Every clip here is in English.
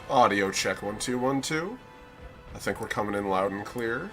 Audio check 1 2 1 2. I think we're coming in loud and clear.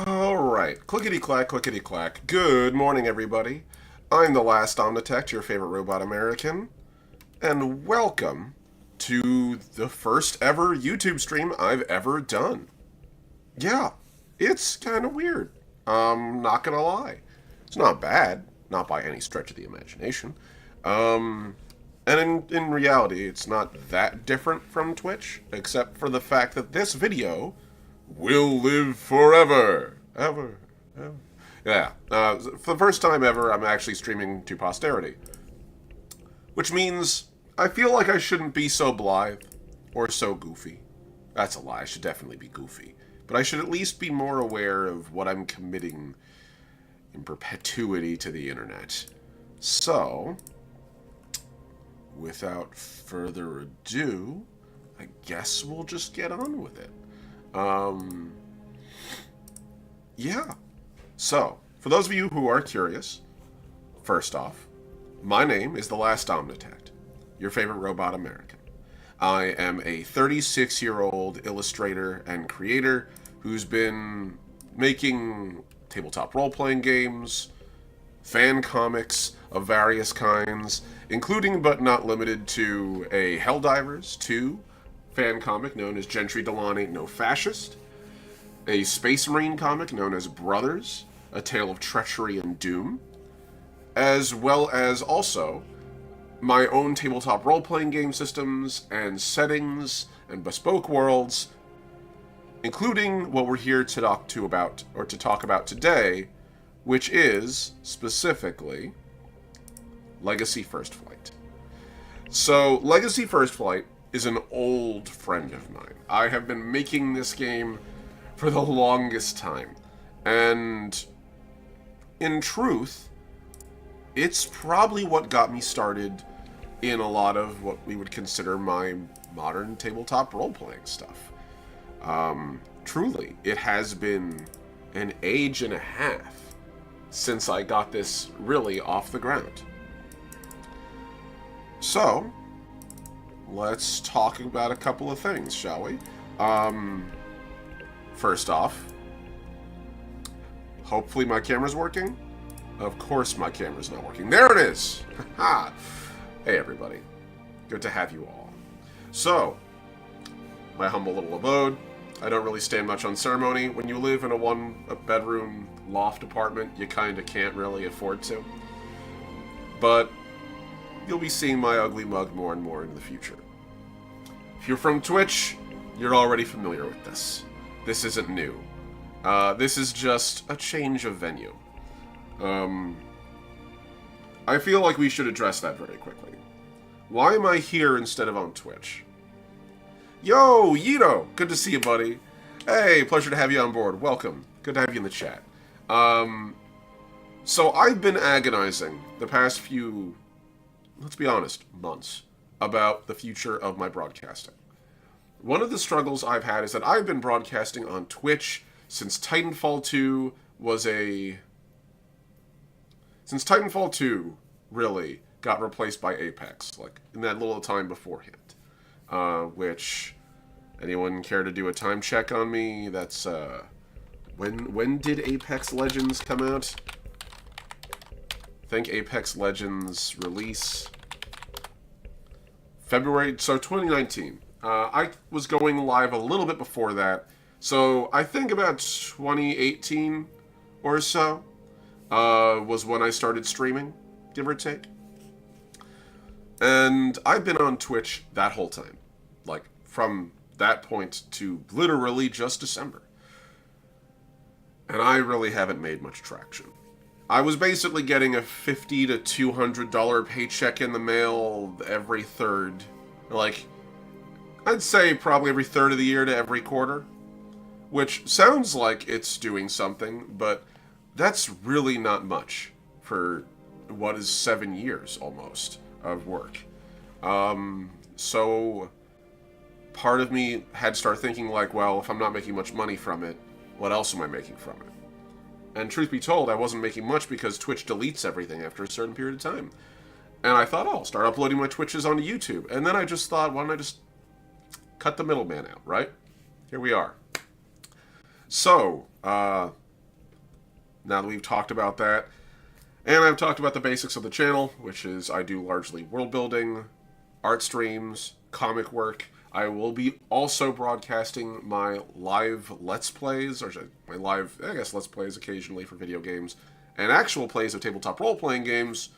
Alright, clickety-clack, clickety-clack. Good morning, everybody. I'm the last Omnitect, your favorite robot American, and welcome to the first ever YouTube stream I've ever done. Yeah, it's kind of weird. I'm not gonna lie. It's not bad, not by any stretch of the imagination. And in reality, it's not that different from Twitch, except for the fact that this video will live forever. Ever. Yeah. For the first time ever, I'm actually streaming to posterity. Which means I feel like I shouldn't be so blithe or so goofy. That's a lie. I should definitely be goofy. But I should at least be more aware of what I'm committing in perpetuity to the internet. So, without further ado, I guess we'll just get on with it. Yeah. So, for those of you who are curious, first off, my name is The Last Omnitect, your favorite robot American. I am a 36-year-old illustrator and creator who's been making tabletop role-playing games, fan comics of various kinds, including but not limited to a Helldivers 2 fan comic known as Gentry Delon Ain't No Fascist, a Space Marine comic known as Brothers, A Tale of Treachery and Doom, as well as also my own tabletop role-playing game systems and settings and bespoke worlds, including what we're here to talk about today, which is specifically Legacy First Flight. So, Legacy First Flight is an old friend of mine. I have been making this game for the longest time, and in truth, it's probably what got me started in a lot of what we would consider my modern tabletop role-playing stuff. Truly, it has been an age and a half since I got this really off the ground. So, let's talk about a couple of things, shall we? First off, hopefully my camera's working. Of course my camera's not working. There it is! Ha! Hey everybody. Good to have you all. So, my humble little abode. I don't really stand much on ceremony. When you live in a one-bedroom loft apartment, you kinda can't really afford to. But you'll be seeing my ugly mug more and more in the future. If you're from Twitch, you're already familiar with this. This isn't new. This is just a change of venue. I feel like we should address that very quickly. Why am I here instead of on Twitch? Yo, Yito! Good to see you, buddy. Hey, pleasure to have you on board. Welcome. Good to have you in the chat. So I've been agonizing the past few, let's be honest, months about the future of my broadcasting. One of the struggles I've had is that I've been broadcasting on Twitch since Titanfall 2 Since Titanfall 2 really got replaced by Apex, like in that little time beforehand. Which, anyone care to do a time check on me? That's, when did Apex Legends come out? I think Apex Legends release February, so 2019. I was going live a little bit before that, so I think about 2018 or so was when I started streaming, give or take. And I've been on Twitch that whole time, like from that point to literally just December. And I really haven't made much traction. I was basically getting a $50 to $200 paycheck in the mail every third, like, I'd say probably every third of the year to every quarter, which sounds like it's doing something, but that's really not much for what is 7 years almost of work. So part of me had to start thinking like, well, if I'm not making much money from it, what else am I making from it? And truth be told, I wasn't making much because Twitch deletes everything after a certain period of time. And I thought, oh, I'll start uploading my Twitches onto YouTube. And then I just thought, why don't I just cut the middleman out, right? Here we are. So, now that we've talked about that, and I've talked about the basics of the channel, which is I do largely world building, art streams, comic work. I will be also broadcasting my live Let's Plays, or my live, I guess, Let's Plays occasionally for video games, and actual plays of tabletop role-playing games,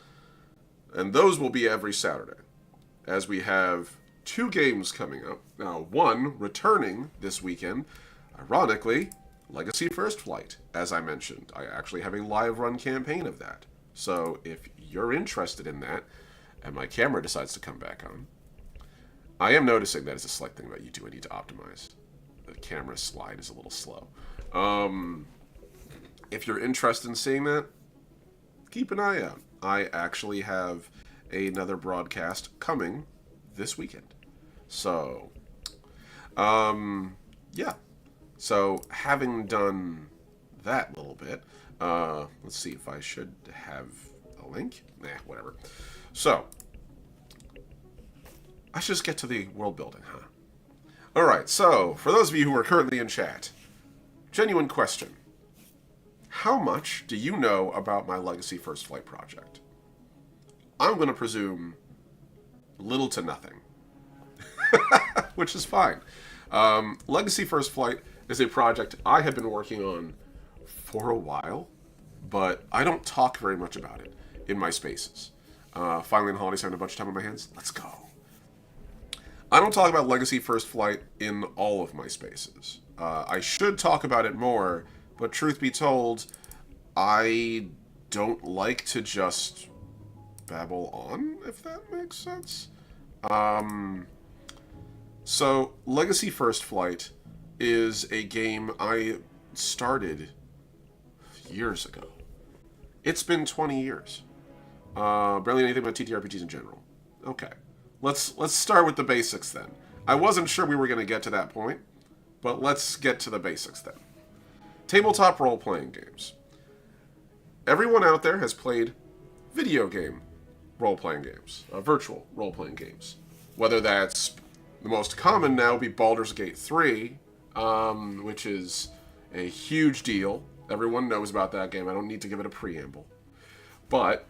and those will be every Saturday, as we have 2 games coming up. Now, one returning this weekend, ironically, Legacy First Flight, as I mentioned. I actually have a live run campaign of that. So if you're interested in that, and my camera decides to come back on, I am noticing that is a slight thing about YouTube I need to optimize. The camera slide is a little slow. If you're interested in seeing that, keep an eye out. I actually have another broadcast coming this weekend. So Yeah. So, having done that little bit, let's see if I should have a link. Nah, whatever. So, I should just get to the world building, huh? Alright, so, for those of you who are currently in chat, genuine question. How much do you know about my Legacy First Flight project? I'm going to presume little to nothing. Which is fine. Legacy First Flight is a project I have been working on for a while, but I don't talk very much about it in my spaces. Finally, in holidays, having a bunch of time on my hands. Let's go. I don't talk about Legacy First Flight in all of my spaces. I should talk about it more, but truth be told, I don't like to just babble on, if that makes sense. So, Legacy First Flight is a game I started years ago. It's been 20 years. Barely anything about TTRPGs in general. Okay. Let's start with the basics then. I wasn't sure we were going to get to that point, but let's get to the basics then. Tabletop role-playing games. Everyone out there has played video game role-playing games, virtual role-playing games. Whether that's the most common now would be Baldur's Gate 3, which is a huge deal. Everyone knows about that game. I don't need to give it a preamble. But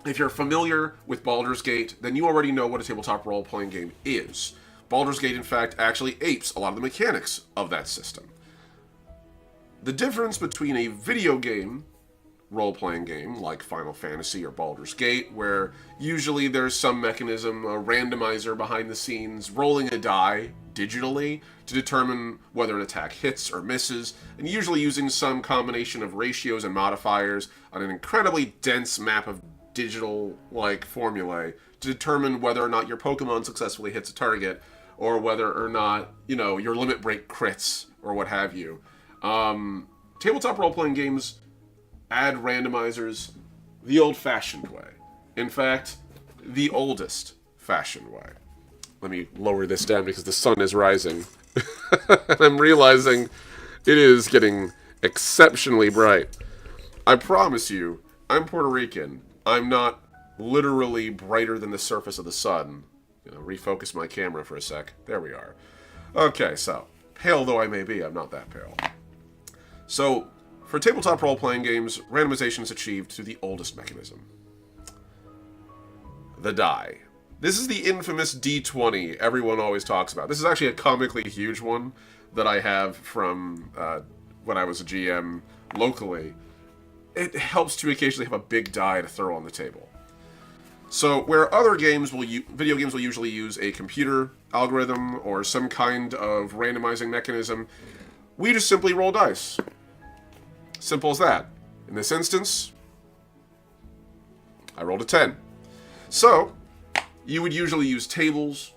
if you're familiar with Baldur's Gate, then you already know what a tabletop role-playing game is. Baldur's Gate, in fact, actually apes a lot of the mechanics of that system. The difference between a video game role-playing game like Final Fantasy or Baldur's Gate, where usually there's some mechanism, a randomizer behind the scenes, rolling a die digitally to determine whether an attack hits or misses, and usually using some combination of ratios and modifiers on an incredibly dense map of digital-like formulae to determine whether or not your Pokemon successfully hits a target, or whether or not, your limit break crits, or what have you. Tabletop role-playing games add randomizers the old-fashioned way. In fact, the oldest fashioned way. Let me lower this down because the sun is rising. I'm realizing it is getting exceptionally bright. I promise you, I'm Puerto Rican. I'm not literally brighter than the surface of the sun. Refocus my camera for a sec. There we are. Okay, so, pale though I may be, I'm not that pale. So, for tabletop role-playing games, randomization is achieved through the oldest mechanism. The die. This is the infamous D20 everyone always talks about. This is actually a comically huge one that I have from when I was a GM locally. It helps to occasionally have a big die to throw on the table. So, where other games video games will usually use a computer algorithm or some kind of randomizing mechanism, we just simply roll dice. Simple as that. In this instance, I rolled a 10. So, you would usually use tables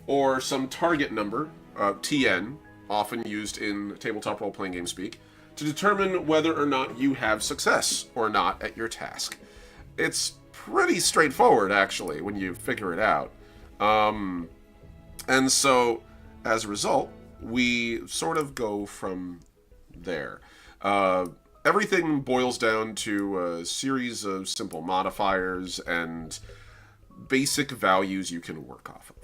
or some target number, TN, often used in tabletop role-playing game speak, to determine whether or not you have success or not at your task. It's pretty straightforward, actually, when you figure it out. And so, as a result, we sort of go from there. Everything boils down to a series of simple modifiers and basic values you can work off of.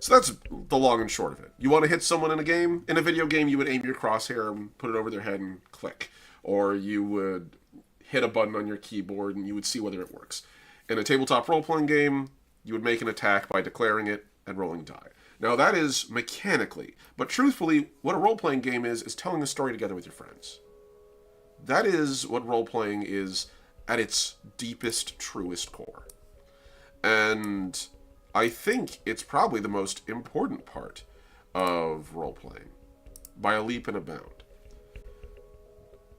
So that's the long and short of it. You want to hit someone in a game? In a video game, you would aim your crosshair and put it over their head and click. Or you would hit a button on your keyboard and you would see whether it works. In a tabletop role-playing game, you would make an attack by declaring it and rolling die. Now that is mechanically, but truthfully, what a role-playing game is telling a story together with your friends. That is what role-playing is at its deepest, truest core. And I think it's probably the most important part of role-playing, by a leap and a bound.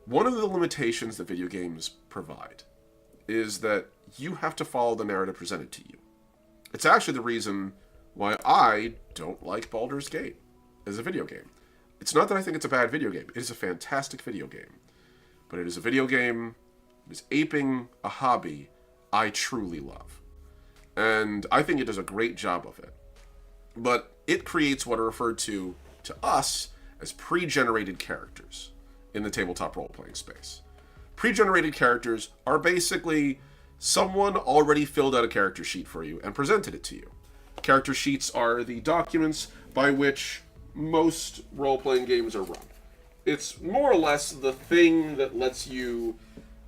One of the limitations that video games provide is that you have to follow the narrative presented to you. It's actually the reason why I don't like Baldur's Gate as a video game. It's not that I think it's a bad video game. It is a fantastic video game. But it is a video game that is aping a hobby I truly love. And I think it does a great job of it. But it creates what are referred to to us as pre-generated characters in the tabletop role-playing space. Pre-generated characters are basically someone already filled out a character sheet for you and presented it to you. Character sheets are the documents by which most role-playing games are run. It's more or less the thing that lets you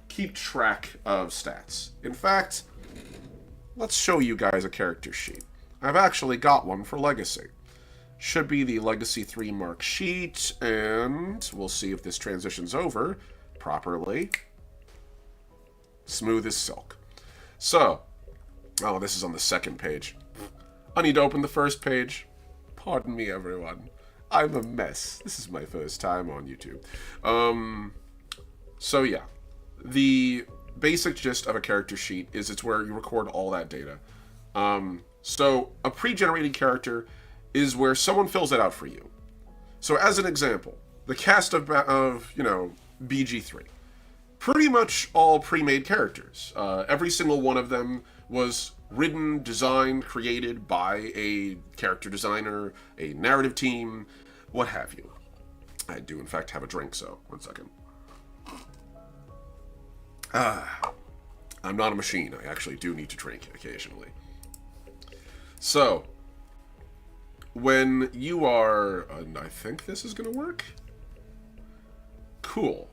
keep track of stats. In fact, let's show you guys a character sheet. I've actually got one for Legacy. Should be the Legacy 3 mark sheet, and we'll see if this transitions over properly. Smooth as silk. So, oh, this is on the second page. I need to open the first page. Pardon me, everyone. I'm a mess. This is my first time on YouTube. So yeah, the basic gist of a character sheet is it's where you record all that data. So a pre-generated character is where someone fills it out for you. So as an example, the cast of BG3, pretty much all pre-made characters. Every single one of them was written, designed, created by a character designer, a narrative team, what have you. I do, in fact, have a drink, so one second. I'm not a machine. I actually do need to drink occasionally. So, when you are... I think this is going to work. Cool.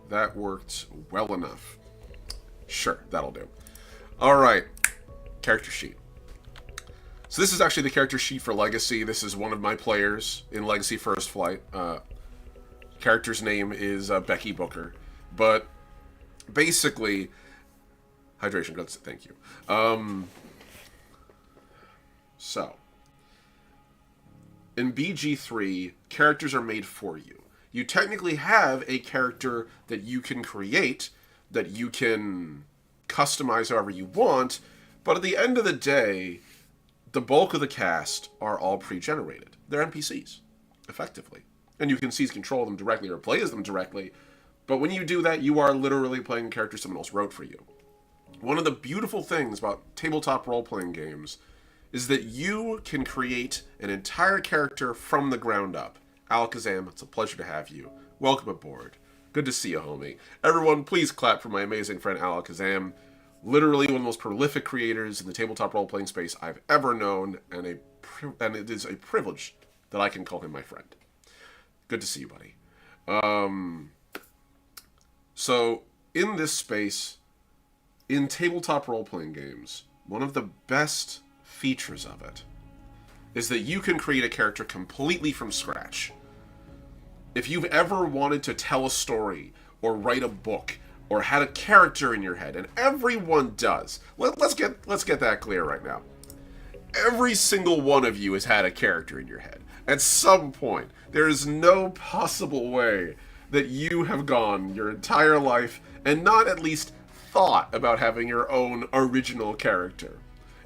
That worked well enough. Sure, that'll do. Alright. Character sheet. So this is actually the character sheet for Legacy. This is one of my players in Legacy First Flight. Character's name is Becky Booker. But basically... Hydration, good, thank you. So, in BG3, characters are made for you. You technically have a character that you can create, that you can customize however you want, but at the end of the day, the bulk of the cast are all pre-generated. They're NPCs, effectively. And you can seize control of them directly or play as them directly, but when you do that, you are literally playing a character someone else wrote for you. One of the beautiful things about tabletop role-playing games is that you can create an entire character from the ground up. Alakazam, it's a pleasure to have you. Welcome aboard. Good to see you, homie. Everyone, please clap for my amazing friend Alakazam. Literally one of the most prolific creators in the tabletop role-playing space I've ever known, and it is a privilege that I can call him my friend. Good to see you, buddy. So, in this space, in tabletop role-playing games, one of the best features of it is that you can create a character completely from scratch. If you've ever wanted to tell a story or write a book or had a character in your head, and everyone does, let's get that clear right now. Every single one of you has had a character in your head. At some point, there is no possible way that you have gone your entire life and not at least thought about having your own original character.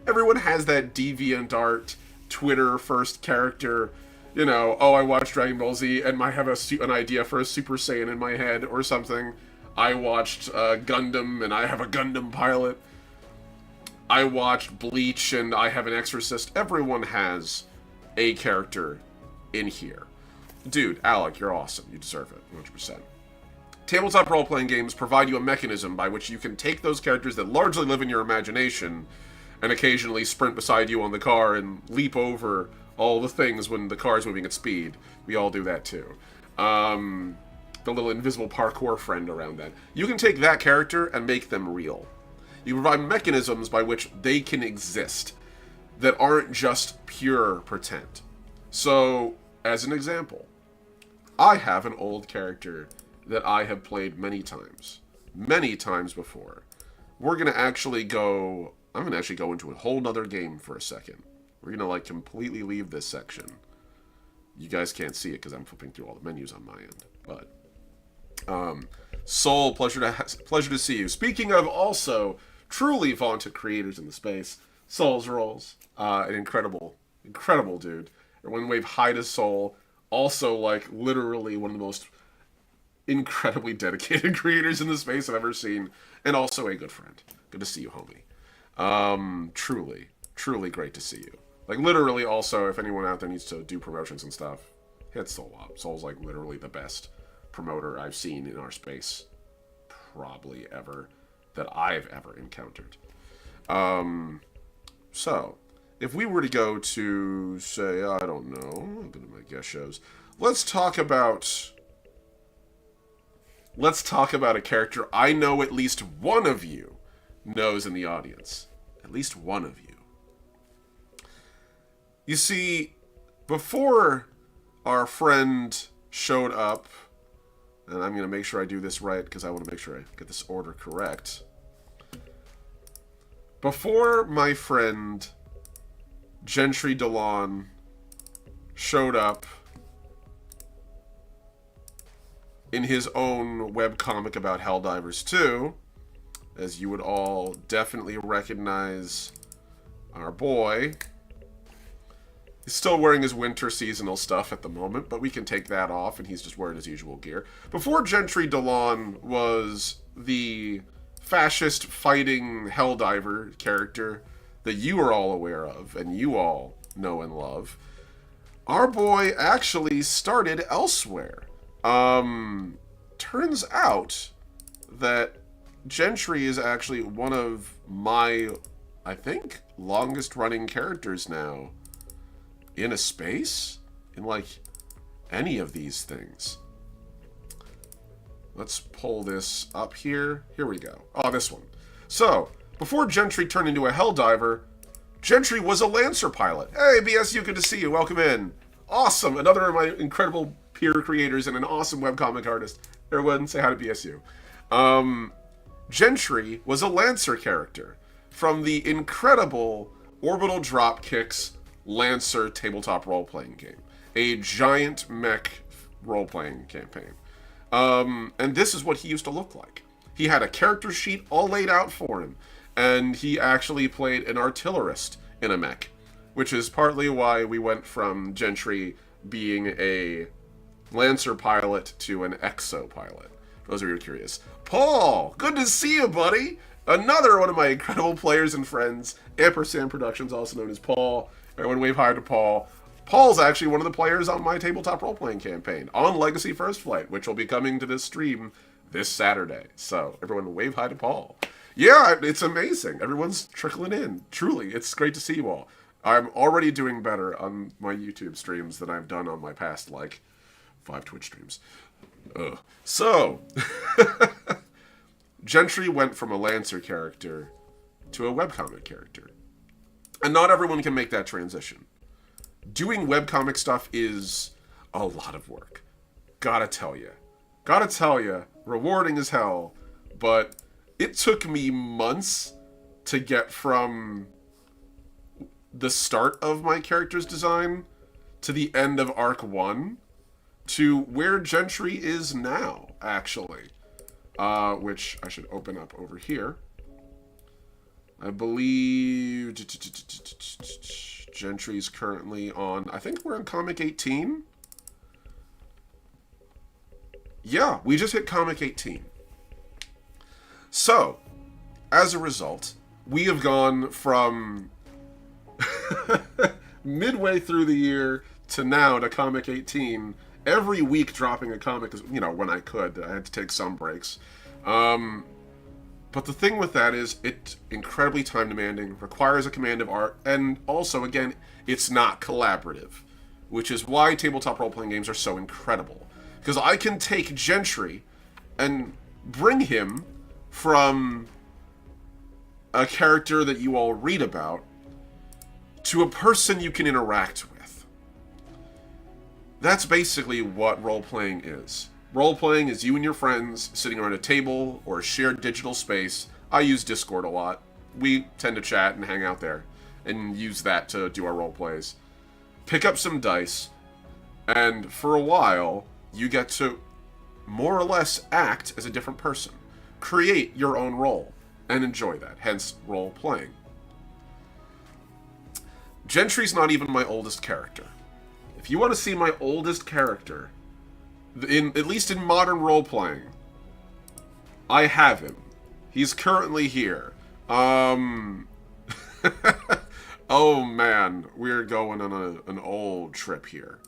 Everyone has that DeviantArt, Twitter first character, you know, oh, I watched Dragon Ball Z and I have an idea for a Super Saiyan in my head or something. I watched Gundam and I have a Gundam pilot. I watched Bleach and I have an Exorcist. Everyone has a character in here. Dude, Alec, you're awesome. You deserve it, 100%. Tabletop role-playing games provide you a mechanism by which you can take those characters that largely live in your imagination and occasionally sprint beside you on the car and leap over all the things when the car is moving at speed. We all do that too. The little invisible parkour friend around that. You can take that character and make them real. You provide mechanisms by which they can exist that aren't just pure pretend. So, as an example, I have an old character that I have played many times before. I'm going to actually go into a whole nother game for a second. We're going to, like, completely leave this section. You guys can't see it because I'm flipping through all the menus on my end. But, Soul, pleasure to see you. Speaking of also truly vaunted creators in the space, Soul's Rolls. An incredible dude. One Wave High to Soul. Also, like, literally one of the most incredibly dedicated creators in the space I've ever seen. And also a good friend. Good to see you, homie. Truly great to see you. Like, literally also, if anyone out there needs to do promotions and stuff, hit Soul up. Soul's like literally the best promoter I've seen in our space, probably ever, that I've ever encountered. So, if we were to go to, say, I don't know, a bit of my guest shows, let's talk about a character I know at least one of you knows in the audience. At least one of you. You see, before our friend showed up, and I'm going to make sure I do this right because I want to make sure I get this order correct. Before my friend Gentry DeLon showed up in his own webcomic about Helldivers 2, as you would all definitely recognize our boy. He's still wearing his winter seasonal stuff at the moment, but we can take that off and he's just wearing his usual gear. Before Gentry DeLon was the fascist fighting Helldiver character that you are all aware of and you all know and love, our boy actually started elsewhere. Turns out that Gentry is actually one of my, I think, longest running characters now in a space, in like any of these things. Let's pull this up here. Here we go. Oh, this one. So, before Gentry turned into a Helldiver, Gentry was a Lancer pilot. Hey, BSU, good to see you. Welcome in. Awesome. Another of my incredible peer creators and an awesome webcomic artist. Everyone, say hi to BSU. Gentry was a Lancer character from the incredible Orbital Dropkicks Lancer tabletop role-playing game. A giant mech role-playing campaign. And this is what he used to look like. He had a character sheet all laid out for him, and he actually played an artillerist in a mech, which is partly why we went from Gentry being a Lancer pilot to an Exo pilot. For those of you who are curious. Paul! Good to see you, buddy! Another one of my incredible players and friends, Ampersand Productions, also known as Paul. Everyone wave hi to Paul. Paul's actually one of the players on my tabletop role-playing campaign on Legacy First Flight, which will be coming to this stream this Saturday. So, everyone wave hi to Paul. Yeah, it's amazing. Everyone's trickling in. Truly, it's great to see you all. I'm already doing better on my YouTube streams than I've done on my past, 5 Twitch streams. Ugh. So, Gentry went from a Lancer character to a webcomic character. And not everyone can make that transition. Doing webcomic stuff is a lot of work. Gotta tell you, rewarding as hell, but it took me months to get from the start of my character's design to the end of Arc 1 to where Gentry is now, actually. Which I should open up over here. I believe Gentry's currently on, I think we're in Comic 18. Yeah, we just hit Comic 18. So, as a result, we have gone from midway through the year to now to Comic 18, every week dropping a comic, when I could. I had to take some breaks. But the thing with that is, it's incredibly time demanding, requires a command of art, and also, again, it's not collaborative. Which is why tabletop role-playing games are so incredible. Because I can take Gentry and bring him from a character that you all read about to a person you can interact with. That's basically what role-playing is. Role-playing is you and your friends sitting around a table or a shared digital space. I use Discord a lot. We tend to chat and hang out there and use that to do our role-plays. Pick up some dice, and for a while, you get to more or less act as a different person. Create your own role, and enjoy that, hence role-playing. Gentry's not even my oldest character. If you want to see my oldest character, at least in modern role-playing, I have him. He's currently here. Oh man, we're going on an old trip here.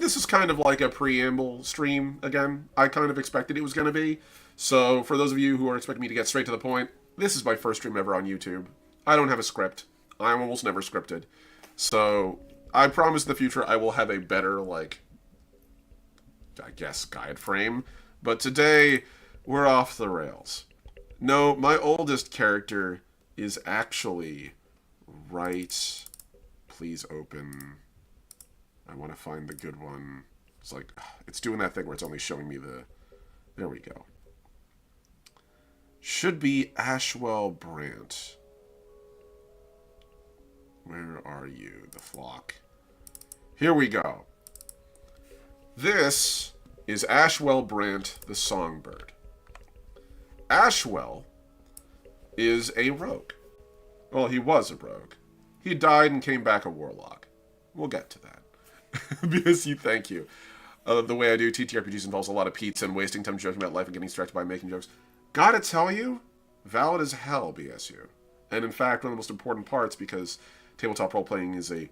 this is kind of like a preamble stream again. I kind of expected it was going to be. So for those of you who are expecting me to get straight to the point, this is my first stream ever on YouTube. I don't have a script. I'm almost never scripted. So I promise in the future I will have a better, like, I guess, guide frame. But today, we're off the rails. No, my oldest character is actually right. Please open. I want to find the good one. It's like, it's doing that thing where it's only showing me the... There we go. Should be Ashwell Brant. Where are you, the flock? Here we go. This is Ashwell Brant the Songbird. Ashwell is a rogue. Well, he was a rogue. He died and came back a warlock. We'll get to that. BSU, thank you. The way I do TTRPGs involves a lot of pizza and wasting time joking about life and getting distracted by making jokes. Gotta tell you, valid as hell, BSU. And in fact, one of the most important parts, because tabletop role-playing is a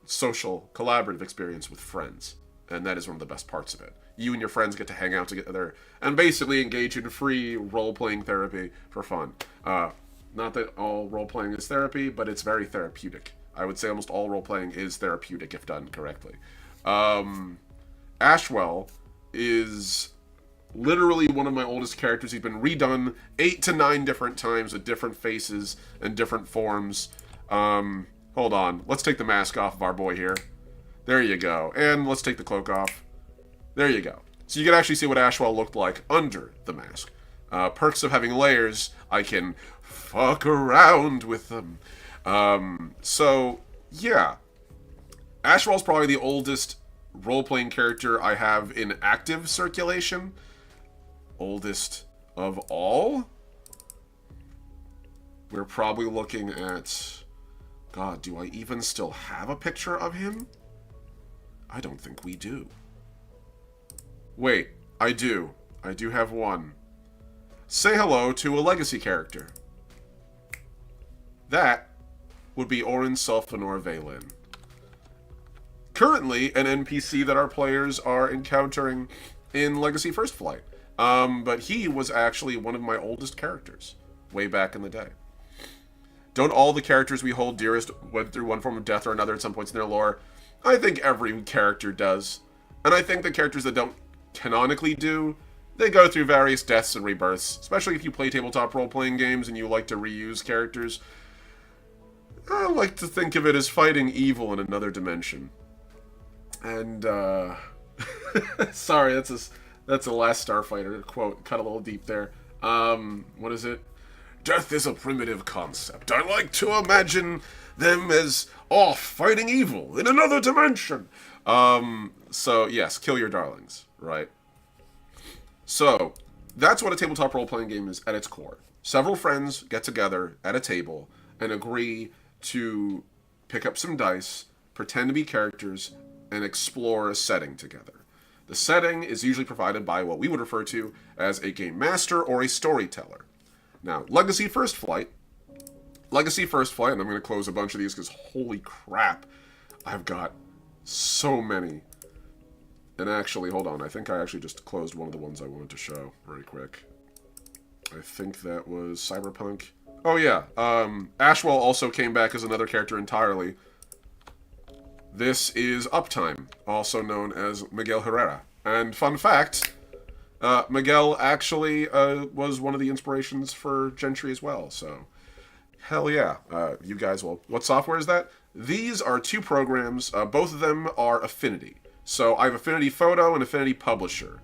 social, collaborative experience with friends. And that is one of the best parts of it. You and your friends get to hang out together and basically engage in free role-playing therapy for fun. Not that all role-playing is therapy, but it's very therapeutic. I would say almost all role-playing is therapeutic if done correctly. Ashwell is literally one of my oldest characters. He's been redone 8 to 9 different times with different faces and different forms. Hold on. Let's take the mask off of our boy here. There you go. And let's take the cloak off. There you go. So you can actually see what Ashwell looked like under the mask. Perks of having layers, I can fuck around with them. So, yeah. Ashwell's probably the oldest role-playing character I have in active circulation. Oldest of all? We're probably looking at... God, do I even still have a picture of him? I don't think we do. Wait, I do. I do have one. Say hello to a legacy character. That would be Orin Sulfanor Valen. Currently, an NPC that our players are encountering in Legacy First Flight. But he was actually one of my oldest characters, way back in the day. Don't all the characters we hold dearest went through one form of death or another at some points in their lore? I think every character does. And I think the characters that don't canonically do, they go through various deaths and rebirths. Especially if you play tabletop role-playing games and you like to reuse characters. I like to think of it as fighting evil in another dimension. And, sorry, that's a Last Starfighter quote. Cut a little deep there. What is it? Death is a primitive concept. I like to imagine them as off fighting evil in another dimension. So, yes, kill your darlings, right? So, that's what a tabletop role-playing game is at its core. Several friends get together at a table and agree to pick up some dice, pretend to be characters, and explore a setting together. The setting is usually provided by what we would refer to as a game master or a storyteller. Now, Legacy First Flight, and I'm going to close a bunch of these because holy crap, I've got so many. And actually, hold on, I think I actually just closed one of the ones I wanted to show very quick. I think that was Cyberpunk. Oh yeah, Ashwell also came back as another character entirely. This is Uptime, also known as Miguel Herrera. And fun fact, Miguel actually was one of the inspirations for Gentry as well, so hell yeah. You guys will... What software is that? These are 2 programs. Both of them are Affinity. So I have Affinity Photo and Affinity Publisher.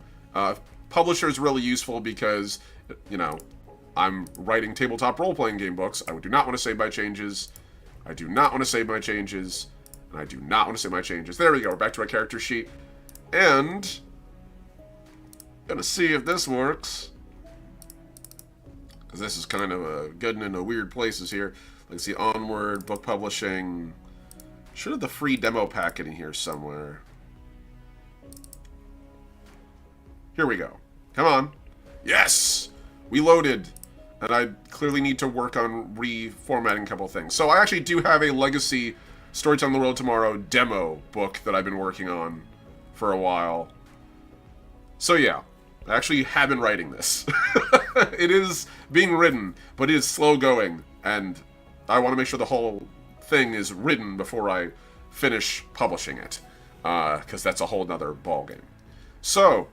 Publisher is really useful because, you know, I'm writing tabletop role-playing game books. I do not want to save my changes. I do not want to save my changes. And I do not want to save my changes. There we go. We're back to our character sheet. And... gonna see if this works. Because this is kind of getting into weird places here. Let's see, Onward, book publishing. Should have the free demo packet in here somewhere. Here we go. Come on. Yes! We loaded. And I clearly need to work on reformatting a couple of things. So I actually do have a Legacy Storytelling the World Tomorrow demo book that I've been working on for a while. So yeah, I actually have been writing this. It is being written, but it is slow going, and I want to make sure the whole thing is written before I finish publishing it, because that's a whole nother ballgame. So,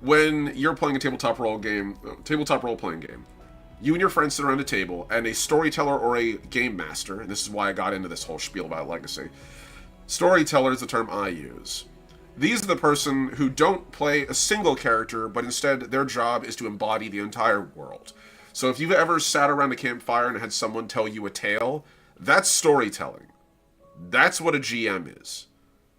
when you're playing a tabletop role-playing game, you and your friends sit around a table, and a storyteller or a game master, and this is why I got into this whole spiel about legacy. Storyteller is the term I use. These are the person who don't play a single character, but instead their job is to embody the entire world. So if you've ever sat around a campfire and had someone tell you a tale, that's storytelling. That's what a GM is.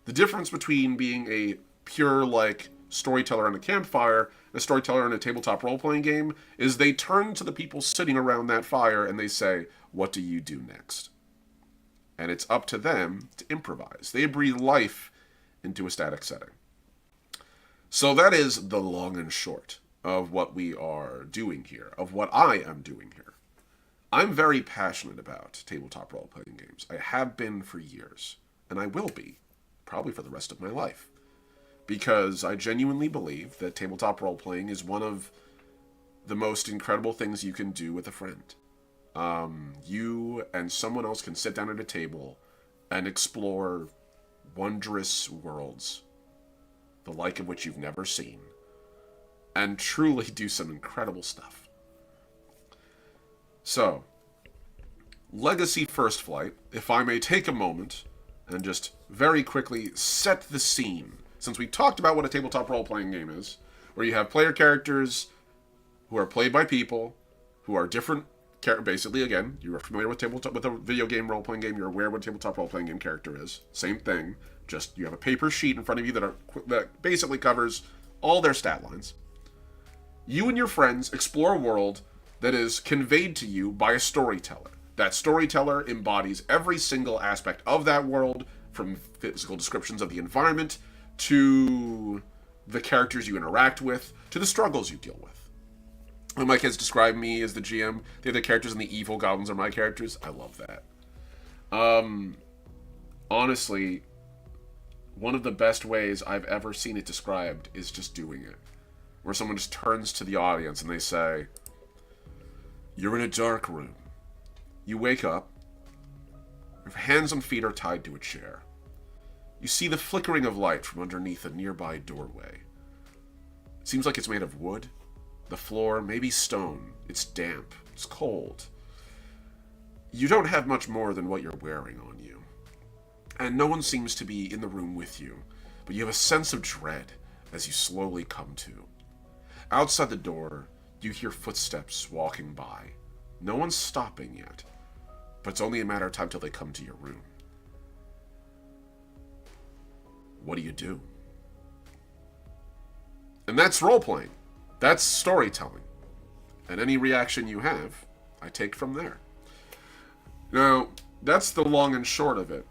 The difference between being a pure, like, storyteller on a campfire and a storyteller in a tabletop role-playing game is they turn to the people sitting around that fire and they say, what do you do next? And it's up to them to improvise. They breathe life into a static setting. So that is the long and short of what we are doing here, of what I am doing here. I'm very passionate about tabletop role-playing games. I have been for years, and I will be, probably for the rest of my life, because I genuinely believe that tabletop role-playing is one of the most incredible things you can do with a friend. You and someone else can sit down at a table and explore wondrous worlds, the like of which you've never seen, and truly do some incredible stuff. So, Legacy First Flight, if I may take a moment and just very quickly set the scene, since we talked about what a tabletop role-playing game is, where you have player characters who are played by people who are different. Basically, again, you are familiar with a video game role-playing game. You're aware what a tabletop role-playing game character is. Same thing. Just you have a paper sheet in front of you that basically covers all their stat lines. You and your friends explore a world that is conveyed to you by a storyteller. That storyteller embodies every single aspect of that world, from physical descriptions of the environment to the characters you interact with to the struggles you deal with. When my kids describe me as the GM, the other characters and the evil goblins are my characters. I love that. Honestly, one of the best ways I've ever seen it described is just doing it. Where someone just turns to the audience and they say, you're in a dark room. You wake up. Your hands and feet are tied to a chair. You see the flickering of light from underneath a nearby doorway. It seems like it's made of wood. The floor, maybe stone. It's damp. It's cold. You don't have much more than what you're wearing on you. And no one seems to be in the room with you, but you have a sense of dread as you slowly come to. Outside the door, you hear footsteps walking by. No one's stopping yet, but it's only a matter of time till they come to your room. What do you do? And that's role-playing. That's storytelling. And any reaction you have, I take from there. Now, that's the long and short of it.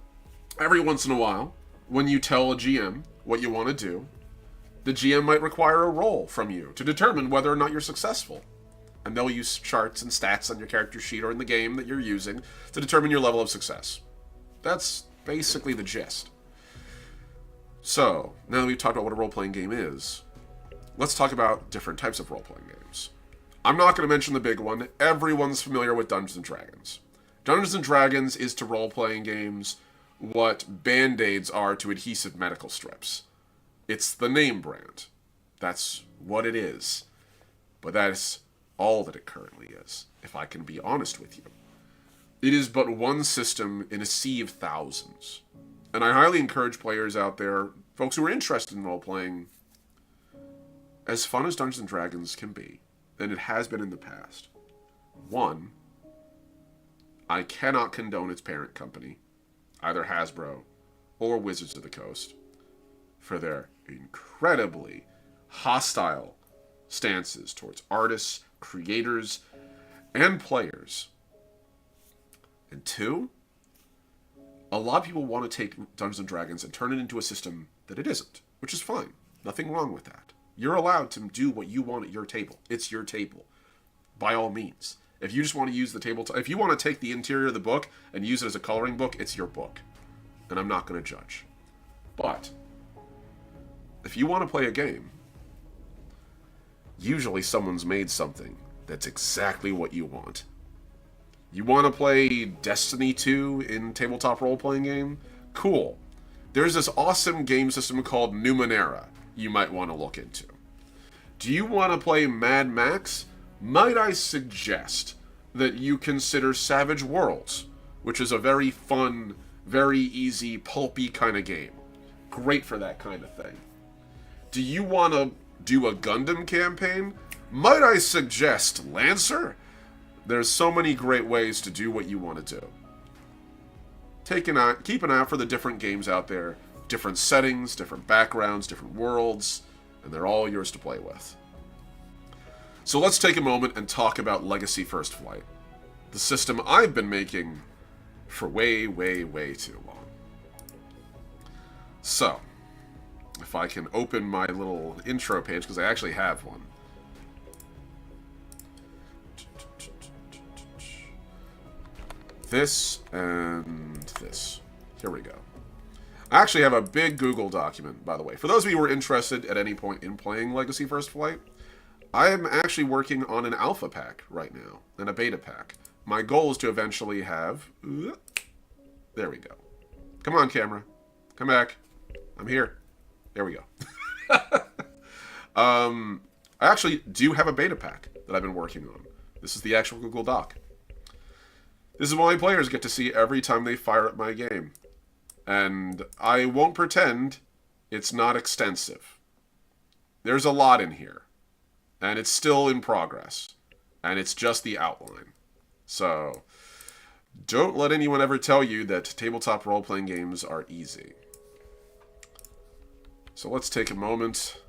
Every once in a while, when you tell a GM what you want to do, the GM might require a roll from you to determine whether or not you're successful. And they'll use charts and stats on your character sheet or in the game that you're using to determine your level of success. That's basically the gist. So, now that we've talked about what a role-playing game is, let's talk about different types of role-playing games. I'm not going to mention the big one. Everyone's familiar with Dungeons & Dragons. Dungeons & Dragons is to role-playing games what Band-Aids are to adhesive medical strips. It's the name brand. That's what it is. But that's all that it currently is, if I can be honest with you. It is but one system in a sea of thousands. And I highly encourage players out there, folks who are interested in role-playing, as fun as Dungeons & Dragons can be, and it has been in the past. One, I cannot condone its parent company, either Hasbro or Wizards of the Coast, for their incredibly hostile stances towards artists, creators, and players. And two, a lot of people want to take Dungeons & Dragons and turn it into a system that it isn't, which is fine. Nothing wrong with that. You're allowed to do what you want at your table. It's your table, by all means. If you just want to use the table, if you want to take the interior of the book and use it as a coloring book, it's your book. And I'm not going to judge. But if you want to play a game, usually someone's made something that's exactly what you want. You want to play Destiny 2 in tabletop role-playing game? Cool. There's this awesome game system called Numenera you might want to look into. Do you want to play Mad Max? Might I suggest that you consider Savage Worlds, which is a very fun, very easy, pulpy kind of game. Great for that kind of thing. Do you want to do a Gundam campaign? Might I suggest Lancer? There's so many great ways to do what you want to do. Keep an eye out for the different games out there, different settings, different backgrounds, different worlds, and they're all yours to play with. So let's take a moment and talk about Legacy First Flight, the system I've been making for way, way, way too long. So, if I can open my little intro page, because I actually have one. This and this. Here we go. I actually have a big Google document, by the way. For those of you who are interested at any point in playing Legacy First Flight, I am actually working on an alpha pack right now, and a beta pack. My goal is to eventually have... There we go. Come on, camera. Come back. I'm here. There we go. I actually do have a beta pack that I've been working on. This is the actual Google Doc. This is what my players get to see every time they fire up my game. And I won't pretend it's not extensive. There's a lot in here. And it's still in progress. And it's just the outline. So, don't let anyone ever tell you that tabletop role-playing games are easy. So let's take a moment,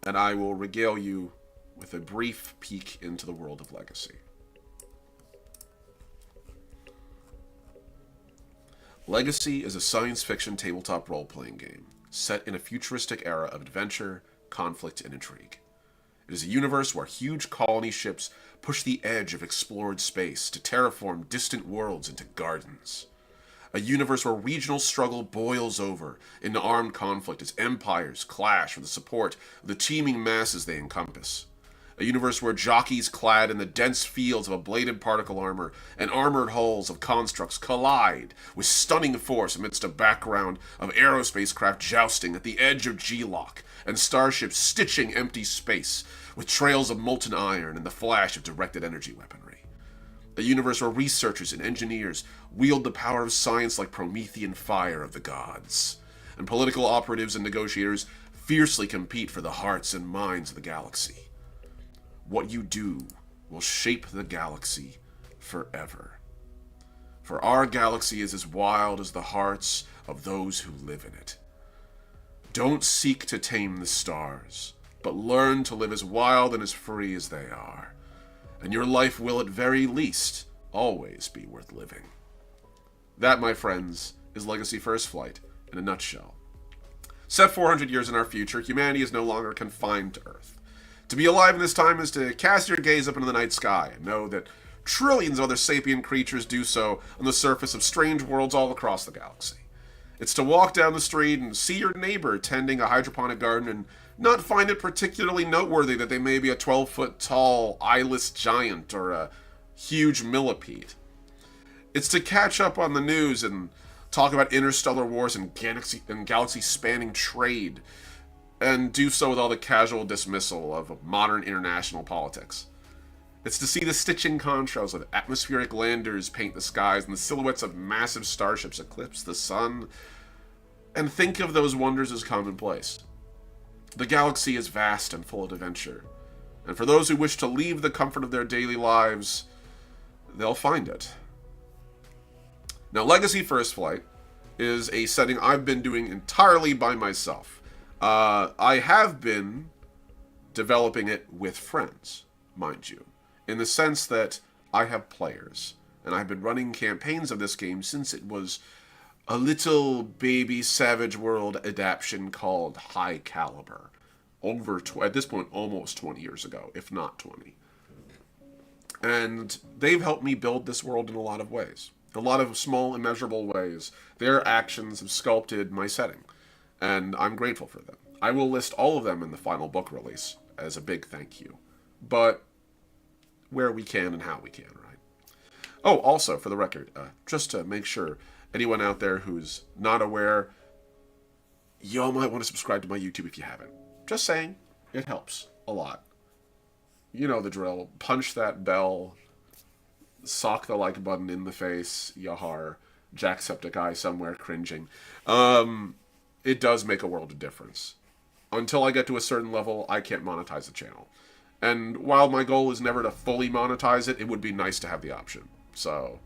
and I will regale you with a brief peek into the world of Legacy. Legacy is a science fiction tabletop role-playing game set in a futuristic era of adventure, conflict, and intrigue. It is a universe where huge colony ships push the edge of explored space to terraform distant worlds into gardens. A universe where regional struggle boils over into armed conflict as empires clash for the support of the teeming masses they encompass. A universe where jockeys clad in the dense fields of ablated particle armor and armored hulls of constructs collide with stunning force amidst a background of aerospace craft jousting at the edge of G-Lock and starships stitching empty space with trails of molten iron and the flash of directed energy weaponry. A universe where researchers and engineers wield the power of science like Promethean fire of the gods, and political operatives and negotiators fiercely compete for the hearts and minds of the galaxy. What you do will shape the galaxy forever. For our galaxy is as wild as the hearts of those who live in it. Don't seek to tame the stars, but learn to live as wild and as free as they are. And your life will, at very least, always be worth living. That, my friends, is Legacy First Flight in a nutshell. Set 400 years in our future, humanity is no longer confined to Earth. To be alive in this time is to cast your gaze up into the night sky and know that trillions of other sapient creatures do so on the surface of strange worlds all across the galaxy. It's to walk down the street and see your neighbor tending a hydroponic garden and not find it particularly noteworthy that they may be a 12-foot-tall eyeless giant or a huge millipede. It's to catch up on the news and talk about interstellar wars and galaxy-spanning trade, and do so with all the casual dismissal of modern international politics. It's to see the stitching contrails of atmospheric landers paint the skies and the silhouettes of massive starships eclipse the sun, and think of those wonders as commonplace. The galaxy is vast and full of adventure, and for those who wish to leave the comfort of their daily lives, they'll find it. Now, Legacy First Flight is a setting I've been doing entirely by myself. I have been developing it with friends, mind you, in the sense that I have players, and I've been running campaigns of this game since it was a little baby Savage World adaptation called High Caliber, at this point almost 20 years ago, if not 20. And they've helped me build this world in a lot of ways. A lot of small, immeasurable ways. Their actions have sculpted my setting, and I'm grateful for them. I will list all of them in the final book release as a big thank you. But where we can and how we can, right? Oh, also, for the record, just to make sure anyone out there who's not aware, y'all might want to subscribe to my YouTube if you haven't. Just saying, it helps a lot. You know the drill. Punch that bell, sock the like button in the face, yahar, Jacksepticeye somewhere cringing. It does make a world of difference. Until I get to a certain level, I can't monetize the channel. And while my goal is never to fully monetize it, it would be nice to have the option. So,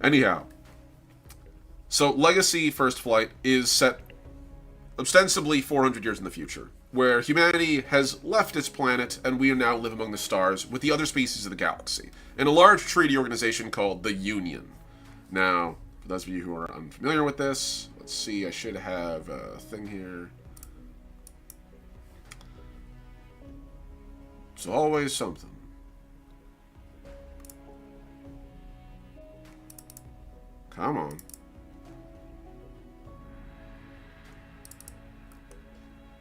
anyhow. So, Legacy First Flight is set ostensibly 400 years in the future, where humanity has left its planet and we now live among the stars with the other species of the galaxy, in a large treaty organization called the Union. Now, for those of you who are unfamiliar with this, let's see, I should have a thing here. It's always something. Come on.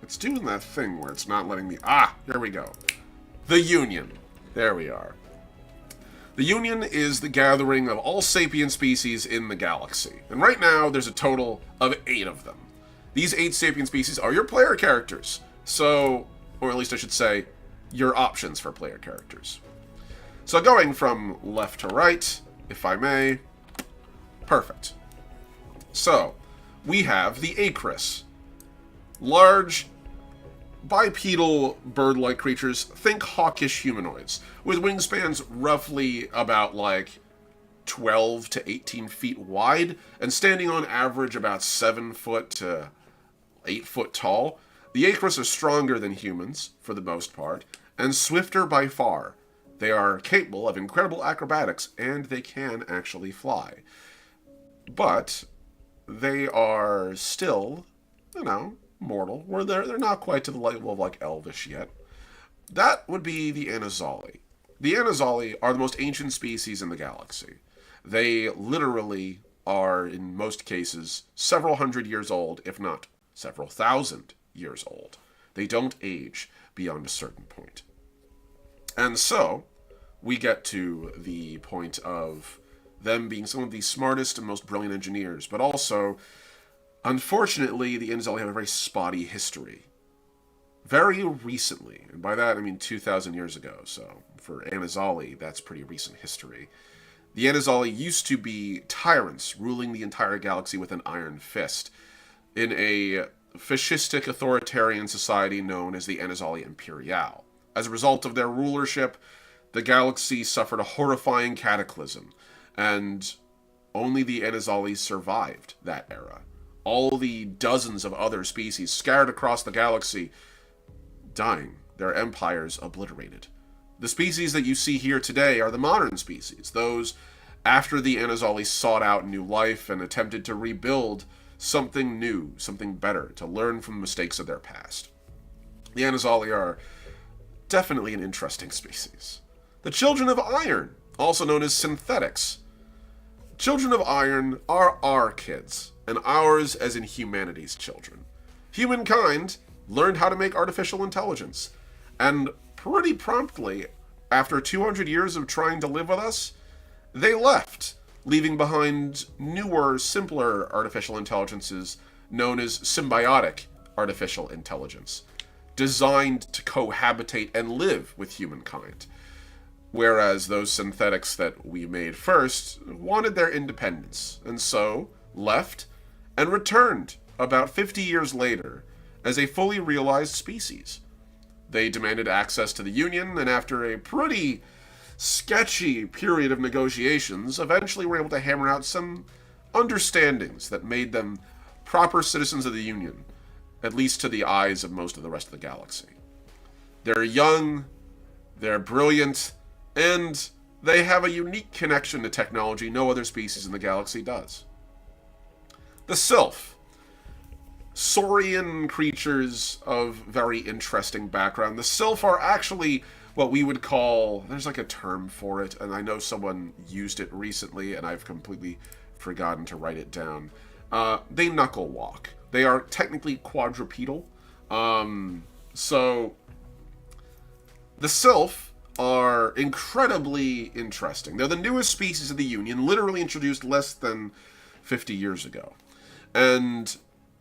It's doing that thing where it's not letting me... Ah, here we go. The Union. There we are. The Union is the gathering of all sapient species in the galaxy. And right now, there's a total of 8 of them. These 8 sapient species are your player characters. So, or at least I should say, your options for player characters. So going from left to right, if I may. Perfect. So, we have the Acris. Large, bipedal, bird-like creatures, think hawkish humanoids, with wingspans roughly about, like, 12 to 18 feet wide, and standing on average about 7 foot to 8 foot tall. The Acris are stronger than humans, for the most part, and swifter by far. They are capable of incredible acrobatics, and they can actually fly. But they are still, you know, mortal, where they're not quite to the level of, like, elvish yet. That would be the Anazali. The Anazali are the most ancient species in the galaxy. They literally are, in most cases, several hundred years old, if not several thousand years old. They don't age beyond a certain point. And so, we get to the point of them being some of the smartest and most brilliant engineers, but also, unfortunately, the Anazali have a very spotty history. Very recently, and by that I mean 2,000 years ago, so for Anazali, that's pretty recent history. The Anazali used to be tyrants ruling the entire galaxy with an iron fist in a fascistic authoritarian society known as the Anazali Imperial. As a result of their rulership, the galaxy suffered a horrifying cataclysm, and only the Anazali survived that era. All the dozens of other species scattered across the galaxy dying, their empires obliterated. The species that you see here today are the modern species, those after the Anazali sought out new life and attempted to rebuild something new, something better, to learn from the mistakes of their past. The Anazali are definitely an interesting species. The Children of Iron, also known as synthetics. Children of Iron are our kids, and ours as in humanity's children. Humankind learned how to make artificial intelligence, and pretty promptly, after 200 years of trying to live with us, they left, leaving behind newer, simpler artificial intelligences known as symbiotic artificial intelligence, designed to cohabitate and live with humankind. Whereas those synthetics that we made first wanted their independence, and so left and returned about 50 years later as a fully realized species. They demanded access to the Union, and after a pretty sketchy period of negotiations, eventually were able to hammer out some understandings that made them proper citizens of the Union, at least to the eyes of most of the rest of the galaxy. They're young, they're brilliant, and they have a unique connection to technology no other species in the galaxy does. The Sylph. Saurian creatures of very interesting background. The Sylph are actually what we would call, there's like a term for it, and I know someone used it recently, and I've completely forgotten to write it down. They knuckle walk. They are technically quadrupedal. So the Sylph are incredibly interesting. They're the newest species of the Union, literally introduced less than 50 years ago. And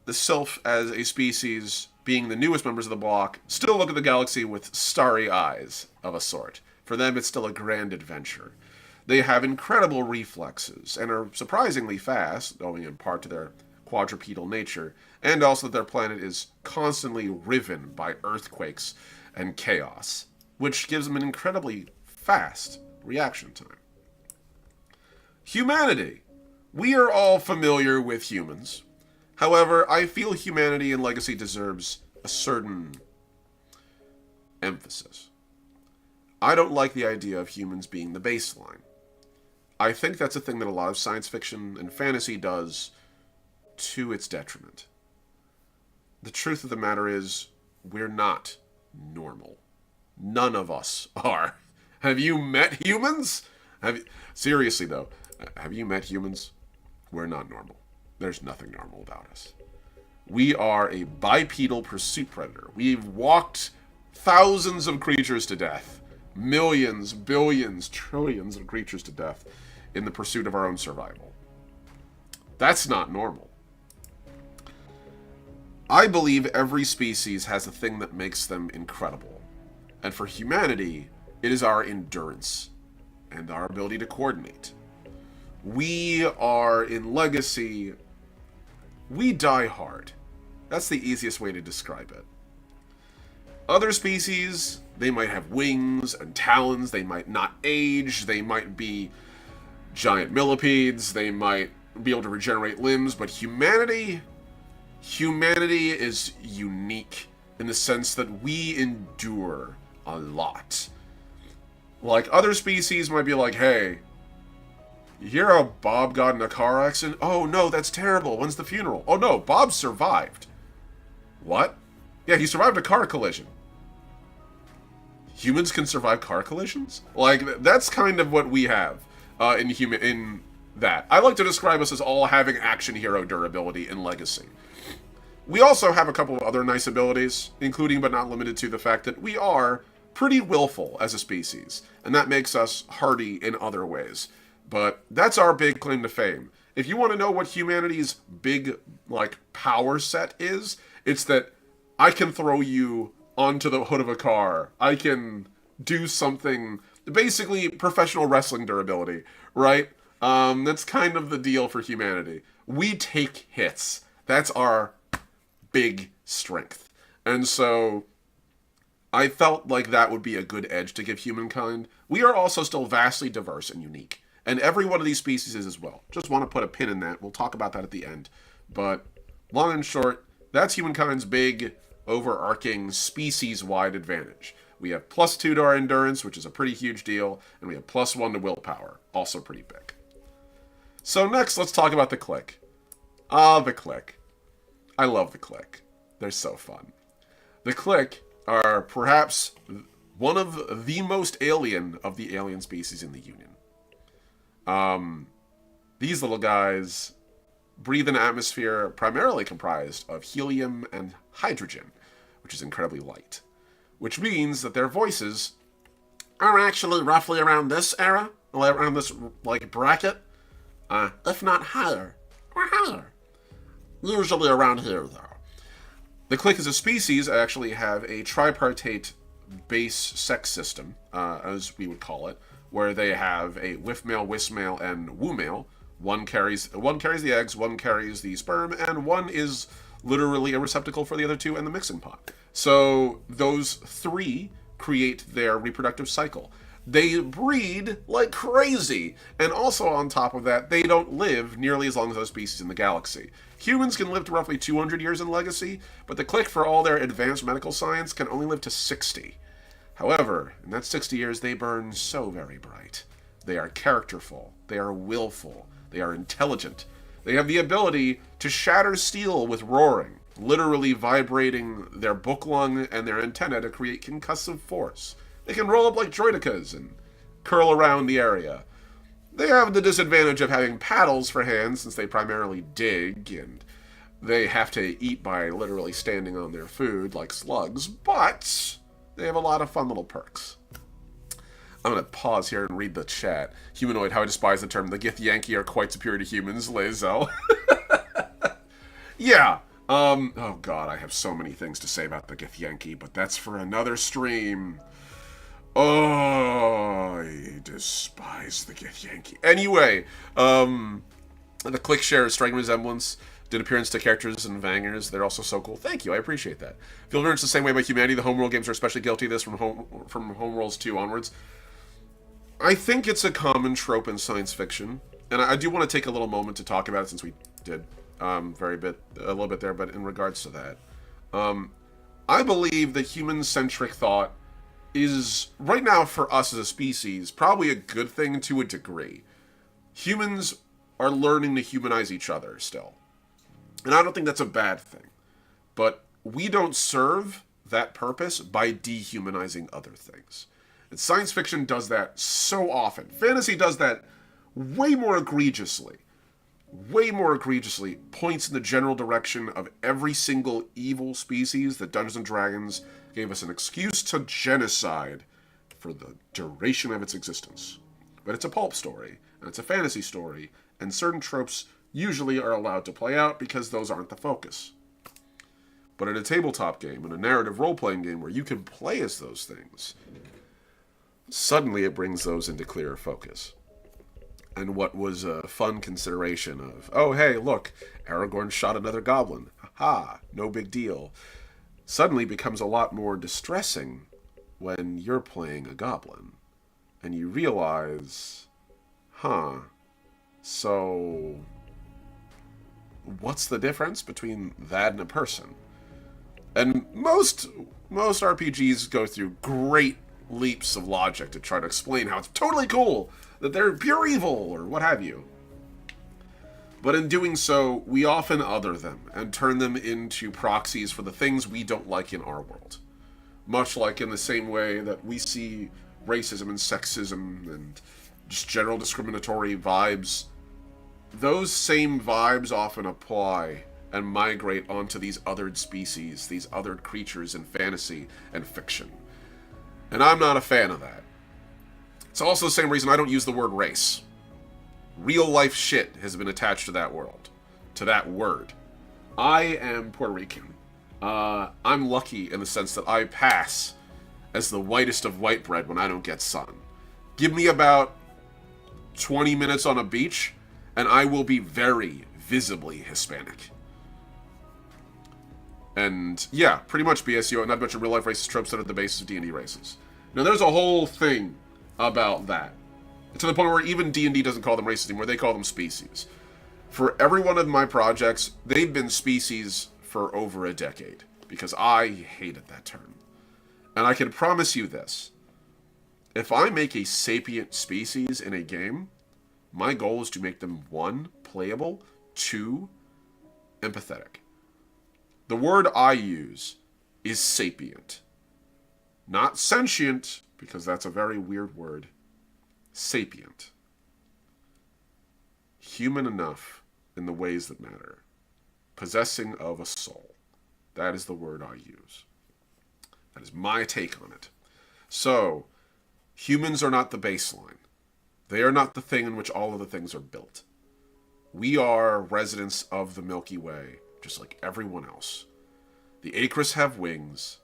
the Sylph, as a species, being the newest members of the block, still look at the galaxy with starry eyes of a sort. For them, it's still a grand adventure. They have incredible reflexes and are surprisingly fast, owing in part to their quadrupedal nature, and also that their planet is constantly riven by earthquakes and chaos, which gives them an incredibly fast reaction time. Humanity. We are all familiar with humans. However, I feel humanity in Legacy deserves a certain emphasis. I don't like the idea of humans being the baseline. I think that's a thing that a lot of science fiction and fantasy does to its detriment. The truth of the matter is, we're not normal. None of us are. Have you met humans? Seriously, though, have you met humans? We're not normal. There's nothing normal about us. We are a bipedal pursuit predator. We've walked thousands of creatures to death. Millions, billions, trillions of creatures to death in the pursuit of our own survival. That's not normal. I believe every species has a thing that makes them incredible. And for humanity, it is our endurance and our ability to coordinate. We are, in Legacy, we die hard. That's the easiest way to describe it. Other species, they might have wings and talons, they might not age, they might be giant millipedes, they might be able to regenerate limbs, but humanity is unique in the sense that we endure a lot. Like, other species might be like, hey, you hear how Bob got in a car accident? Oh no, that's terrible. When's the funeral? Oh no, Bob survived. What? Yeah, he survived a car collision. Humans can survive car collisions? Like, that's kind of what we have in that. I like to describe us as all having action hero durability in Legacy. We also have a couple of other nice abilities, including but not limited to the fact that we are pretty willful as a species, and that makes us hardy in other ways. But that's our big claim to fame. If you want to know what humanity's big, power set is, it's that I can throw you onto the hood of a car. I can do something, basically professional wrestling durability, right? That's kind of the deal for humanity. We take hits. That's our big strength. And so I felt like that would be a good edge to give humankind. We are also still vastly diverse and unique. And every one of these species is as well. Just want to put a pin in that. We'll talk about that at the end. But long and short, that's humankind's big, overarching, species-wide advantage. We have +2 to our endurance, which is a pretty huge deal, and we have +1 to willpower, also pretty big. So next, let's talk about the Clique. The Clique. I love the Clique. They're so fun. The Clique are perhaps one of the most alien of the alien species in the Union. These little guys breathe an atmosphere primarily comprised of helium and hydrogen, which is incredibly light. Which means that their voices are actually roughly around this era, around this, bracket, if not higher, or higher. Usually around here, though. The Clique as a species actually have a tripartite base sex system, as we would call it, where they have a whiff male, whisk male, and woo male. One carries the eggs, one carries the sperm, and one is literally a receptacle for the other two and the mixing pot. So those three create their reproductive cycle. They breed like crazy, and also on top of that, they don't live nearly as long as other species in the galaxy. Humans can live to roughly 200 years in Legacy, but the Clique, for all their advanced medical science, can only live to 60. However, in that 60 years, they burn so very bright. They are characterful, they are willful, they are intelligent. They have the ability to shatter steel with roaring, literally vibrating their book lung and their antenna to create concussive force. They can roll up like droidicas and curl around the area. They have the disadvantage of having paddles for hands since they primarily dig, and they have to eat by literally standing on their food like slugs, but they have a lot of fun little perks. I'm going to pause here and read the chat. Humanoid, how I despise the term. The Githyanki are quite superior to humans, Lizzo. Yeah. Oh god, I have so many things to say about the Githyanki, but that's for another stream. Oh, I despise the Githyanki. Anyway, the click share is striking resemblance. Did appearance to characters and Vangers. They're also so cool. Thank you, I appreciate that. Feel very much the same way about humanity. The homeworld games are especially guilty of this from Homeworlds 2 onwards. I think it's a common trope in science fiction, and I do want to take a little moment to talk about it since we did a little bit there, but in regards to that, I believe that human-centric thought is, right now for us as a species, probably a good thing to a degree. Humans are learning to humanize each other still. And I don't think that's a bad thing. But we don't serve that purpose by dehumanizing other things. And science fiction does that so often. Fantasy does that way more egregiously. Points in the general direction of every single evil species that Dungeons & Dragons gave us an excuse to genocide for the duration of its existence. But it's a pulp story, and it's a fantasy story, and certain tropes usually are allowed to play out because those aren't the focus. But in a tabletop game, in a narrative role-playing game where you can play as those things, suddenly it brings those into clearer focus. And what was a fun consideration of, oh hey, look, Aragorn shot another goblin. Ha, no big deal. Suddenly becomes a lot more distressing when you're playing a goblin. And you realize, so what's the difference between that and a person? And most RPGs go through great leaps of logic to try to explain how it's totally cool that they're pure evil or what have you. But in doing so, we often other them and turn them into proxies for the things we don't like in our world. Much like in the same way that we see racism and sexism and just general discriminatory vibes, those same vibes often apply and migrate onto these othered species, these othered creatures in fantasy and fiction. And I'm not a fan of that. It's also the same reason I don't use the word race. Real life shit has been attached to that world, to that word. I am Puerto Rican. I'm lucky in the sense that I pass as the whitest of white bread when I don't get sun. Give me about 20 minutes on a beach, and I will be very visibly Hispanic. And yeah, pretty much BSU, not a bunch of real life racist tropes that are the basis of D&D races. Now there's a whole thing about that. To the point where even D&D doesn't call them races anymore, they call them species. For every one of my projects, they've been species for over a decade, because I hated that term. And I can promise you this. If I make a sapient species in a game, my goal is to make them 1, playable, 2, empathetic. The word I use is sapient. Not sentient, because that's a very weird word. Sapient. Human enough in the ways that matter. Possessing of a soul. That is the word I use. That is my take on it. So, humans are not the baseline. They are not the thing in which all of the things are built. We are residents of the Milky Way, just like everyone else. The Acris have wings.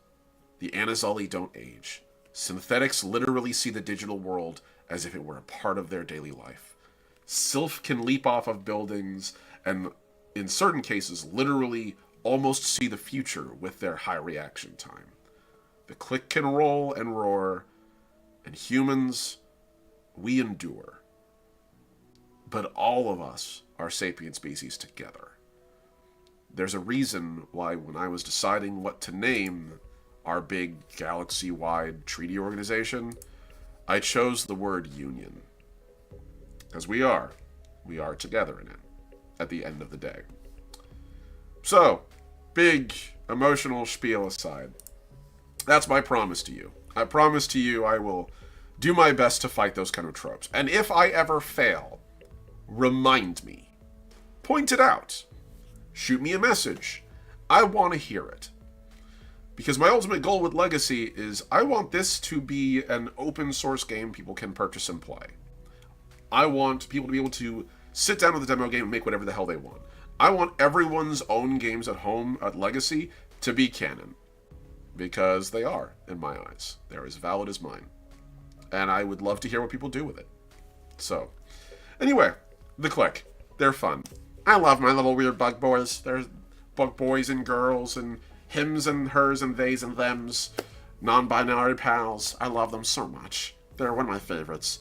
The Anazali don't age. Synthetics literally see the digital world as if it were a part of their daily life. Sylph can leap off of buildings and, in certain cases, literally almost see the future with their high reaction time. The click can roll and roar, and humans, we endure. But all of us are sapient species together. There's a reason why when I was deciding what to name our big galaxy-wide treaty organization, I chose the word union. Because we are together in it, at the end of the day. So, big emotional spiel aside, that's my promise to you. I promise to you I will do my best to fight those kind of tropes. And if I ever fail, remind me. Point it out. Shoot me a message. I want to hear it. Because my ultimate goal with Legacy is I want this to be an open source game people can purchase and play. I want people to be able to sit down with the demo game and make whatever the hell they want. I want everyone's own games at home at Legacy to be canon. Because they are, in my eyes. They're as valid as mine. And I would love to hear what people do with it. So, anyway, the Click. They're fun. I love my little weird bug boys. They're bug boys and girls and hims and hers and theys and thems. Non-binary pals. I love them so much. They're one of my favorites.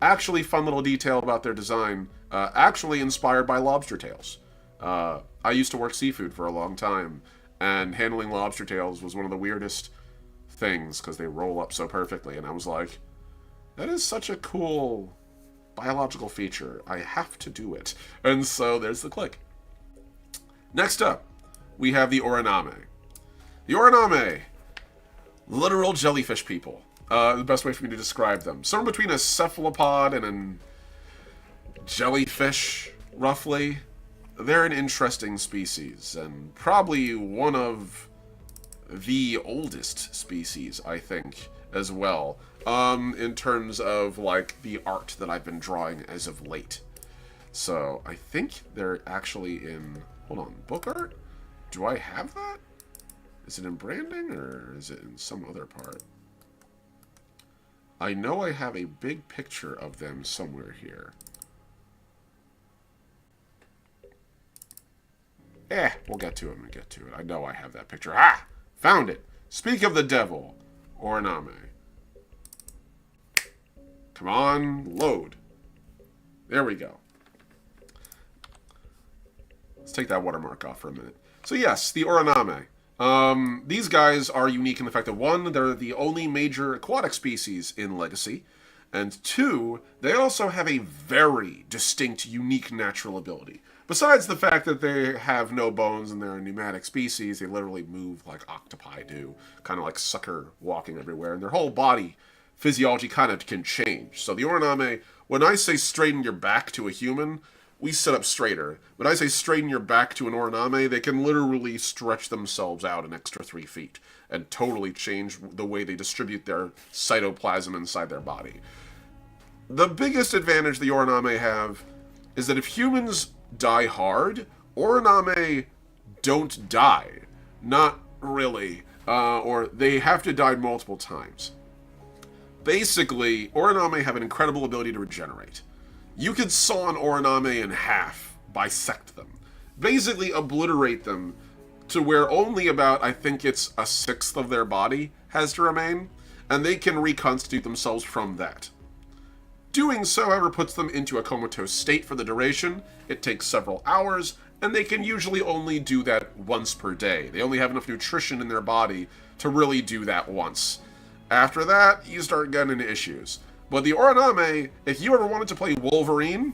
Actually, fun little detail about their design. Actually inspired by lobster tails. I used to work seafood for a long time. And handling lobster tails was one of the weirdest things because they roll up so perfectly. And I was like, that is such a cool biological feature. I have to do it. And so there's the Click. Next up, we have the Oraname. The Oraname, literal jellyfish people. The best way for me to describe them. Somewhere between a cephalopod and a jellyfish, roughly. They're an interesting species, and probably one of the oldest species, I think, as well. In terms of, like, the art that I've been drawing as of late. So, I think they're actually in... Hold on, book art? Do I have that? Is it in branding, or is it in some other part? I know I have a big picture of them somewhere here. We'll get to it and get to it. I know I have that picture. Ah! Found it! Speak of the devil, Oraname. Come on, load. There we go. Let's take that watermark off for a minute. So yes, the Oraname. These guys are unique in the fact that, one, they're the only major aquatic species in Legacy, and two, they also have a very distinct, unique natural ability. Besides the fact that they have no bones and they're a pneumatic species, they literally move like octopi do, kind of like sucker walking everywhere, and their whole body physiology kind of can change. So the Oraname, when I say straighten your back to a human, we sit up straighter. When I say straighten your back to an Oraname, they can literally stretch themselves out an extra 3 feet and totally change the way they distribute their cytoplasm inside their body. The biggest advantage the Oraname have is that if humans die hard, Oraname don't die. Not really. Or they have to die multiple times. Basically, Oraname have an incredible ability to regenerate. You could saw an Oraname in half, bisect them, basically obliterate them to where only about, I think it's a sixth of their body has to remain, and they can reconstitute themselves from that. Doing so, however, puts them into a comatose state for the duration. It takes several hours, and they can usually only do that once per day. They only have enough nutrition in their body to really do that once. After that, you start getting into issues. But the Oraname, if you ever wanted to play Wolverine,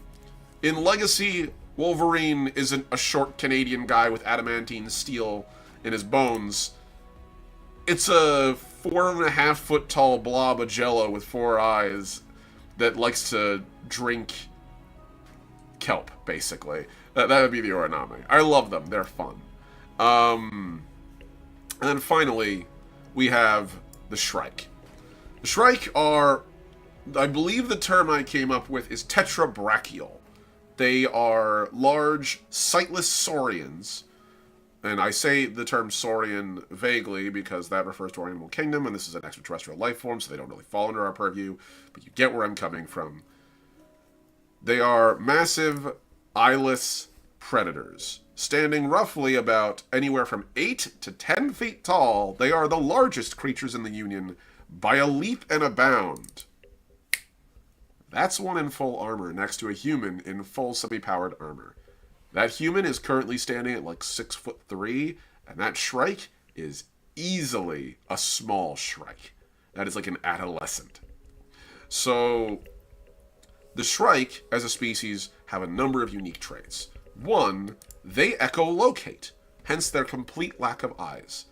in Legacy, Wolverine isn't a short Canadian guy with adamantine steel in his bones. It's a 4.5 foot tall blob of jello with 4 eyes that likes to drink kelp, basically. That would be the Oraname. I love them. They're fun. And then finally, we have the Shrike. The Shrike are, I believe the term I came up with is tetrabrachial. They are large, sightless saurians. And I say the term saurian vaguely because that refers to our animal kingdom, and this is an extraterrestrial life form, so they don't really fall under our purview, but you get where I'm coming from. They are massive, eyeless predators. Standing roughly about anywhere from 8 to 10 feet tall, they are the largest creatures in the Union by a leap and a bound. That's one in full armor next to a human in full semi-powered armor. That human is currently standing at like 6'3", and that Shrike is easily a small Shrike. That is like an adolescent. So, the Shrike, as a species, have a number of unique traits. One, they echolocate, hence their complete lack of eyes.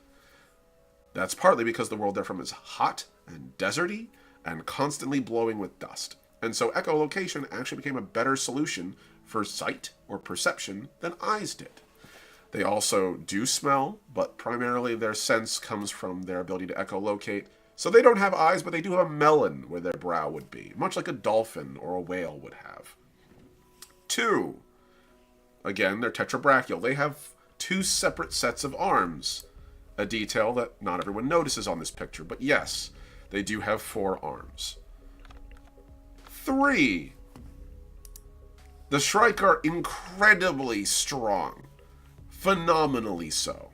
That's partly because the world they're from is hot and deserty and constantly blowing with dust. And so echolocation actually became a better solution for sight or perception than eyes did. They also do smell, but primarily their sense comes from their ability to echolocate. So they don't have eyes, but they do have a melon where their brow would be, much like a dolphin or a whale would have. 2. Again, they're tetrabrachial. They have 2 separate sets of arms, a detail that not everyone notices on this picture, but yes, they do have 4 arms. 3. The Shrike are incredibly strong. Phenomenally so.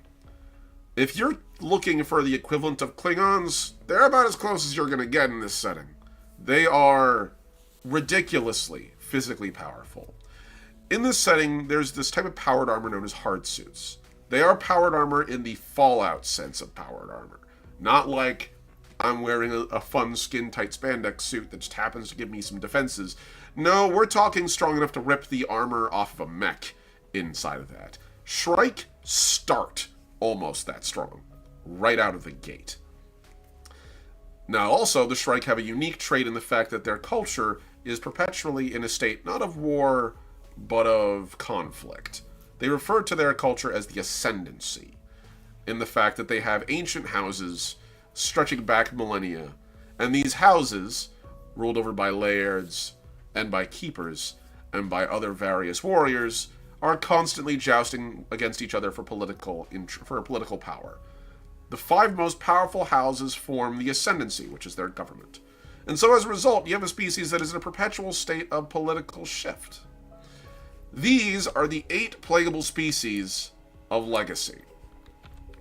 If you're looking for the equivalent of Klingons, they're about as close as you're going to get in this setting. They are ridiculously physically powerful. In this setting, there's this type of powered armor known as hard suits. They are powered armor in the Fallout sense of powered armor. Not like I'm wearing a fun skin-tight spandex suit that just happens to give me some defenses. No, we're talking strong enough to rip the armor off of a mech inside of that. Shrike start almost that strong, right out of the gate. Now also, the Shrike have a unique trait in the fact that their culture is perpetually in a state not of war, but of conflict. They refer to their culture as the Ascendancy, in the fact that they have ancient houses stretching back millennia, and these houses, ruled over by lairds and by keepers and by other various warriors, are constantly jousting against each other for political power. The 5 most powerful houses form the Ascendancy, which is their government. And so as a result, you have a species that is in a perpetual state of political shift. These are the 8 plaguable species of Legacy.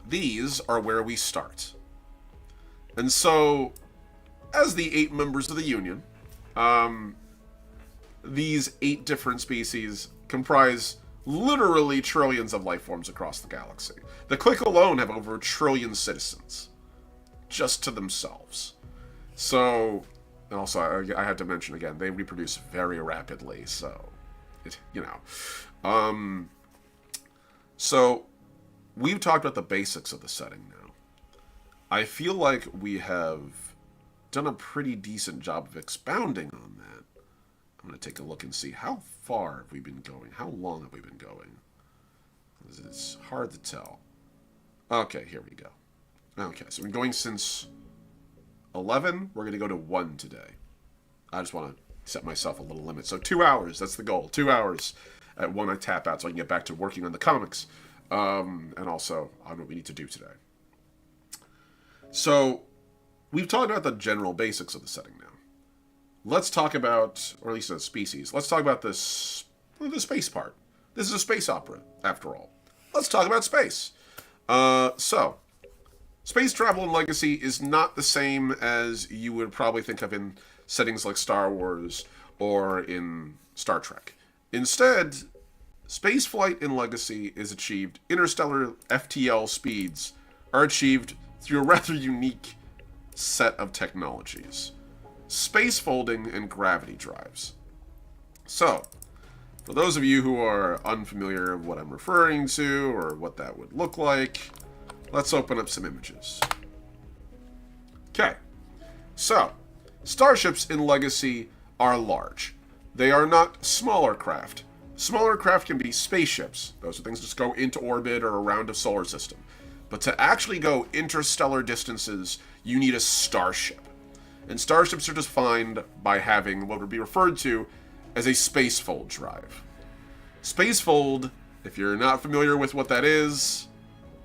These are where we start. And so, as the 8 members of the Union, these 8 different species comprise literally trillions of life forms across the galaxy. The Click alone have over 1 trillion citizens, just to themselves. So, and also I had to mention again, they reproduce very rapidly, so, So, we've talked about the basics of the setting now. I feel like we have done a pretty decent job of expounding on that. I'm going to take a look and see how far have we been going. How long have we been going? It's hard to tell. Okay, here we go. Okay, so we've been going since 11. We're going to go to 1 today. I just want to set myself a little limit. So 2 hours, that's the goal. 2 hours. At 1 I tap out so I can get back to working on the comics. And also on what we need to do today. So, we've talked about the general basics of the setting now. Let's talk about, or at least the species, let's talk about the space part. This is a space opera, after all. Let's talk about space. So, space travel in Legacy is not the same as you would probably think of in settings like Star Wars or in Star Trek. Instead, spaceflight in Legacy is achieved, interstellar FTL speeds are achieved through a rather unique set of technologies. Space folding and gravity drives. So, for those of you who are unfamiliar with what I'm referring to or what that would look like, let's open up some images. Okay, so, starships in Legacy are large. They are not smaller craft. Smaller craft can be spaceships. Those are things that just go into orbit or around a solar system. But to actually go interstellar distances, you need a starship. And starships are defined by having what would be referred to as a spacefold drive. Spacefold, if you're not familiar with what that is,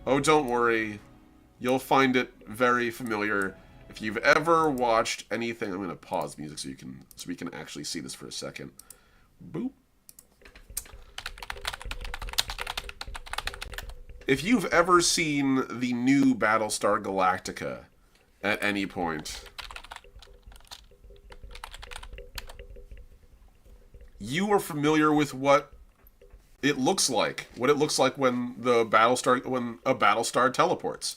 oh, don't worry. You'll find it very familiar. If you've ever watched anything, I'm going to pause music so we can actually see this for a second. Boop. If you've ever seen the new Battlestar Galactica at any point, you are familiar with what it looks like. What it looks like when a Battlestar teleports.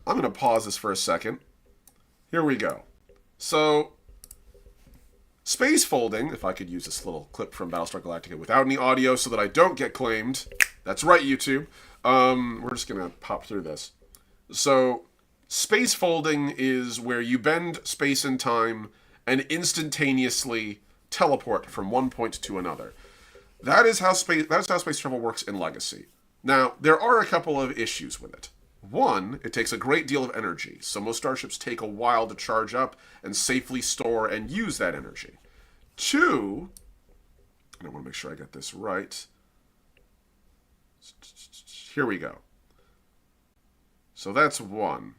I'm going to pause this for a second. Here we go. So, space folding, if I could use this little clip from Battlestar Galactica without any audio so that I don't get claimed. That's right, YouTube. We're just going to pop through this. So, space folding is where you bend space and time and instantaneously teleport from one point to another. That is how space travel works in Legacy. Now, there are a couple of issues with it. One, it takes a great deal of energy, so most starships take a while to charge up and safely store and use that energy. Two, and I want to make sure I get this right. Here we go. So that's one.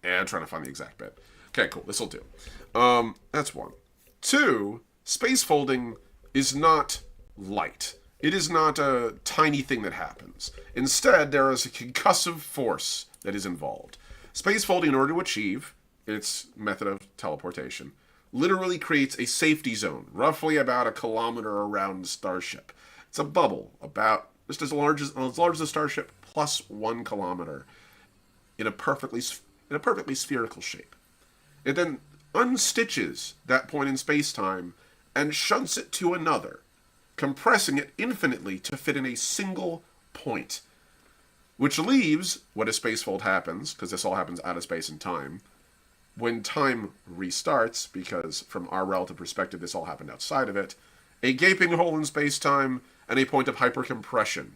And I'm trying to find the exact bit. Okay, cool. This'll do. That's one. Two, space folding is not light. It is not a tiny thing that happens. Instead, there is a concussive force that is involved. Space folding, in order to achieve its method of teleportation, literally creates a safety zone, roughly about a kilometer around the starship. It's a bubble, about just as large as the starship, plus 1 kilometer, in a perfectly spherical shape. It then unstitches that point in space-time and shunts it to another, compressing it infinitely to fit in a single point, which leaves, when a spacefold happens, because this all happens out of space and time, when time restarts, because from our relative perspective this all happened outside of it, a gaping hole in space-time and a point of hypercompression.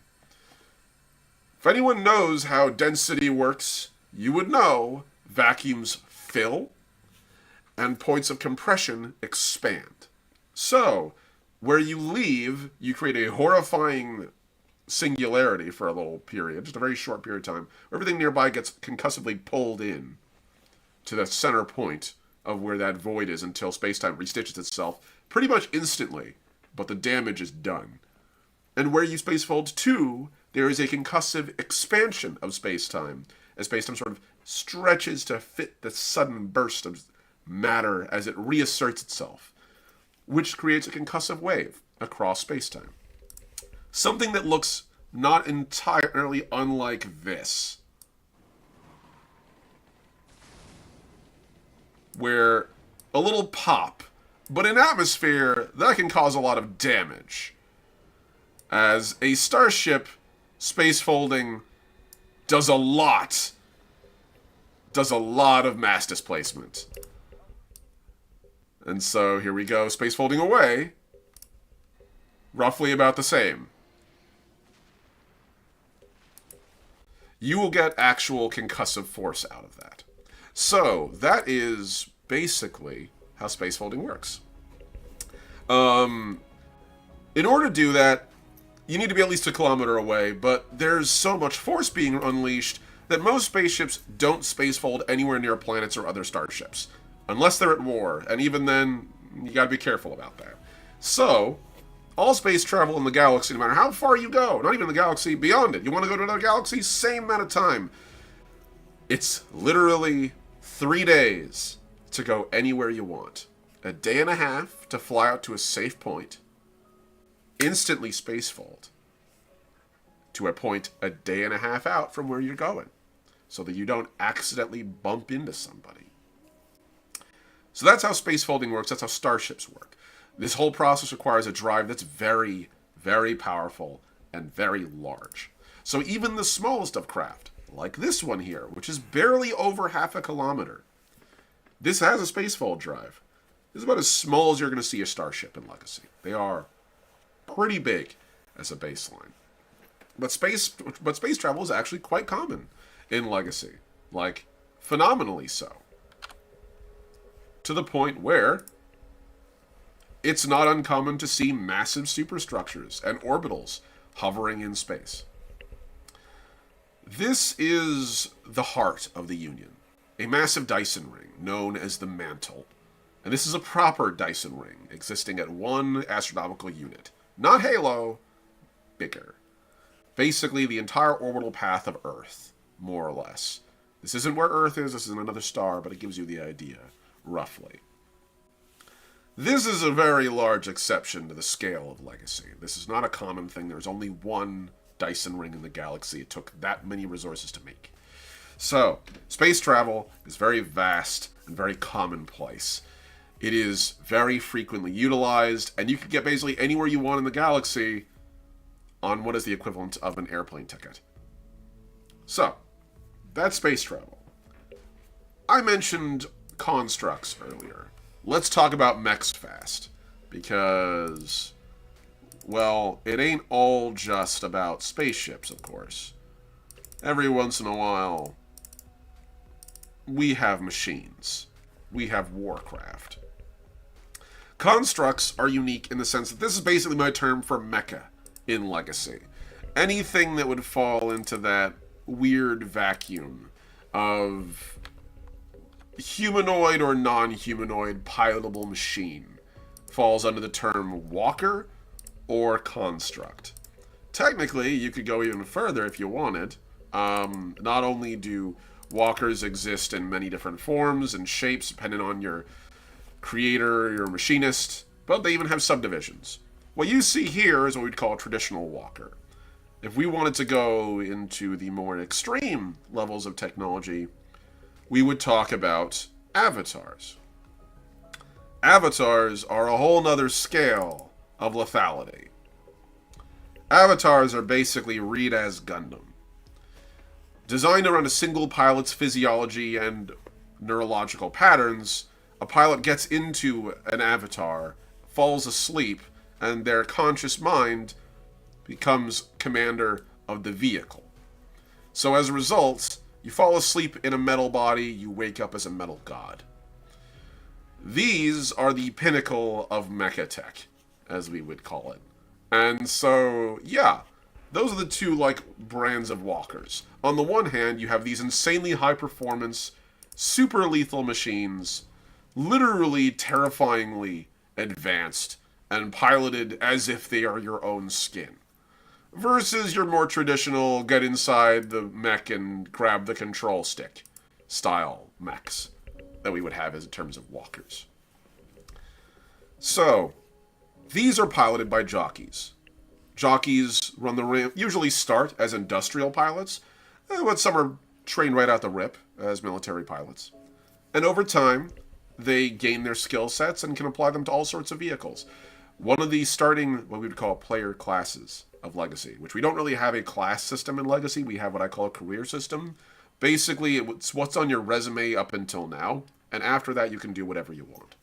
If anyone knows how density works, you would know vacuums fill and points of compression expand. So, where you leave, you create a horrifying singularity for a little period, just a very short period of time, where everything nearby gets concussively pulled in to the center point of where that void is until space-time restitches itself pretty much instantly, but the damage is done. And where you spacefold to, there is a concussive expansion of space-time, as space-time sort of stretches to fit the sudden burst of matter as it reasserts itself, which creates a concussive wave across space-time. Something that looks not entirely unlike this, where a little pop, but in atmosphere, that can cause a lot of damage. As a starship, space folding does a lot of mass displacement. And so here we go, space folding away, roughly about the same. You will get actual concussive force out of that. So that is basically how space folding works. In order to do that, you need to be at least a kilometer away, but there's so much force being unleashed that most spaceships don't spacefold anywhere near planets or other starships, unless they're at war, and even then, you gotta be careful about that. So, all space travel in the galaxy, no matter how far you go, not even the galaxy, beyond it, you want to go to another galaxy, same amount of time. It's literally 3 days to go anywhere you want. A day and a half to fly out to a safe point, instantly spacefold to a point a day and a half out from where you're going, so that you don't accidentally bump into somebody. So that's how space folding works, that's how starships work. This whole process requires a drive that's very, very powerful and very large. So even the smallest of craft, like this one here, which is barely over half a kilometer, this has a spacefold drive. This is about as small as you're going to see a starship in Legacy. They are pretty big as a baseline. But space travel is actually quite common in Legacy. Like, phenomenally so. To the point where it's not uncommon to see massive superstructures and orbitals hovering in space. This is the heart of the Union, a massive Dyson ring known as the Mantle. And this is a proper Dyson ring, existing at 1 astronomical unit. Not Halo, bigger. Basically the entire orbital path of Earth, more or less. This isn't where Earth is, this is another star, but it gives you the idea, roughly. This is a very large exception to the scale of Legacy. This is not a common thing. There's only 1 Dyson ring in the galaxy. It took that many resources to make. So, space travel is very vast and very commonplace. It is very frequently utilized, and you can get basically anywhere you want in the galaxy on what is the equivalent of an airplane ticket. So, that's space travel. I mentioned constructs earlier. Let's talk about mechs fast. Because, well, it ain't all just about spaceships, of course. Every once in a while, we have machines. We have warcraft. Constructs are unique in the sense that this is basically my term for mecha in Legacy. Anything that would fall into that weird vacuum of humanoid or non-humanoid pilotable machine falls under the term walker or construct. Technically, you could go even further if you wanted. Not only do walkers exist in many different forms and shapes depending on your creator, your machinist, but they even have subdivisions. What you see here is what we'd call a traditional walker. If we wanted to go into the more extreme levels of technology, we would talk about avatars. Avatars are a whole nother scale of lethality. Avatars are basically read as Gundam. Designed around a single pilot's physiology and neurological patterns, a pilot gets into an avatar, falls asleep, and their conscious mind becomes commander of the vehicle. So as a result, you fall asleep in a metal body, you wake up as a metal god. These are the pinnacle of mecha tech, as we would call it. And so, yeah, those are the two, brands of walkers. On the one hand, you have these insanely high-performance, super lethal machines, literally terrifyingly advanced, and piloted as if they are your own skin. Versus your more traditional, get inside the mech and grab the control stick style mechs that we would have as in terms of walkers. So, these are piloted by jockeys. Jockeys run the ramp, usually start as industrial pilots, but some are trained right out the rip as military pilots. And over time, they gain their skill sets and can apply them to all sorts of vehicles. One of the starting, what we would call player classes of Legacy, which we don't really have a class system in Legacy, we have what I call a career system. Basically, it's what's on your resume up until now, and after that you can do whatever you want.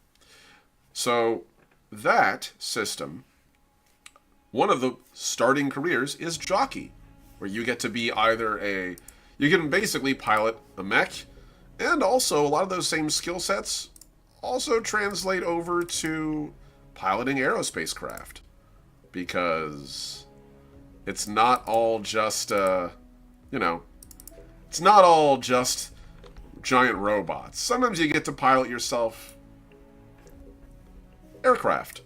So, that system, one of the starting careers is jockey, where you get to be either you can basically pilot a mech, and also a lot of those same skill sets also translate over to piloting aerospace craft. Because it's not all just, it's not all just giant robots. Sometimes you get to pilot yourself aircraft.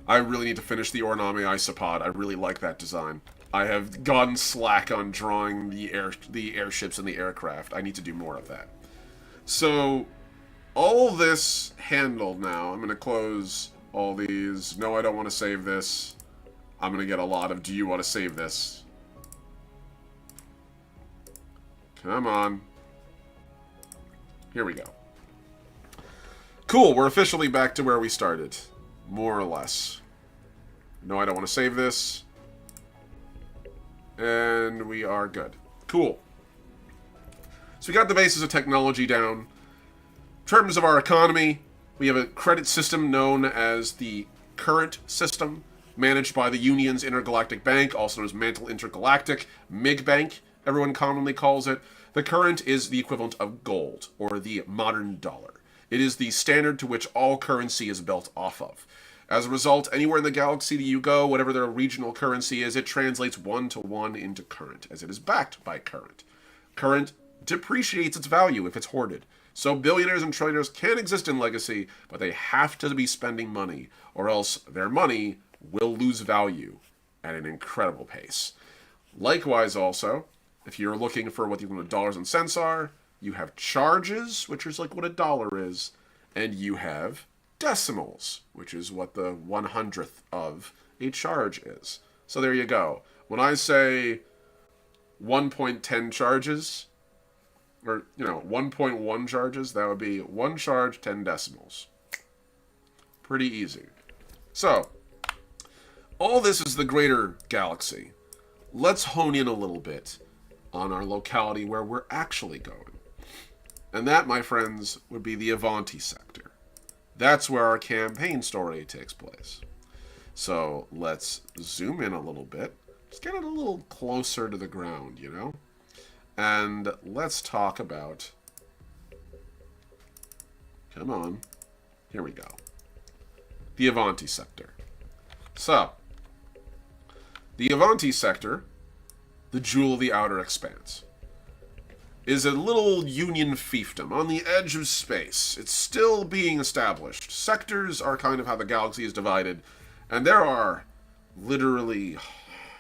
I really need to finish the Origami Isopod. I really like that design. I have gotten slack on drawing the airships and the aircraft. I need to do more of that. So, all this handled now. I'm going to close all these. No, I don't want to save this. I'm going to get a lot of, do you want to save this? Come on. Here we go. Cool, we're officially back to where we started. More or less. No, I don't want to save this. And we are good. Cool. So we got the basis of technology down. In terms of our economy, we have a credit system known as the Current System, managed by the Union's Intergalactic Bank, also known as Mantle Intergalactic, MIG Bank, everyone commonly calls it. The Current is the equivalent of gold, or the modern dollar. It is the standard to which all currency is built off of. As a result, anywhere in the galaxy that you go, whatever their regional currency is, it translates 1-to-1 into current, as it is backed by current. Current depreciates its value if it's hoarded. So billionaires and trillionaires can exist in Legacy, but they have to be spending money, or else their money will lose value at an incredible pace. Likewise also, if you're looking for what the equivalent of dollars and cents are, you have charges, which is like what a dollar is, and you have decimals, which is what the 100th of a charge is. So there you go. When I say 1.10 charges, or, 1.1 charges, that would be 1 charge, 10 decimals. Pretty easy. So, all this is the greater galaxy. let's hone in a little bit on our locality where we're actually going. And that, my friends, would be the Avanti sector. That's where our campaign story takes place. So let's zoom in a little bit. Just get it a little closer to the ground, you know? And let's talk about... Come on. Here we go. The Avanti sector. So, the Avanti sector, the jewel of the outer expanse, is a little union fiefdom on the edge of space. It's still being established. Sectors are kind of how the galaxy is divided, and there are literally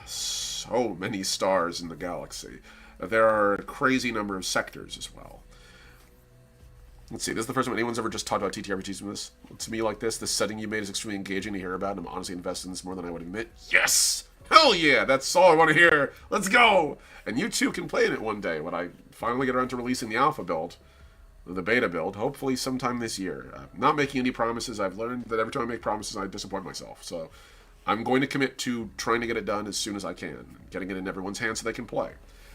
so many stars in the galaxy. There are a crazy number of sectors as well. Let's see, this is the first time anyone's ever just talked about TTRPGs to me like this. This setting you made is extremely engaging to hear about, and I'm honestly invested in this more than I would admit. Yes! Hell yeah! That's all I want to hear! Let's go! And you too can play in it one day when I finally get around to releasing the alpha build, the beta build, hopefully sometime this year. I'm not making any promises. I've learned that every time I make promises, I disappoint myself. So I'm going to commit to trying to get it done as soon as I can, getting it in everyone's hands so they can play.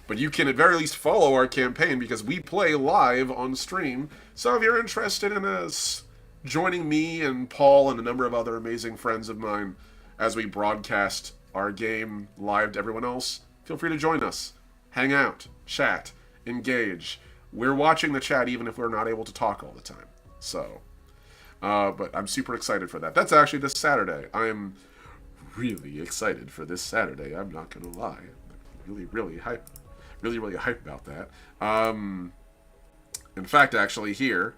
But you can at very least follow our campaign because we play live on stream. So if you're interested in us joining me and Paul and a number of other amazing friends of mine as we broadcast our game live to everyone else, feel free to join us. Hang out, chat, engage. We're watching the chat even if we're not able to talk all the time. So, but I'm super excited for that. That's actually this Saturday. I'm really excited for this Saturday. I'm not going to lie. I'm really hyped. Really hyped about that. In fact, actually, here,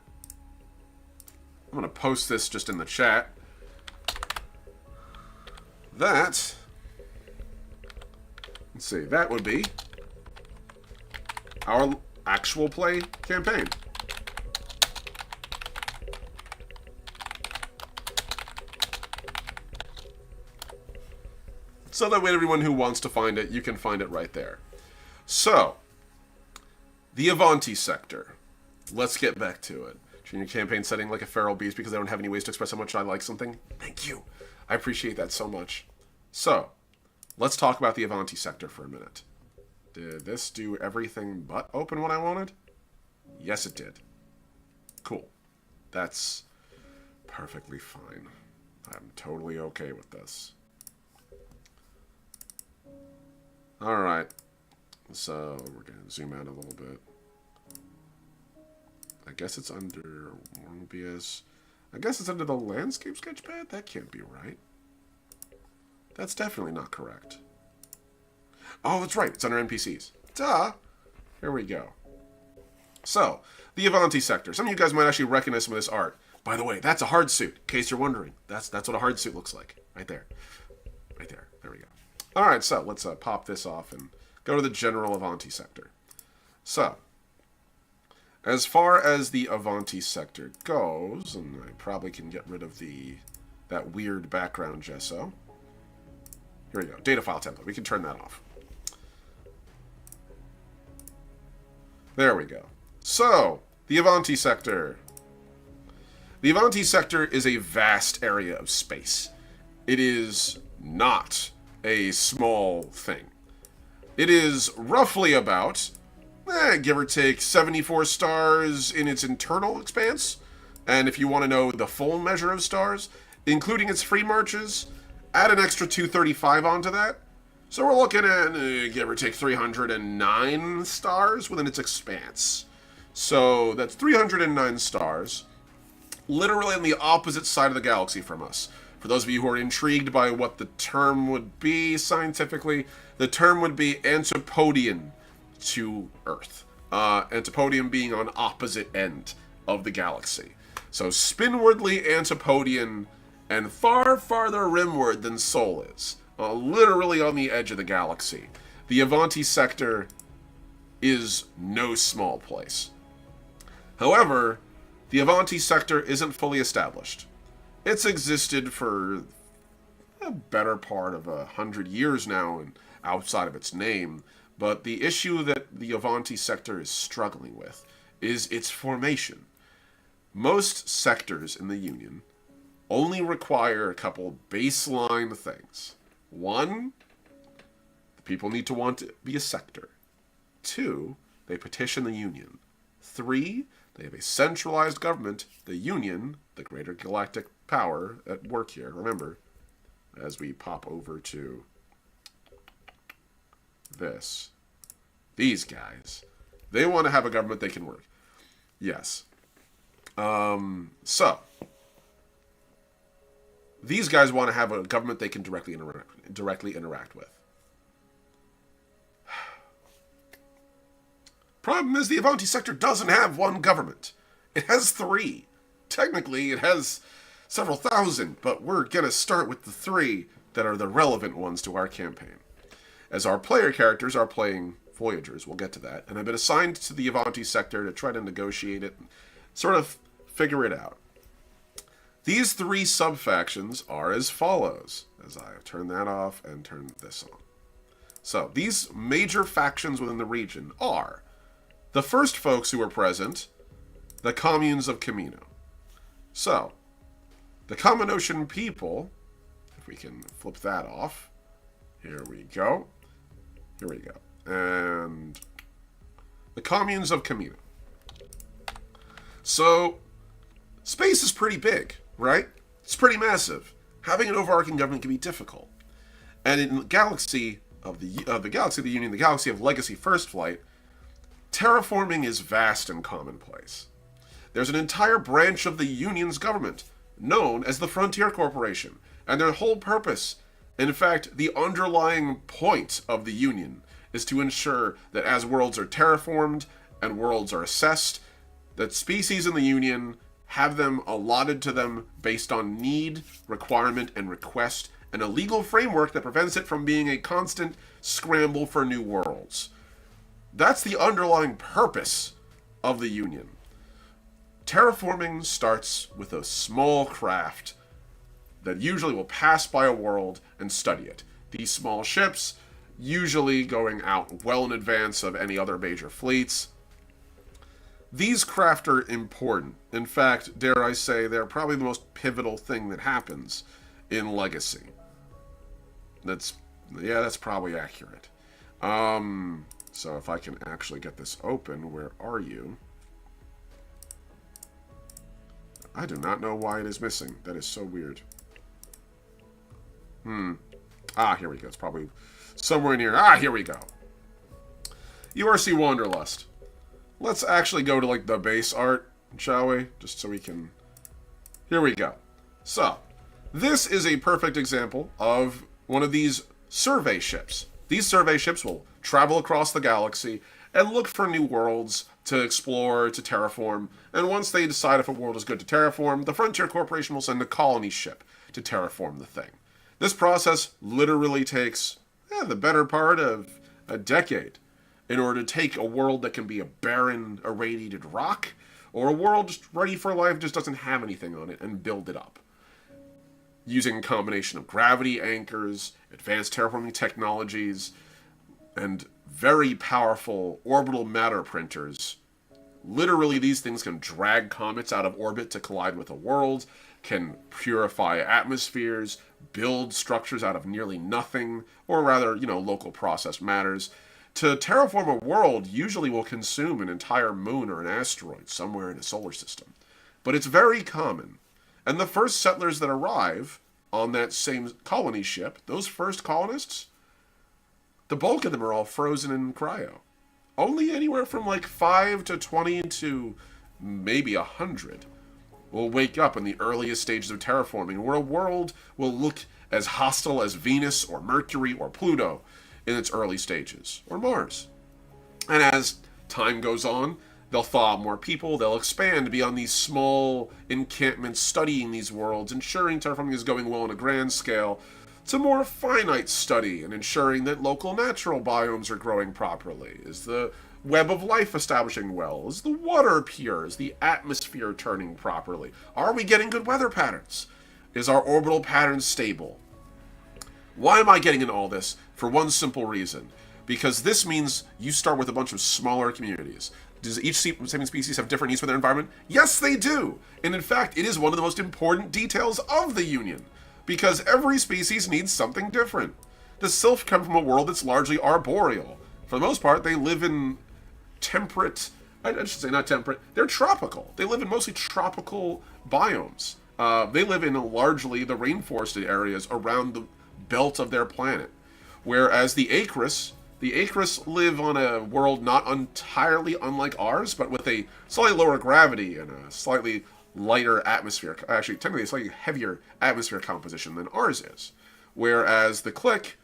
I'm going to post this just in the chat. That, let's see, that would be our ActualPlay campaign. So that way everyone who wants to find it, you can find it right there. So, the Avanti sector. Let's get back to it. Treating your campaign setting like a feral beast because I don't have any ways to express how much I like something. Thank you. I appreciate that so much. So, let's talk about the Avanti sector for a minute. Did this do everything but open what I wanted? Yes, it did. Cool. That's perfectly fine. I'm totally okay with this. Alright. So, we're going to zoom out a little bit. I guess it's under OBS. I guess it's under the landscape sketchpad? That can't be right. That's definitely not correct. Oh, that's right. It's under NPCs. Duh! Here we go. So, the Avanti sector. Some of you guys might actually recognize some of this art. By the way, that's a hard suit, in case you're wondering. That's what a hard suit looks like. Right there. Right there. There we go. Alright, so let's pop this off and go to the general Avanti sector. So, as far as the Avanti sector goes, and I probably can get rid of that weird background gesso. Here we go, data file template. We can turn that off. There we go. So, the Avanti sector. The Avanti sector is a vast area of space. It is not a small thing. It is roughly about, give or take, 74 stars in its internal expanse. And if you want to know the full measure of stars, including its free marches, add an extra 235 onto that. So we're looking at, give or take, 309 stars within its expanse. So that's 309 stars, literally on the opposite side of the galaxy from us. For those of you who are intrigued by what the term would be scientifically, the term would be antipodian to Earth. Antipodian being on opposite end of the galaxy. So spinwardly antipodian and far farther rimward than Sol is. Literally on the edge of the galaxy. The Avanti sector is no small place. However, the Avanti sector isn't fully established. It's existed for a better part of 100 years now and outside of its name, but the issue that the Avanti sector is struggling with is its formation. Most sectors in the Union only require a couple baseline things. One, the people need to want to be a sector. 2, they petition the Union. 3, they have a centralized government, the Union, the greater galactic power at work here. Remember, as we pop over to this, these guys, they want to have a government they can work. Yes. So, these guys want to have a government they can directly interact with. Problem is, the Avanti sector doesn't have one government. It has 3. Technically, it has several thousand, but we're going to start with the 3 that are the relevant ones to our campaign. As our player characters are playing Voyagers, we'll get to that, and I've been assigned to the Avanti sector to try to negotiate it and sort of figure it out. These 3 sub-factions are as follows, as I turn that off and turn this on. So, these major factions within the region are the first folks who are present, the communes of Camino. So, the Common Ocean people, if we can flip that off, here we go, and the communes of Camino. So, space is pretty big, right? It's pretty massive. Having an overarching government can be difficult. And in the galaxy of the galaxy of the Union, the galaxy of Legacy First Flight, terraforming is vast and commonplace. There's an entire branch of the Union's government known as the Frontier Corporation, and their whole purpose, in fact, the underlying point of the Union, is to ensure that as worlds are terraformed and worlds are assessed, that species in the Union have them allotted to them based on need, requirement, and request, and a legal framework that prevents it from being a constant scramble for new worlds. That's the underlying purpose of the Union. Terraforming starts with a small craft that usually will pass by a world and study it. These small ships, usually going out well in advance of any other major fleets. These craft are important. In fact, dare I say, they're probably the most pivotal thing that happens in Legacy. That's probably accurate. So if I can actually get this open, where are you? I do not know why it is missing. That is so weird. Here we go. It's probably somewhere in here. Here we go. URC Wanderlust. Let's actually go to, like, the base art, shall we? Just so we can... Here we go. So, this is a perfect example of one of these survey ships. These survey ships will travel across the galaxy and look for new worlds to explore, to terraform, and once they decide if a world is good to terraform, the Frontier Corporation will send a colony ship to terraform the thing. This process literally takes the better part of a decade in order to take a world that can be a barren, irradiated rock, or a world just ready for life, just doesn't have anything on it, and build it up. Using a combination of gravity anchors, advanced terraforming technologies, and very powerful orbital matter printers. Literally, these things can drag comets out of orbit to collide with a world, can purify atmospheres, build structures out of nearly nothing, or rather, local processed matters. To terraform a world usually will consume an entire moon or an asteroid somewhere in a solar system. But it's very common. And the first settlers that arrive on that same colony ship, those first colonists, the bulk of them are all frozen in cryo. Only anywhere from like 5 to 20 to maybe 100 will wake up in the earliest stages of terraforming, where a world will look as hostile as Venus or Mercury or Pluto in its early stages, or Mars. And as time goes on, they'll thaw out more people, they'll expand beyond these small encampments studying these worlds, ensuring terraforming is going well on a grand scale, to more finite study and ensuring that local natural biomes are growing properly. Is the web of life establishing well? Is the water pure? Is the atmosphere turning properly? Are we getting good weather patterns? Is our orbital pattern stable? Why am I getting into all this? For one simple reason. Because this means you start with a bunch of smaller communities. Does each same species have different needs for their environment? Yes, they do! And in fact, it is one of the most important details of the Union. Because every species needs something different. The Sylph come from a world that's largely arboreal. For the most part, they live in temperate, I should say not temperate, they're tropical. They live in mostly tropical biomes. They live in largely the rainforested areas around the belt of their planet. Whereas the Acris live on a world not entirely unlike ours, but with a slightly lower gravity and a slightly lighter atmosphere. Actually, technically, a slightly heavier atmosphere composition than ours is. Whereas the Click,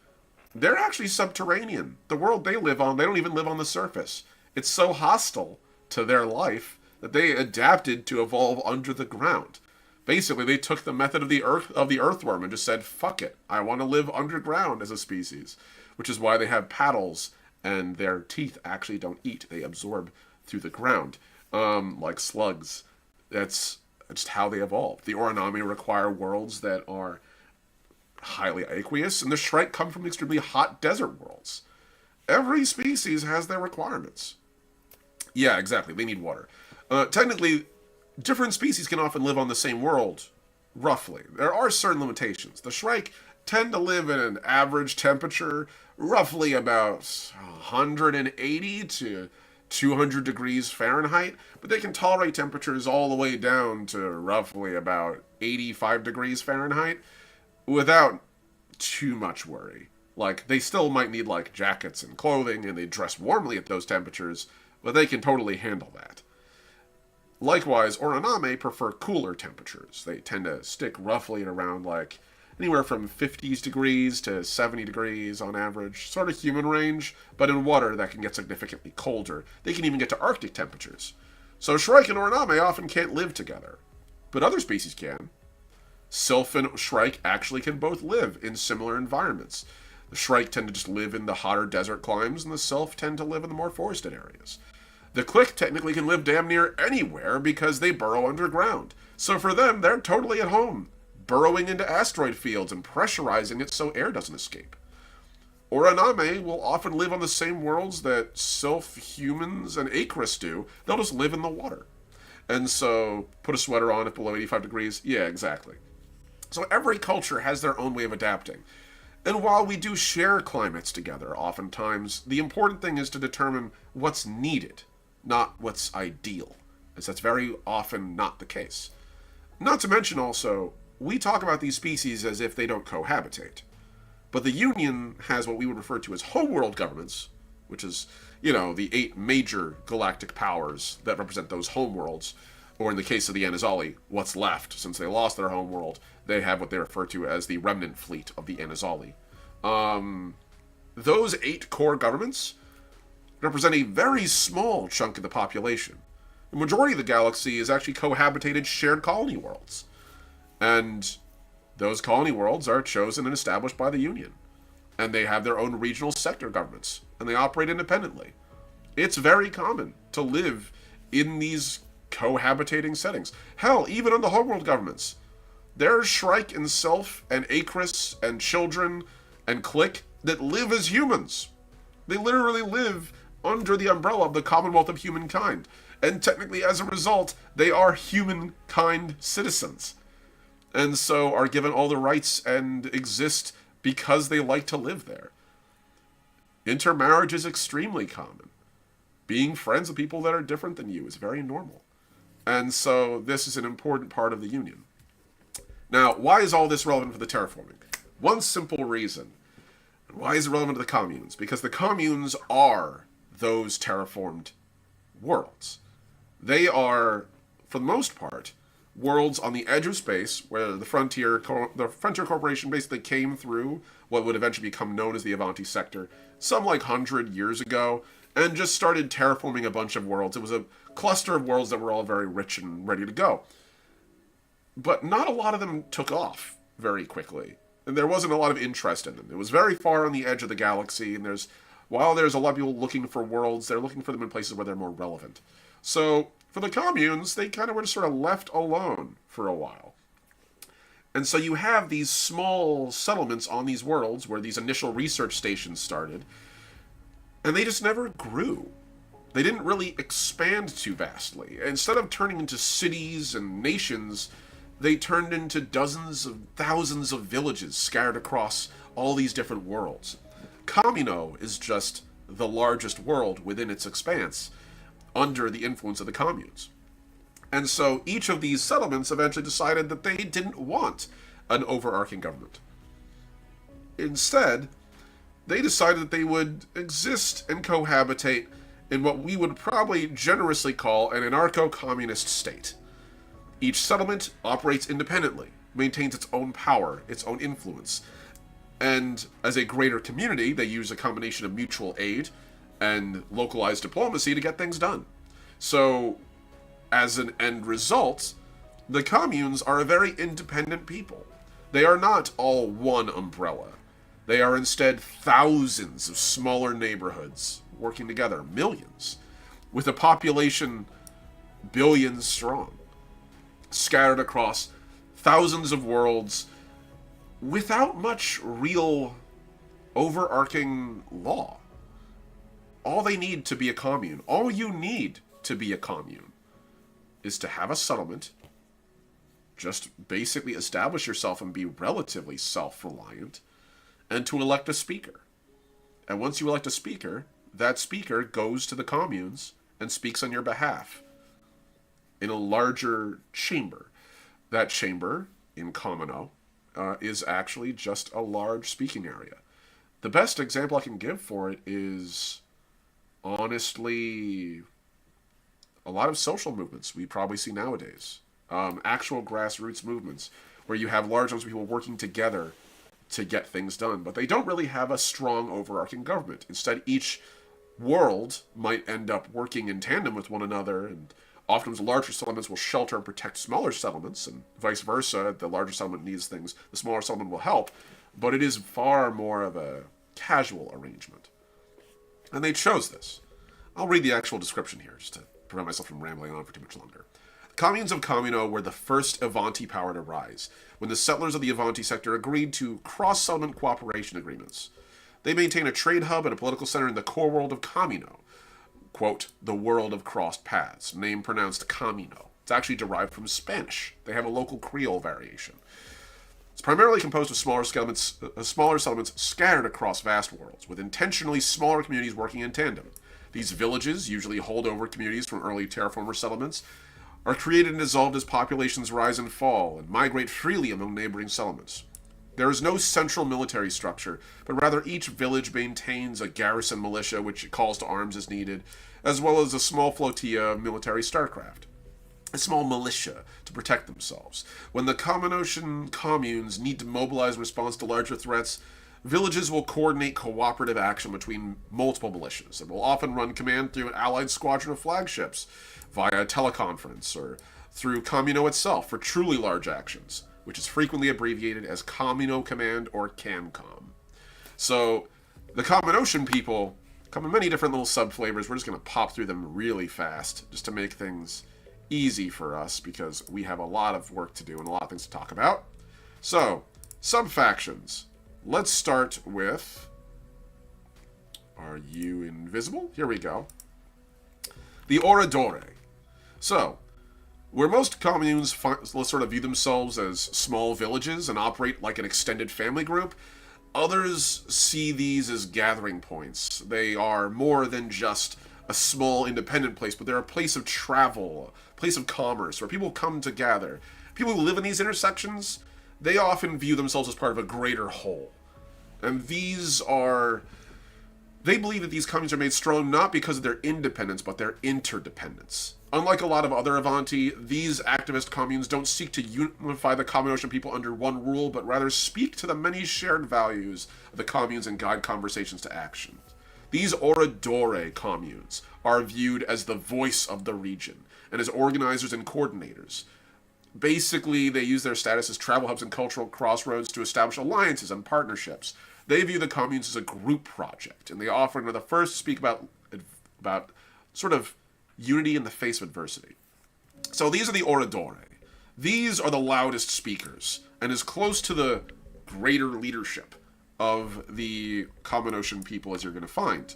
they're actually subterranean. The world they live on, they don't even live on the surface. It's so hostile to their life that they adapted to evolve under the ground. Basically, they took the method of the earthworm and just said, fuck it, I want to live underground as a species. Which is why they have paddles, and their teeth actually don't eat. They absorb through the ground, like slugs. That's just how they evolved. The Origami require worlds that are highly aqueous, and the Shrike come from extremely hot desert worlds. Every species has their requirements. Yeah, exactly. They need water. Technically, different species can often live on the same world, roughly. There are certain limitations. The Shrike tend to live at an average temperature, roughly about 180 to 200 degrees Fahrenheit, but they can tolerate temperatures all the way down to roughly about 85 degrees Fahrenheit without too much worry. Like, they still might need, like, jackets and clothing, and they dress warmly at those temperatures, but they can totally handle that. Likewise, Origami prefer cooler temperatures. They tend to stick roughly at around, like, anywhere from 50 degrees to 70 degrees on average. Sort of human range, but in water that can get significantly colder. They can even get to Arctic temperatures. So Shrike and Origami often can't live together. But other species can. Sylph and Shrike actually can both live in similar environments. The Shrike tend to just live in the hotter desert climes, and the Sylph tend to live in the more forested areas. The Click technically can live damn near anywhere because they burrow underground. So for them, they're totally at home, burrowing into asteroid fields and pressurizing it so air doesn't escape. Origami will often live on the same worlds that Sylph, humans, and Acris do. They'll just live in the water. And so, put a sweater on if below 85 degrees? Yeah, exactly. So every culture has their own way of adapting. And while we do share climates together, oftentimes, the important thing is to determine what's needed, not what's ideal, as that's very often not the case. Not to mention also, we talk about these species as if they don't cohabitate. But the Union has what we would refer to as homeworld governments, which is, the 8 major galactic powers that represent those homeworlds. Or in the case of the Anizali, what's left. Since they lost their homeworld, they have what they refer to as the remnant fleet of the Anizali. Those 8 core governments represent a very small chunk of the population. The majority of the galaxy is actually cohabitated shared colony worlds. And those colony worlds are chosen and established by the Union. And they have their own regional sector governments. And they operate independently. It's very common to live in these cohabitating settings. Hell, even on the homeworld governments. There's Shrike and Sylph and Acris and children and Click that live as humans. They literally live under the umbrella of the Commonwealth of Humankind. And technically, as a result, they are humankind citizens. And so are given all the rights and exist because they like to live there. Intermarriage is extremely common. Being friends with people that are different than you is very normal. And so this is an important part of the Union. Now, why is all this relevant for the terraforming? One simple reason. Why is it relevant to the communes? Because the communes are those terraformed worlds. They are, for the most part, worlds on the edge of space where the Frontier Corporation basically came through what would eventually become known as the Avanti Sector some 100 years ago and just started terraforming a bunch of worlds. It was a cluster of worlds that were all very rich and ready to go. But not a lot of them took off very quickly. And there wasn't a lot of interest in them. It was very far on the edge of the galaxy, and while there's a lot of people looking for worlds, they're looking for them in places where they're more relevant. So, for the communes, they kind of were just sort of left alone for a while. And so you have these small settlements on these worlds where these initial research stations started, and they just never grew. They didn't really expand too vastly. Instead of turning into cities and nations, they turned into dozens of thousands of villages scattered across all these different worlds. Kamino is just the largest world within its expanse, under the influence of the communes. And so each of these settlements eventually decided that they didn't want an overarching government. Instead, they decided that they would exist and cohabitate in what we would probably generously call an anarcho-communist state. Each settlement operates independently, maintains its own power, its own influence, and as a greater community, they use a combination of mutual aid and localized diplomacy to get things done. So, as an end result, the communes are a very independent people. They are not all one umbrella. They are instead thousands of smaller neighborhoods working together, millions, with a population billions strong, scattered across thousands of worlds without much real overarching law. All they need to be a commune, all you need to be a commune, is to have a settlement, just basically establish yourself and be relatively self-reliant, and to elect a speaker. And once you elect a speaker, that speaker goes to the communes and speaks on your behalf in a larger chamber. That chamber, in Kamino, is actually just a large speaking area. The best example I can give for it is, honestly, a lot of social movements we probably see nowadays. Actual grassroots movements, where you have large numbers of people working together to get things done, but they don't really have a strong overarching government. Instead, each world might end up working in tandem with one another, and often larger settlements will shelter and protect smaller settlements, and vice versa. The larger settlement needs things, the smaller settlement will help, but it is far more of a casual arrangement. And they chose this. I'll read the actual description here, just to prevent myself from rambling on for too much longer. The communes of Kamino were the first Avanti power to rise, when the settlers of the Avanti sector agreed to cross-settlement cooperation agreements. They maintain a trade hub and a political center in the core world of Kamino, quote, the world of crossed paths, name pronounced Camino. It's actually derived from Spanish. They have a local Creole variation. It's primarily composed of smaller settlements scattered across vast worlds, with intentionally smaller communities working in tandem. These villages, usually holdover communities from early terraformer settlements, are created and dissolved as populations rise and fall and migrate freely among neighboring settlements. There is no central military structure, but rather each village maintains a garrison militia which calls to arms as needed, as well as a small flotilla of military starcraft. A small militia to protect themselves. When the Kaminoan communes need to mobilize in response to larger threats, villages will coordinate cooperative action between multiple militias and will often run command through an allied squadron of flagships via a teleconference or through Kamino itself for truly large actions, which is frequently abbreviated as Kamino Command or CANCOM. So, the Kaminoan people come in many different little sub-flavors. We're just going to pop through them really fast just to make things easy for us because we have a lot of work to do and a lot of things to talk about. So, sub-factions. Let's start with... Are you invisible? Here we go. The Oradore. So, where most communes sort of view themselves as small villages and operate like an extended family group, others see these as gathering points. They are more than just a small independent place, but they're a place of travel, a place of commerce, where people come to gather. People who live in these intersections, they often view themselves as part of a greater whole. And they believe that these communes are made strong not because of their independence, but their interdependence. Unlike a lot of other Avanti, these activist communes don't seek to unify the Kaminoan people under one rule, but rather speak to the many shared values of the communes and guide conversations to action. These Oradore communes are viewed as the voice of the region, and as organizers and coordinators. Basically, they use their status as travel hubs and cultural crossroads to establish alliances and partnerships. They view the communes as a group project, and they often are the first to speak about sort of unity in the face of adversity. So these are the Oradore. These are the loudest speakers, and as close to the greater leadership of the Kaminoan people as you're going to find.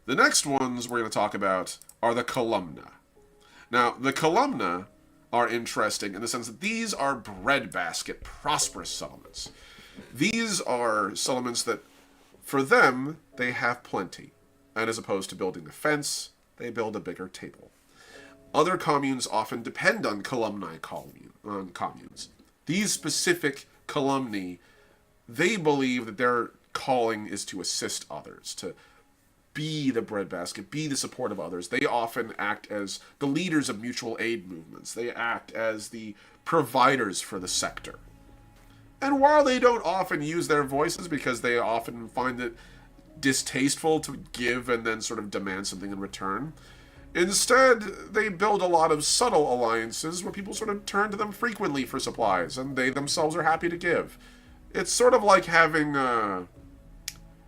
The next ones we're going to talk about are the Columna. Now, the Columna are interesting in the sense that these are breadbasket, prosperous settlements. These are settlements that, for them, they have plenty. And as opposed to building a fence, they build a bigger table. Other communes often depend on communes. These specific calumni, they believe that their calling is to assist others, to be the breadbasket, be the support of others. They often act as the leaders of mutual aid movements. They act as the providers for the sector. And while they don't often use their voices because they often find it distasteful to give and then sort of demand something in return, instead, they build a lot of subtle alliances where people sort of turn to them frequently for supplies, and they themselves are happy to give. It's sort of like having,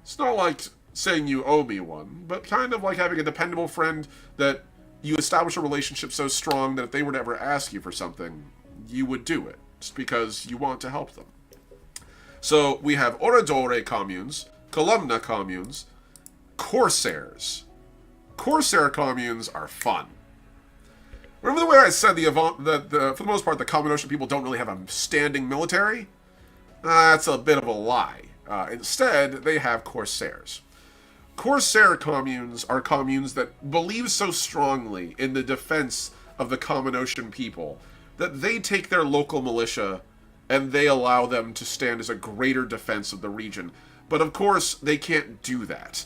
it's not like saying you owe me one, but kind of like having a dependable friend that you establish a relationship so strong that if they were to ever ask you for something, you would do it, just because you want to help them. So we have Oradore communes, Columna communes, Corsairs. Corsair communes are fun. Remember the way I said that for the most part the Common Ocean people don't really have a standing military? That's a bit of a lie. Instead, they have Corsairs. Corsair communes are communes that believe so strongly in the defense of the Common Ocean people that they take their local militia and they allow them to stand as a greater defense of the region. But of course, they can't do that.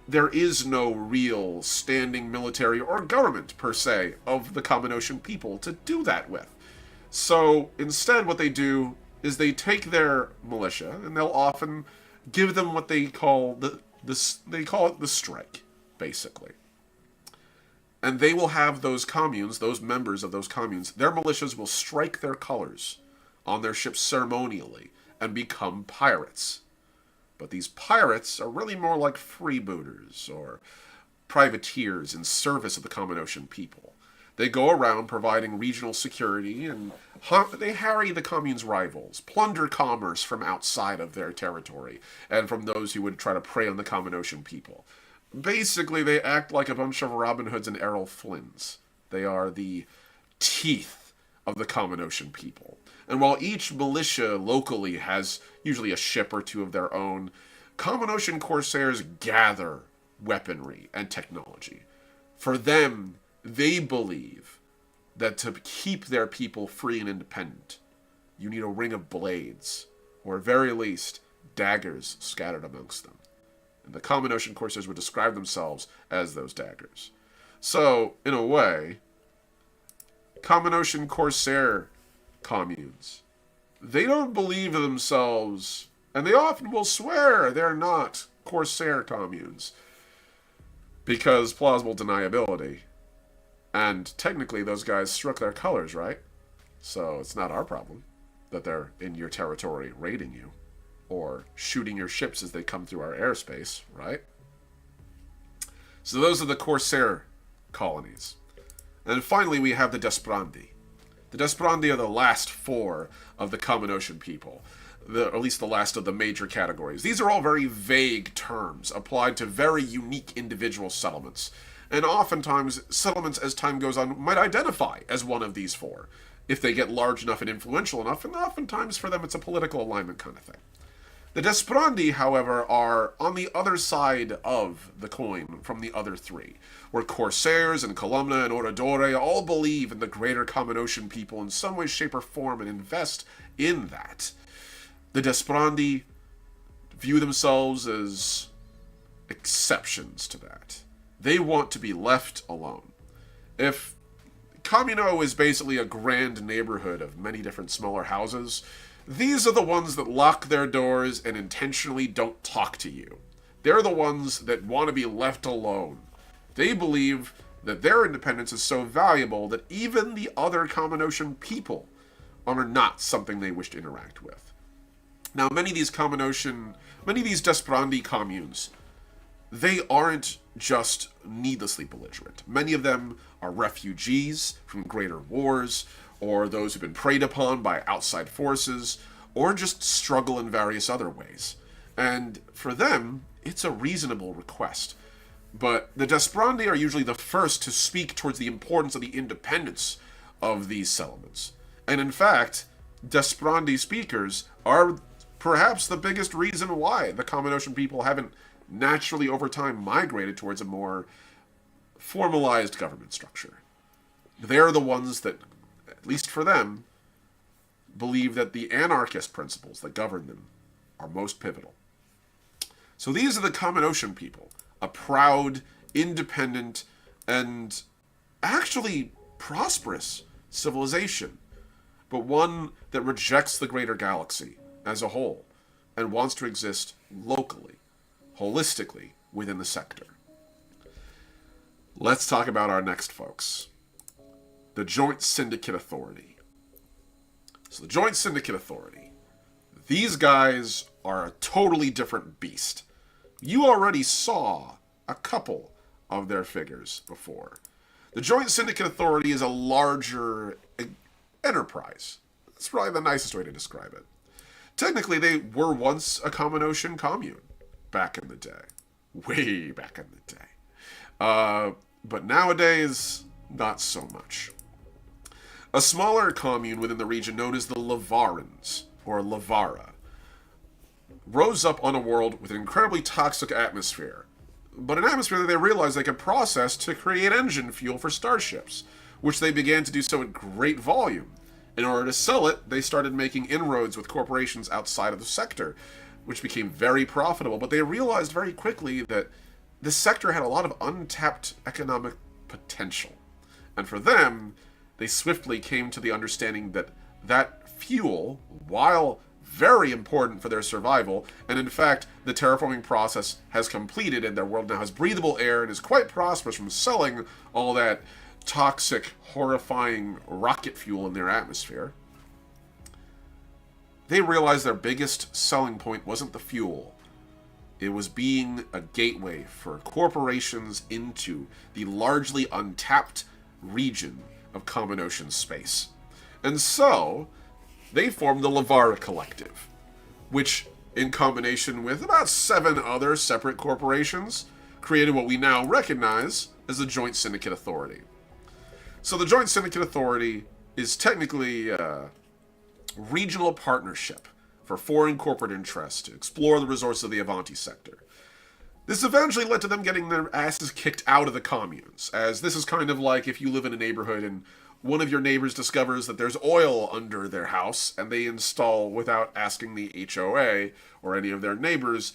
There is no real standing military or government, per se, of the Common Ocean people to do that with. So instead, what they do is they take their militia, and they'll often give them what they call they call it the strike, basically. And they will have those communes, those members of those communes, their militias will strike their colors on their ships ceremonially and become pirates. But these pirates are really more like freebooters or privateers in service of the Common Ocean people. They go around providing regional security and they harry the commune's rivals, plunder commerce from outside of their territory, and from those who would try to prey on the Common Ocean people. Basically, they act like a bunch of Robin Hoods and Errol Flynns. They are the teeth of the Common Ocean people. And while each militia locally has usually a ship or two of their own, Common Ocean Corsairs gather weaponry and technology. For them, they believe that to keep their people free and independent, you need a ring of blades, or at very least, daggers scattered amongst them. And the Common Ocean Corsairs would describe themselves as those daggers. So, in a way, Common Ocean Corsair communes, they don't believe themselves, and they often will swear they're not Corsair communes, because plausible deniability. And technically, those guys struck their colors, right? So it's not our problem that they're in your territory raiding you or shooting your ships as they come through our airspace, right? So those are the Corsair colonies. And finally, we have the Desperandi. The Desperandi are the last four of the Common Ocean people, or at least the last of the major categories. These are all very vague terms applied to very unique individual settlements. And oftentimes, settlements, as time goes on, might identify as one of these four, if they get large enough and influential enough, and oftentimes for them it's a political alignment kind of thing. The Desperandi, however, are on the other side of the coin from the other three, where Corsairs and Columna and Oradore all believe in the greater Common Ocean people in some way, shape, or form and invest in that. The Desperandi view themselves as exceptions to that. They want to be left alone. If Communo is basically a grand neighborhood of many different smaller houses, these are the ones that lock their doors and intentionally don't talk to you. They're the ones that want to be left alone. They believe that their independence is so valuable that even the other Common Ocean people are not something they wish to interact with. Now, many of these Desperandi communes, they aren't just needlessly belligerent. Many of them are refugees from greater wars, or those who've been preyed upon by outside forces, or just struggle in various other ways. And for them, it's a reasonable request. But the Desperandi are usually the first to speak towards the importance of the independence of these settlements. And in fact, Desperandi speakers are perhaps the biggest reason why the Common Ocean people haven't naturally over time migrated towards a more formalized government structure. They're the ones that, at least for them, believe that the anarchist principles that govern them are most pivotal. So these are the Common Ocean people, a proud, independent, and actually prosperous civilization, but one that rejects the greater galaxy as a whole and wants to exist locally, holistically, within the sector. Let's talk about our next folks. The Joint Syndicate Authority. So the Joint Syndicate Authority, these guys are a totally different beast. You already saw a couple of their figures before. The Joint Syndicate Authority is a larger enterprise. That's probably the nicest way to describe it. Technically, they were once a Common Ocean commune back in the day. Way back in the day. But nowadays, not so much. A smaller commune within the region known as the Lavarans, or Lavara, rose up on a world with an incredibly toxic atmosphere, but an atmosphere that they realized they could process to create engine fuel for starships, which they began to do so at great volume. In order to sell it, they started making inroads with corporations outside of the sector, which became very profitable, but they realized very quickly that this sector had a lot of untapped economic potential. And for them, they swiftly came to the understanding that that fuel, while very important for their survival, and in fact, the terraforming process has completed and their world now has breathable air and is quite prosperous from selling all that toxic, horrifying rocket fuel in their atmosphere. They realized their biggest selling point wasn't the fuel. It was being a gateway for corporations into the largely untapped region of Common Ocean space. And so, they formed the Lavara Collective, which, in combination with about 7 other separate corporations, created what we now recognize as the Joint Syndicate Authority. So the Joint Syndicate Authority is technically a regional partnership for foreign corporate interests to explore the resources of the Avanti sector. This eventually led to them getting their asses kicked out of the communes, as this is kind of like if you live in a neighborhood and one of your neighbors discovers that there's oil under their house, and they install, without asking the HOA or any of their neighbors,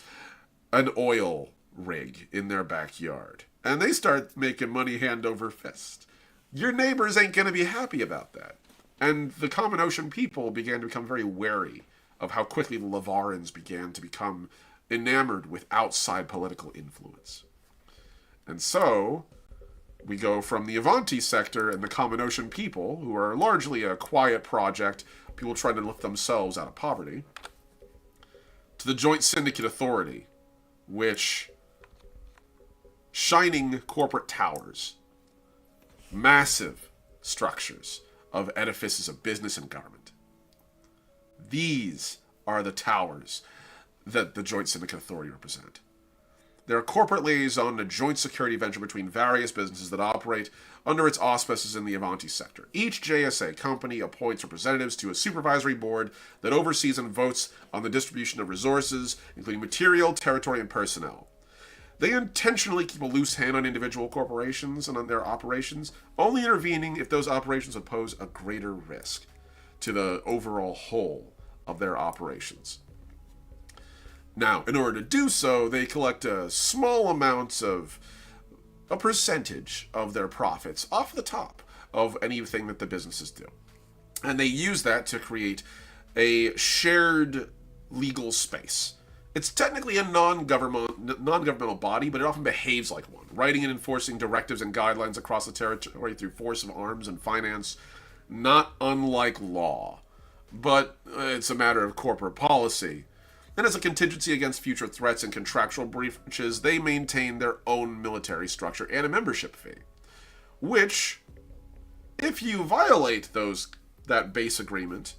an oil rig in their backyard. And they start making money hand over fist. Your neighbors ain't going to be happy about that. And the Common Ocean people began to become very wary of how quickly the Lavarans began to become enamored with outside political influence. And so, we go from the Avanti sector and the Common Ocean people, who are largely a quiet project, people trying to lift themselves out of poverty, to the Joint Syndicate Authority, which shining corporate towers, massive structures of edifices of business and government. These are the towers that the Joint Syndicate Authority represent. They're a corporate liaison and a joint security venture between various businesses that operate under its auspices in the Avanti sector. Each JSA company appoints representatives to a supervisory board that oversees and votes on the distribution of resources, including material, territory, and personnel. They intentionally keep a loose hand on individual corporations and on their operations, only intervening if those operations would pose a greater risk to the overall whole of their operations. Now, in order to do so, they collect a small amount of a percentage of their profits off the top of anything that the businesses do. And they use that to create a shared legal space. It's technically a non-governmental body, but it often behaves like one, writing and enforcing directives and guidelines across the territory through force of arms and finance, not unlike law. But it's a matter of corporate policy. And as a contingency against future threats and contractual breaches, they maintain their own military structure and a membership fee. Which, if you violate that base agreement,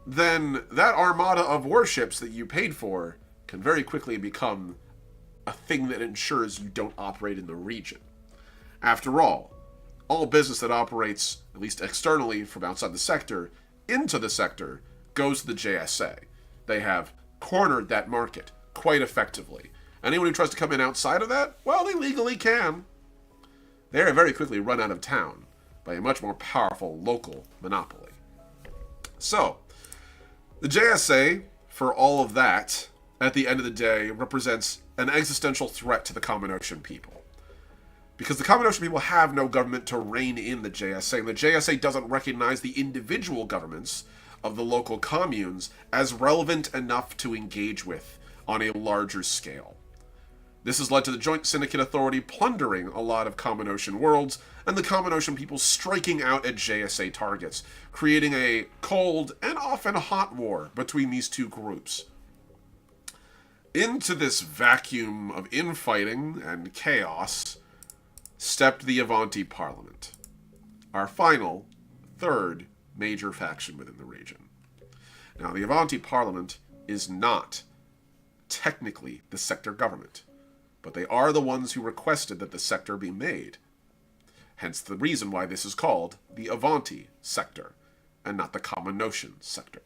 then that armada of warships that you paid for can very quickly become a thing that ensures you don't operate in the region. After all business that operates, at least externally from outside the sector, into the sector, goes to the JSA. they have cornered that market quite effectively. Anyone who tries to come in outside of that, well, they legally can. They are very quickly run out of town by a much more powerful local monopoly. So, the JSA, for all of that, at the end of the day, represents an existential threat to the Common Ocean people. Because the Common Ocean people have no government to rein in the JSA, and the JSA doesn't recognize the individual governments of the local communes as relevant enough to engage with on a larger scale. This has led to the Joint Syndicate Authority plundering a lot of Common Ocean worlds, and the Common Ocean people striking out at JSA targets, creating a cold and often hot war between these two groups. Into this vacuum of infighting and chaos stepped the Avanti Parliament, our final, third major faction within the region. Now, the Avanti Parliament is not technically the sector government, but they are the ones who requested that the sector be made. Hence the reason why this is called the Avanti sector, and not the Common Ocean sector.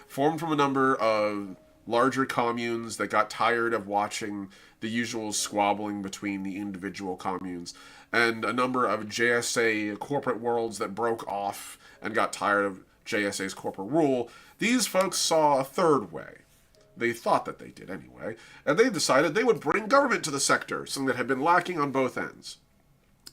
Formed from a number of larger communes that got tired of watching the usual squabbling between the individual communes, and a number of JSA corporate worlds that broke off and got tired of JSA's corporate rule, these folks saw a third way. They thought that they did anyway, and they decided they would bring government to the sector, something that had been lacking on both ends.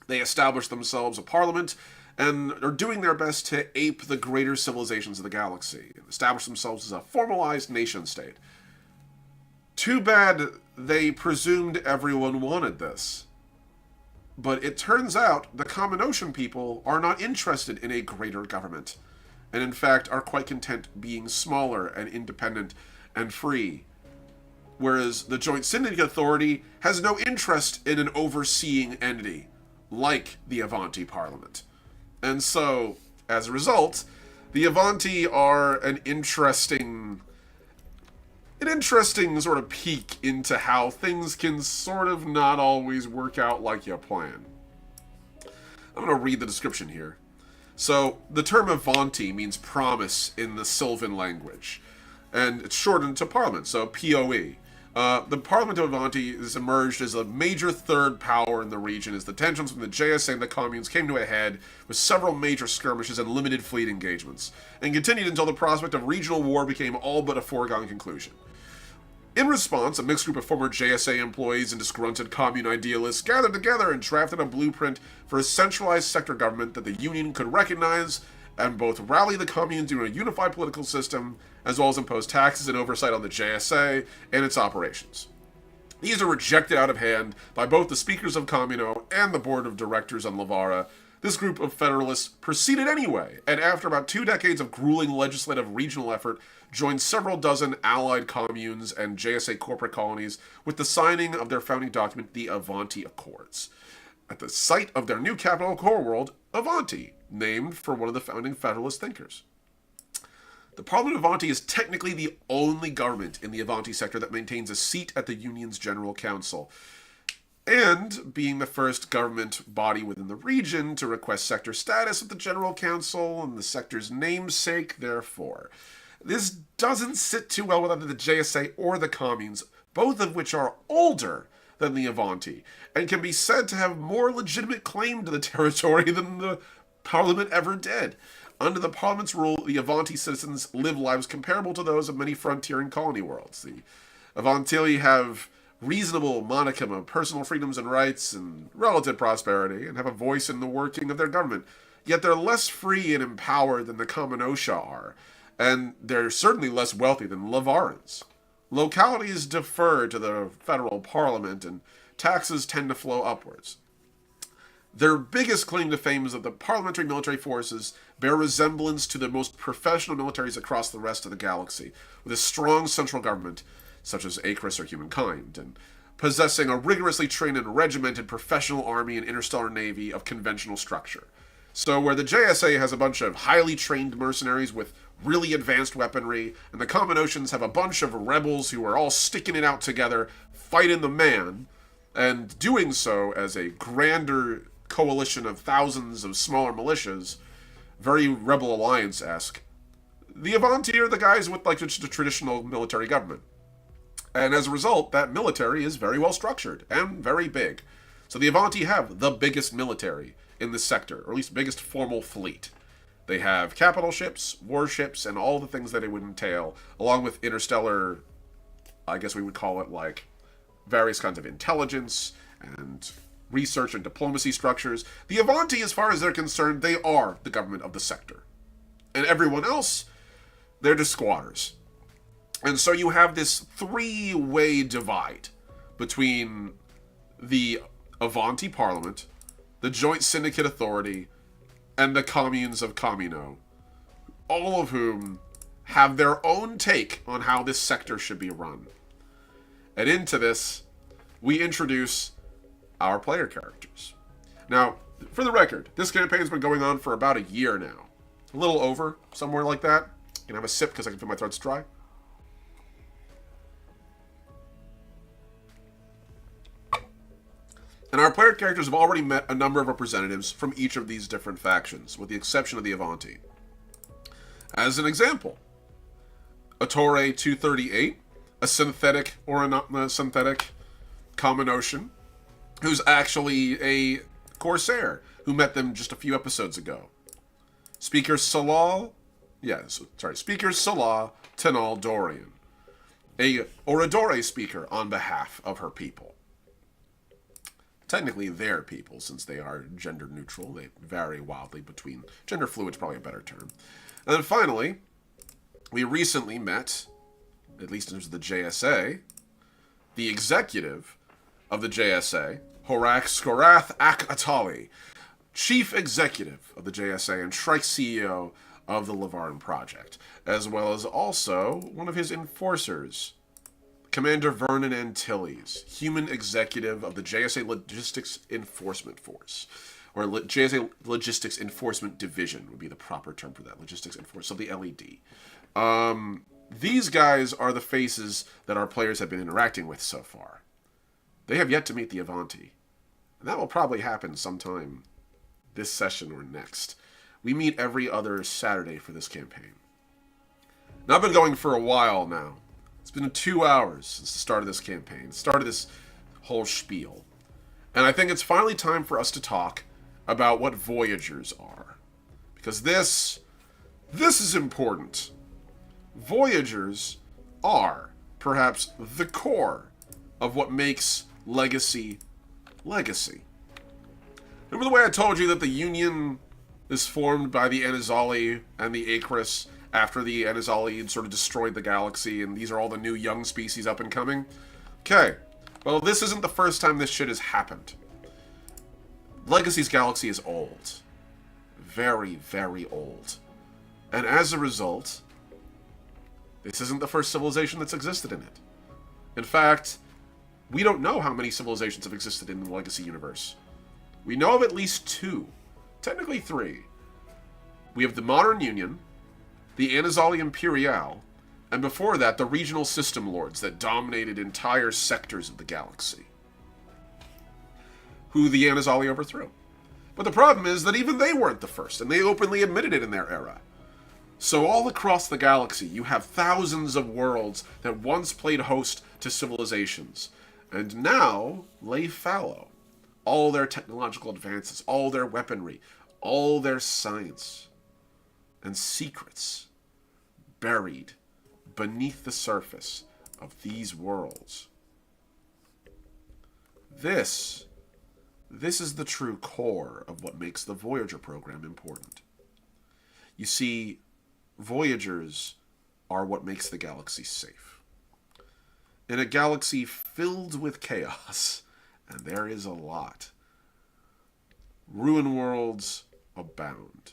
They established themselves a parliament and are doing their best to ape the greater civilizations of the galaxy, and establish themselves as a formalized nation-state. Too bad they presumed everyone wanted this. But it turns out the Common Ocean people are not interested in a greater government, and in fact are quite content being smaller and independent and free, whereas the Joint Syndicate Authority has no interest in an overseeing entity like the Avanti Parliament. And so, as a result, the Avanti are an interesting sort of peek into how things can sort of not always work out like you plan. I'm going to read the description here. So, the term Avanti means promise in the Sylvan language, and it's shortened to Parliament, so POE. The Parliament of Avanti has emerged as a major third power in the region as the tensions from the JSA and the communes came to a head with several major skirmishes and limited fleet engagements, and continued until the prospect of regional war became all but a foregone conclusion. In response, a mixed group of former JSA employees and disgruntled commune idealists gathered together and drafted a blueprint for a centralized sector government that the Union could recognize and both rally the communes into a unified political system, as well as impose taxes and oversight on the JSA and its operations. These are rejected out of hand by both the speakers of Communo and the board of directors on Lavara. This group of federalists proceeded anyway, and after about 2 decades of grueling legislative regional effort, joined several dozen allied communes and JSA corporate colonies with the signing of their founding document, the Avanti Accords, at the site of their new capital core world, Avanti, named for one of the founding Federalist thinkers. The Parliament of Avanti is technically the only government in the Avanti sector that maintains a seat at the Union's General Council, and being the first government body within the region to request sector status at the General Council and the sector's namesake, therefore. This doesn't sit too well with either the JSA or the communes, both of which are older than the Avanti, and can be said to have more legitimate claim to the territory than the Parliament ever did. Under the Parliament's rule, the Avanti citizens live lives comparable to those of many frontier and colony worlds. The Avanti have reasonable modicum of personal freedoms and rights and relative prosperity, and have a voice in the working of their government. Yet they're less free and empowered than the Common Osha are, and they're certainly less wealthy than Lavarans. Localities defer to the federal parliament, and taxes tend to flow upwards. Their biggest claim to fame is that the parliamentary military forces bear resemblance to the most professional militaries across the rest of the galaxy, with a strong central government, such as Acris or Humankind, and possessing a rigorously trained and regimented professional army and interstellar navy of conventional structure. So where the JSA has a bunch of highly trained mercenaries with really advanced weaponry, and the Common Oceans have a bunch of rebels who are all sticking it out together, fighting the man, and doing so as a grander coalition of thousands of smaller militias, very Rebel Alliance-esque. the Avanti are the guys with like just a traditional military government. And as a result, that military is very well structured and very big. So the Avanti have the biggest military in this sector, or at least biggest formal fleet. They have capital ships, warships, and all the things that it would entail, along with interstellar, I guess we would call it like various kinds of intelligence and research and diplomacy structures. The Avanti, as far as they're concerned, they are the government of the sector. And everyone else, they're just squatters. And so you have this three-way divide between the Avanti Parliament, the Joint Syndicate Authority, and the Communes of Communo, all of whom have their own take on how this sector should be run. And into this, we introduce our player characters. Now, for the record, this campaign's been going on for about a year now. A little over, somewhere like that. You can have a sip because I can feel my throat's dry. And our player characters have already met a number of representatives from each of these different factions, with the exception of the Avanti. As an example, Attore 238, a synthetic or a synthetic common ocean, who's actually a corsair who met them just a few episodes ago. Speaker Salah Tenal Dorian, a Oradore speaker on behalf of her people. Technically their people, since they are gender neutral. They vary wildly between... Gender fluid is probably a better term. And then finally, we recently met, at least in terms of the JSA, the executive of the JSA, Horak Skorath Ak Atali, chief executive of the JSA and Shrike CEO of the Lavarn Project, as well as also one of his enforcers, Commander Vernon Antilles, human executive of the JSA Logistics Enforcement Force, or JSA Logistics Enforcement Division would be the proper term for that, Logistics Enforcement, so the LED. These guys are the faces that our players have been interacting with so far. They have yet to meet the Avanti, and that will probably happen sometime this session or next. We meet every other Saturday for this campaign. Now, I've been going for a while now. It's been 2 hours since the start of this campaign, start of this whole spiel. And I think it's finally time for us to talk about what Voyagers are. Because this is important. Voyagers are, perhaps, the core of what makes Legacy, Legacy. Remember the way I told you that the Union is formed by the Anizali and the Acris after the Anizali had sort of destroyed the galaxy, and these are all the new young species up and coming? Okay, well, this isn't the first time this shit has happened. Legacy's galaxy is old. Very, very old. And as a result, this isn't the first civilization that's existed in it. In fact, we don't know how many civilizations have existed in the Legacy universe. We know of at least 2. Technically 3. We have the Modern Union, the Anizali Imperial, and before that, the regional system lords that dominated entire sectors of the galaxy, who the Anizali overthrew. But the problem is that even they weren't the first, and they openly admitted it in their era. So all across the galaxy, you have thousands of worlds that once played host to civilizations, and now lay fallow. All their technological advances, all their weaponry, all their science and secrets buried beneath the surface of these worlds. This is the true core of what makes the Voyager program important. You see, Voyagers are what makes the galaxy safe. In a galaxy filled with chaos, and there is a lot, ruin worlds abound.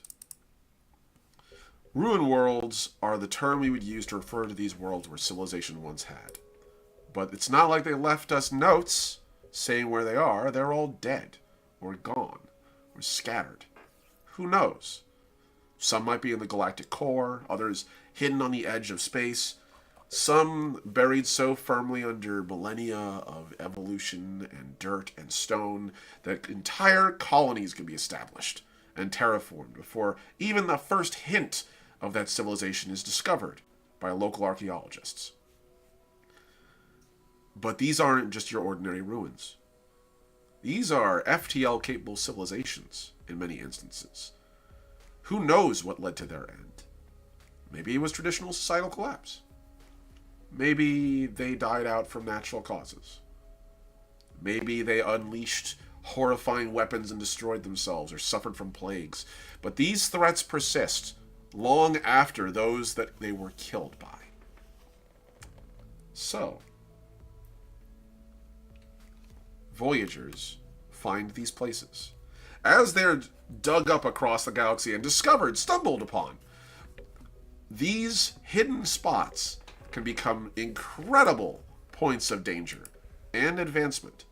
Ruin worlds are the term we would use to refer to these worlds where civilization once had. But it's not like they left us notes saying where they are. They're all dead, or gone, or scattered. Who knows? Some might be in the galactic core, others hidden on the edge of space, some buried so firmly under millennia of evolution and dirt and stone that entire colonies can be established and terraformed before even the first hint of that civilization is discovered by local archaeologists. But these aren't just your ordinary ruins. These are FTL-capable civilizations in many instances. Who knows what led to their end? Maybe it was traditional societal collapse. Maybe they died out from natural causes. Maybe they unleashed horrifying weapons and destroyed themselves or suffered from plagues. But these threats persist long after those that they were killed by. So, voyagers find these places. As they're dug up across the galaxy and discovered, stumbled upon, these hidden spots can become incredible points of danger and advancement,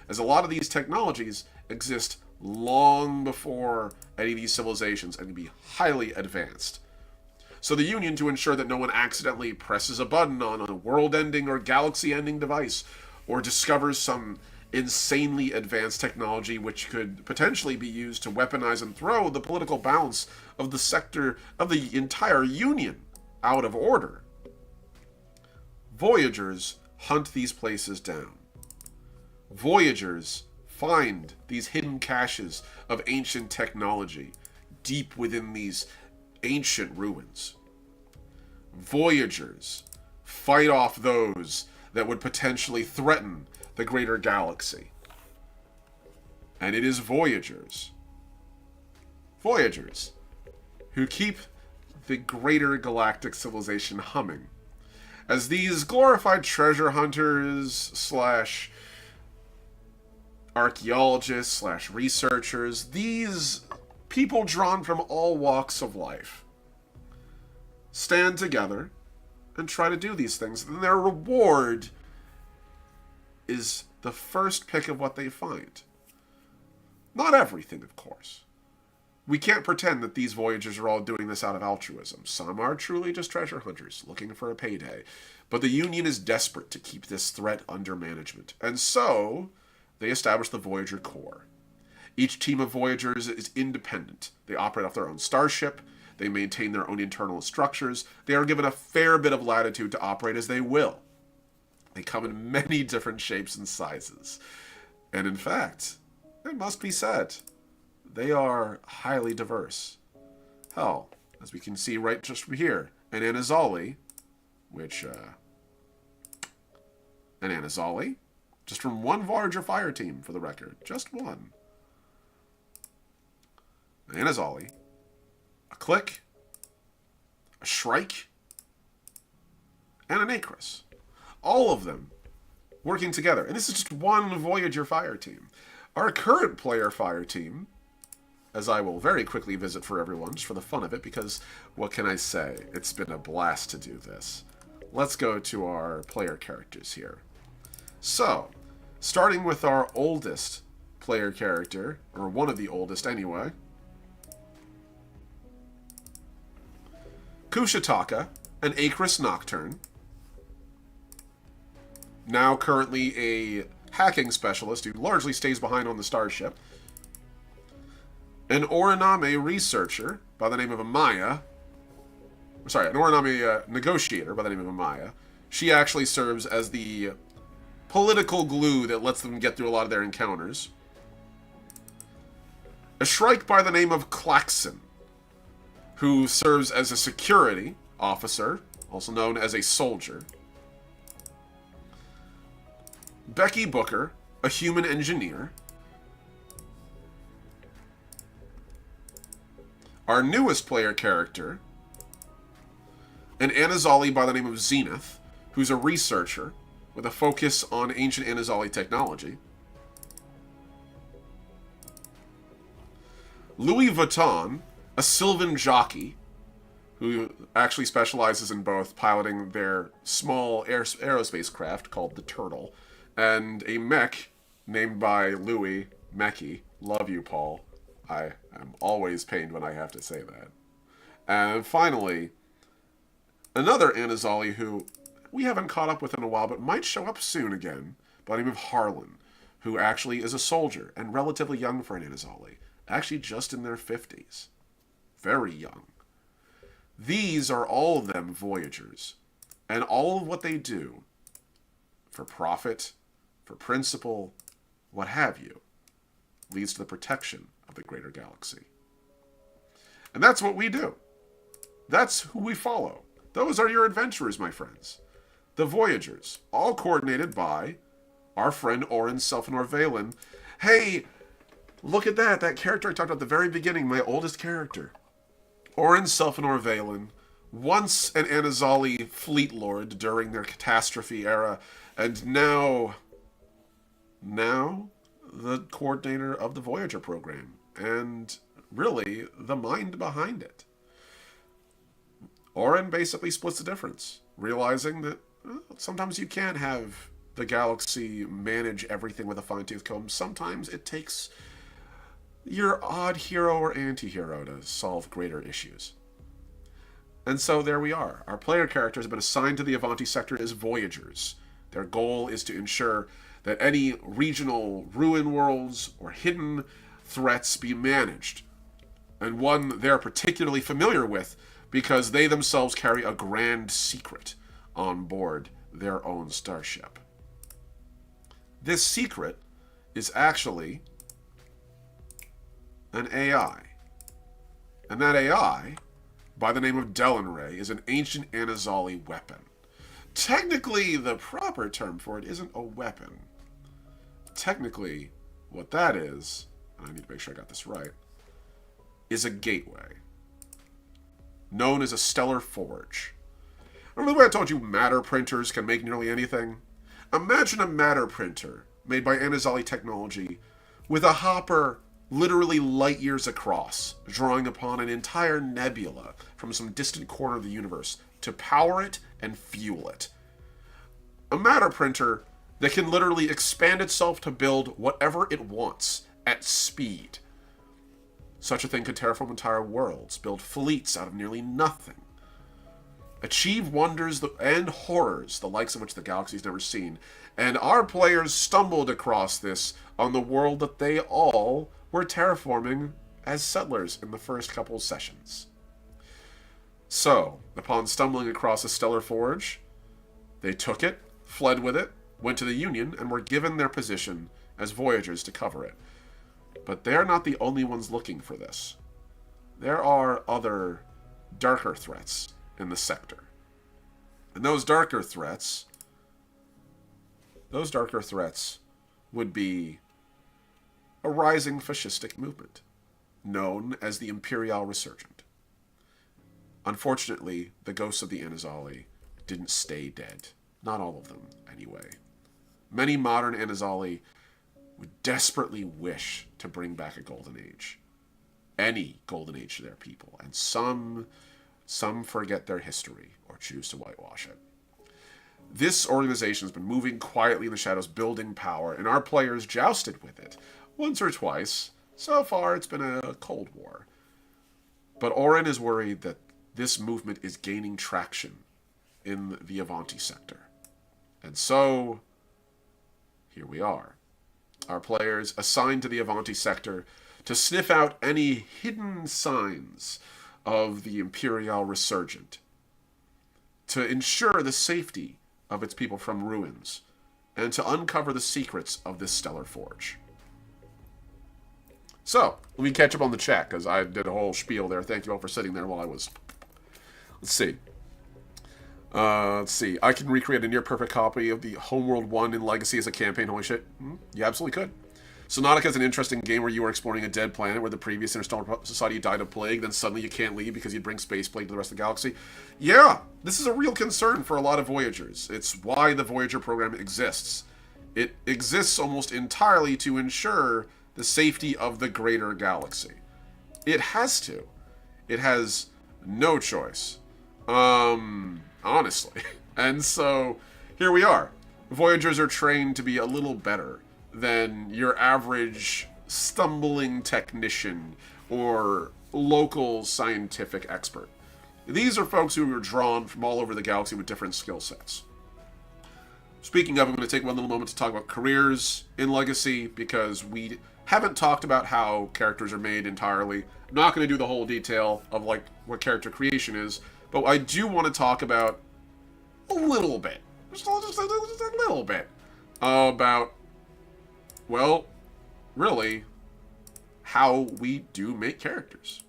as a lot of these technologies exist long before any of these civilizations and can be highly advanced. So the Union, to ensure that no one accidentally presses a button on a world-ending or galaxy-ending device, or discovers some insanely advanced technology which could potentially be used to weaponize and throw the political balance of the sector of the entire Union out of order, Voyagers hunt these places down. Voyagers find these hidden caches of ancient technology deep within these ancient ruins. Voyagers fight off those that would potentially threaten the greater galaxy. And it is Voyagers who keep the greater galactic civilization humming, as these glorified treasure hunters slash archaeologists slash researchers, these people drawn from all walks of life, stand together and try to do these things. And their reward is the first pick of what they find. Not everything, of course. We can't pretend that these voyagers are all doing this out of altruism. Some are truly just treasure hunters, looking for a payday. But the Union is desperate to keep this threat under management. And so, they establish the Voyager Corps. Each team of Voyagers is independent. They operate off their own starship. They maintain their own internal structures. They are given a fair bit of latitude to operate as they will. They come in many different shapes and sizes. And in fact, it must be said, they are highly diverse. Hell, as we can see right just here, an Anazali, just from one Voyager fire team, for the record. Just one. An Anazali, a Click, a Shrike, and an Acris. All of them working together. And this is just one Voyager fire team. Our current player fire team, as I will very quickly visit for everyone, just for the fun of it, because what can I say? It's been a blast to do this. Let's go to our player characters here. So, starting with our oldest player character, or one of the oldest anyway, Kushataka, an Acris Nocturne, now currently a hacking specialist who largely stays behind on the starship. An Oriname researcher by the name of Amaya. Sorry, an Oriname negotiator by the name of Amaya. She actually serves as the political glue that lets them get through a lot of their encounters. A Shrike by the name of Klaxon, who serves as a security officer, also known as a soldier. Becky Booker, a human engineer. Our newest player character, an Anazali by the name of Zenith, who's a researcher with a focus on ancient Anazali technology. Louis Vuitton, a Sylvan jockey, who actually specializes in both piloting their small aerospace craft called the Turtle, and a mech named by Louis, Mechie. Love you, Paul. I am always pained when I have to say that. And finally, another Anazali who we haven't caught up with in a while, but might show up soon again, by the name of Harlan, who actually is a soldier and relatively young for an Anazali. Actually just in their 50s. Very young. These are all of them Voyagers. And all of what they do, for profit, for principle, what have you, leads to the protection of the greater galaxy. And that's what we do. That's who we follow. Those are your adventurers, my friends. The Voyagers, all coordinated by our friend Oren Selfinor-Valen. Hey, look at that. That character I talked about at the very beginning, my oldest character. Oren Selfinor-Valen, once an Anazali fleet lord during their catastrophe era, and now the coordinator of the Voyager program, and really the mind behind it. Oren basically splits the difference, realizing that sometimes you can't have the galaxy manage everything with a fine-tooth comb. Sometimes it takes your odd hero or anti-hero to solve greater issues. And so there we are. Our player characters have been assigned to the Avanti sector as Voyagers. Their goal is to ensure that any regional ruin worlds or hidden threats be managed, and one they're particularly familiar with because they themselves carry a grand secret on board their own starship. This secret is actually an AI. And that AI, by the name of Dellenray, is an ancient Anazali weapon. Technically, the proper term for it isn't a weapon. Technically, what that is, and I need to make sure I got this right, is a gateway, known as a stellar forge. Remember the way I told you matter printers can make nearly anything? Imagine a matter printer made by Anazali technology with a hopper literally light years across, drawing upon an entire nebula from some distant corner of the universe to power it and fuel it. A matter printer that can literally expand itself to build whatever it wants at speed. Such a thing could terraform entire worlds, build fleets out of nearly nothing, achieve wonders and horrors, the likes of which the galaxy's never seen. And our players stumbled across this on the world that they all were terraforming as settlers in the first couple sessions. So, upon stumbling across a stellar forge, they took it, fled with it, went to the Union, and were given their position as Voyagers to cover it. But they're not the only ones looking for this. There are other darker threats in the sector. And those darker threats would be a rising fascistic movement, known as the Imperial Resurgent. Unfortunately, the ghosts of the Anazali didn't stay dead. Not all of them, anyway. Many modern Anazali would desperately wish to bring back a golden age. Any golden age to their people. And some forget their history or choose to whitewash it. This organization has been moving quietly in the shadows, building power, and our players jousted with it once or twice. So far, it's been a cold war. But Oren is worried that this movement is gaining traction in the Avanti sector. And so, here we are. Our players assigned to the Avanti sector to sniff out any hidden signs of the Imperial Resurgent, to ensure the safety of its people from ruins, and to uncover the secrets of this stellar forge. So, let me catch up on the chat, because I did a whole spiel there. Thank you all for sitting there while I was... Let's see. I can recreate a near-perfect copy of the Homeworld 1 in Legacy as a campaign. Holy shit. You absolutely could. Sonatica is an interesting game where you are exploring a dead planet where the previous interstellar society died of plague, then suddenly you can't leave because you'd bring space plague to the rest of the galaxy. Yeah, this is a real concern for a lot of Voyagers. It's why the Voyager program exists. It exists almost entirely to ensure the safety of the greater galaxy. It has to. It has no choice. Honestly. And so, here we are. Voyagers are trained to be a little better than your average stumbling technician or local scientific expert. These are folks who are drawn from all over the galaxy with different skill sets. Speaking of, I'm going to take one little moment to talk about careers in Legacy, because we Haven't talked about how characters are made entirely. I'm not going to do the whole detail of like what character creation is, but I do want to talk about a little bit, just a little bit, about, well, really, how we do make characters.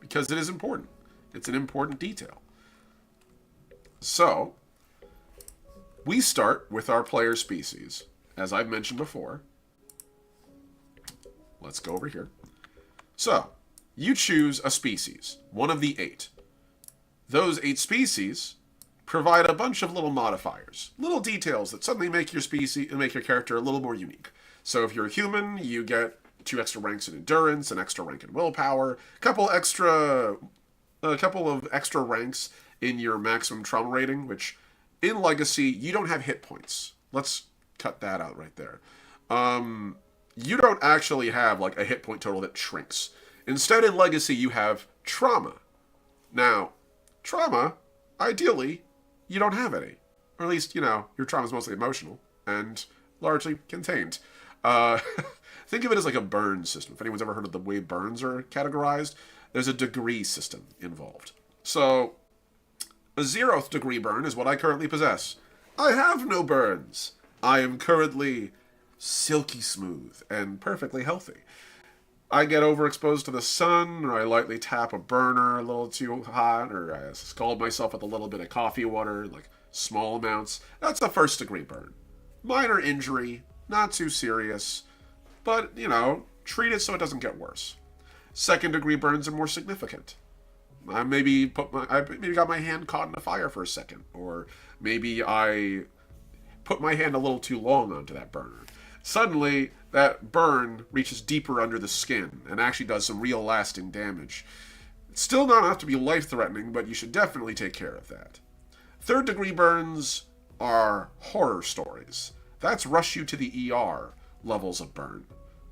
Because it is important. It's an important detail. So, we start with our player species. As I've mentioned before, let's go over here. So, you choose a species, one of the 8. Those 8 species provide a bunch of little modifiers, little details that suddenly make your species and make your character a little more unique. So if you're a human, you get 2 extra ranks in endurance, an extra rank in willpower, a couple of extra ranks in your maximum trauma rating, which in Legacy, you don't have hit points. Let's cut that out right there. You don't actually have like a hit point total that shrinks. Instead, in Legacy, you have trauma. Now, trauma, ideally, you don't have any. Or at least, your trauma is mostly emotional and largely contained. Think of it as like a burn system. If anyone's ever heard of the way burns are categorized, there's a degree system involved. So, a 0th degree burn is what I currently possess. I have no burns. I am currently silky smooth and perfectly healthy. I get overexposed to the sun, or I lightly tap a burner a little too hot, or I scald myself with a little bit of coffee water, like small amounts. That's a 1st degree burn. Minor injury, not too serious, but, treat it so it doesn't get worse. 2nd degree burns are more significant. I maybe got my hand caught in a fire for a second, or maybe I put my hand a little too long onto that burner. Suddenly, that burn reaches deeper under the skin and actually does some real lasting damage. It's still not enough to be life-threatening, but you should definitely take care of that. 3rd degree burns are horror stories. That's rush you to the ER levels of burn.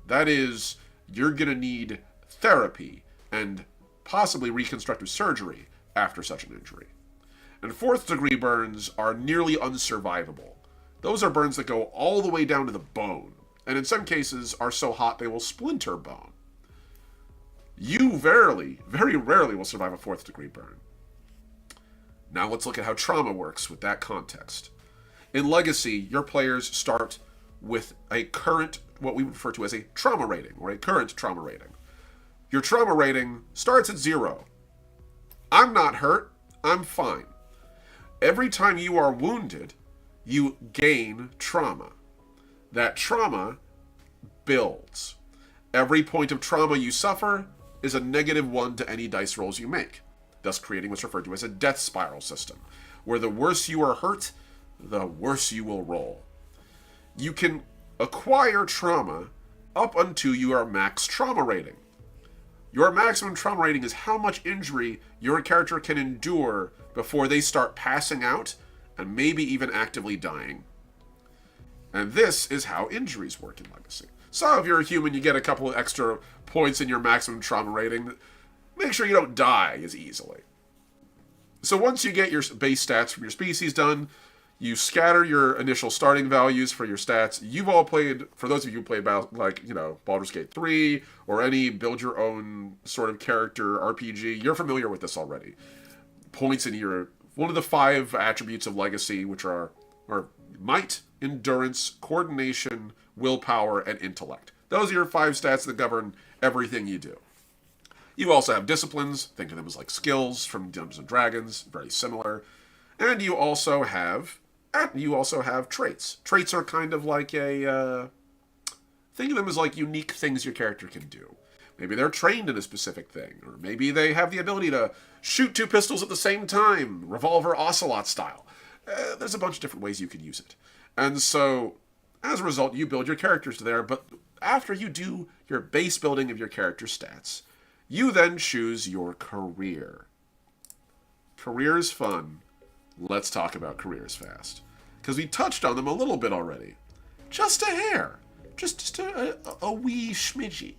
That is, you're going to need therapy and possibly reconstructive surgery after such an injury. And 4th degree burns are nearly unsurvivable. Those are burns that go all the way down to the bone, and in some cases are so hot they will splinter bone. You very rarely will survive a 4th degree burn. Now let's look at how trauma works with that context. In Legacy, your players start with a current, what we refer to as a trauma rating, or a current trauma rating. Your trauma rating starts at 0. I'm not hurt, I'm fine. Every time you are wounded, you gain trauma. That trauma builds. Every point of trauma you suffer is a -1 to any dice rolls you make, thus creating what's referred to as a death spiral system, where the worse you are hurt, the worse you will roll. You can acquire trauma up until you are max trauma rating. Your maximum trauma rating is how much injury your character can endure before they start passing out and maybe even actively dying. And this is how injuries work in Legacy. So if you're a human, you get a couple of extra points in your maximum trauma rating. Make sure you don't die as easily. So once you get your base stats from your species done, you scatter your initial starting values for your stats. You've all played, for those of you who played Baldur's Gate 3 or any build your own sort of character RPG, you're familiar with this already. Points in your, one of the 5 attributes of Legacy, which are might, endurance, coordination, willpower, and intellect. Those are your 5 stats that govern everything you do. You also have disciplines, think of them as like skills from Dungeons and Dragons, very similar. And you also have traits. Traits are kind of like think of them as like unique things your character can do. Maybe they're trained in a specific thing, or maybe they have the ability to shoot 2 pistols at the same time, revolver ocelot style. There's a bunch of different ways you can use it. And so, as a result, you build your characters there, but after you do your base building of your character stats, you then choose your career. Career is fun. Let's talk about careers fast. Because we touched on them a little bit already. Just a hair. Just a wee schmidgy.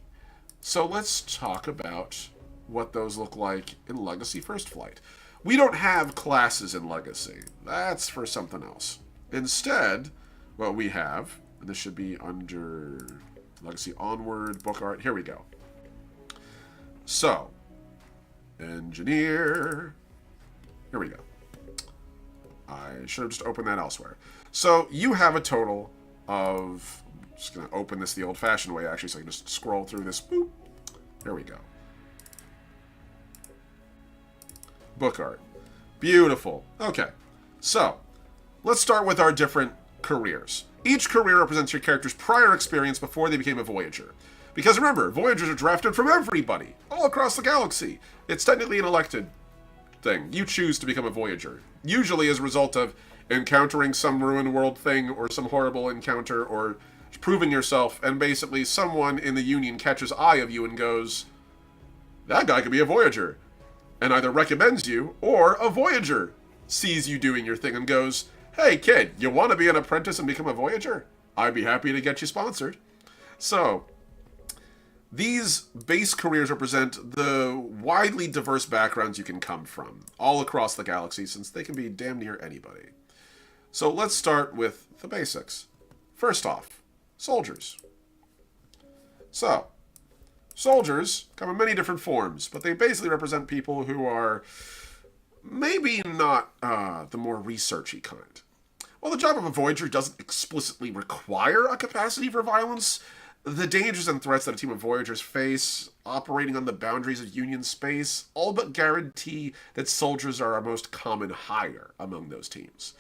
So let's talk about what those look like in Legacy First Flight. We don't have classes in Legacy. That's for something else. Instead, what we have, and this should be under... Legacy Onward, book art. Here we go. So, engineer. Here we go. I should have just opened that elsewhere. So, you have a total of... I'm just going to open this the old-fashioned way, actually, so I can just scroll through this. Boop. There we go. Book art. Beautiful. Okay. So, let's start with our different careers. Each career represents your character's prior experience before they became a Voyager. Because remember, Voyagers are drafted from everybody, all across the galaxy. It's technically an elected thing. You choose to become a Voyager. Usually as a result of encountering some ruined world thing, or some horrible encounter, or proving yourself, and basically someone in the Union catches eye of you and goes, that guy could be a Voyager. And either recommends you, or a Voyager sees you doing your thing and goes, hey kid, you want to be an apprentice and become a Voyager? I'd be happy to get you sponsored. So, these base careers represent the widely diverse backgrounds you can come from, all across the galaxy, since they can be damn near anybody. So let's start with the basics. First off, soldiers. So, soldiers come in many different forms, but they basically represent people who are maybe not the more researchy kind. While the job of a Voyager doesn't explicitly require a capacity for violence, the dangers and threats that a team of Voyagers face, operating on the boundaries of Union space, all but guarantee that soldiers are our most common hire among those teams.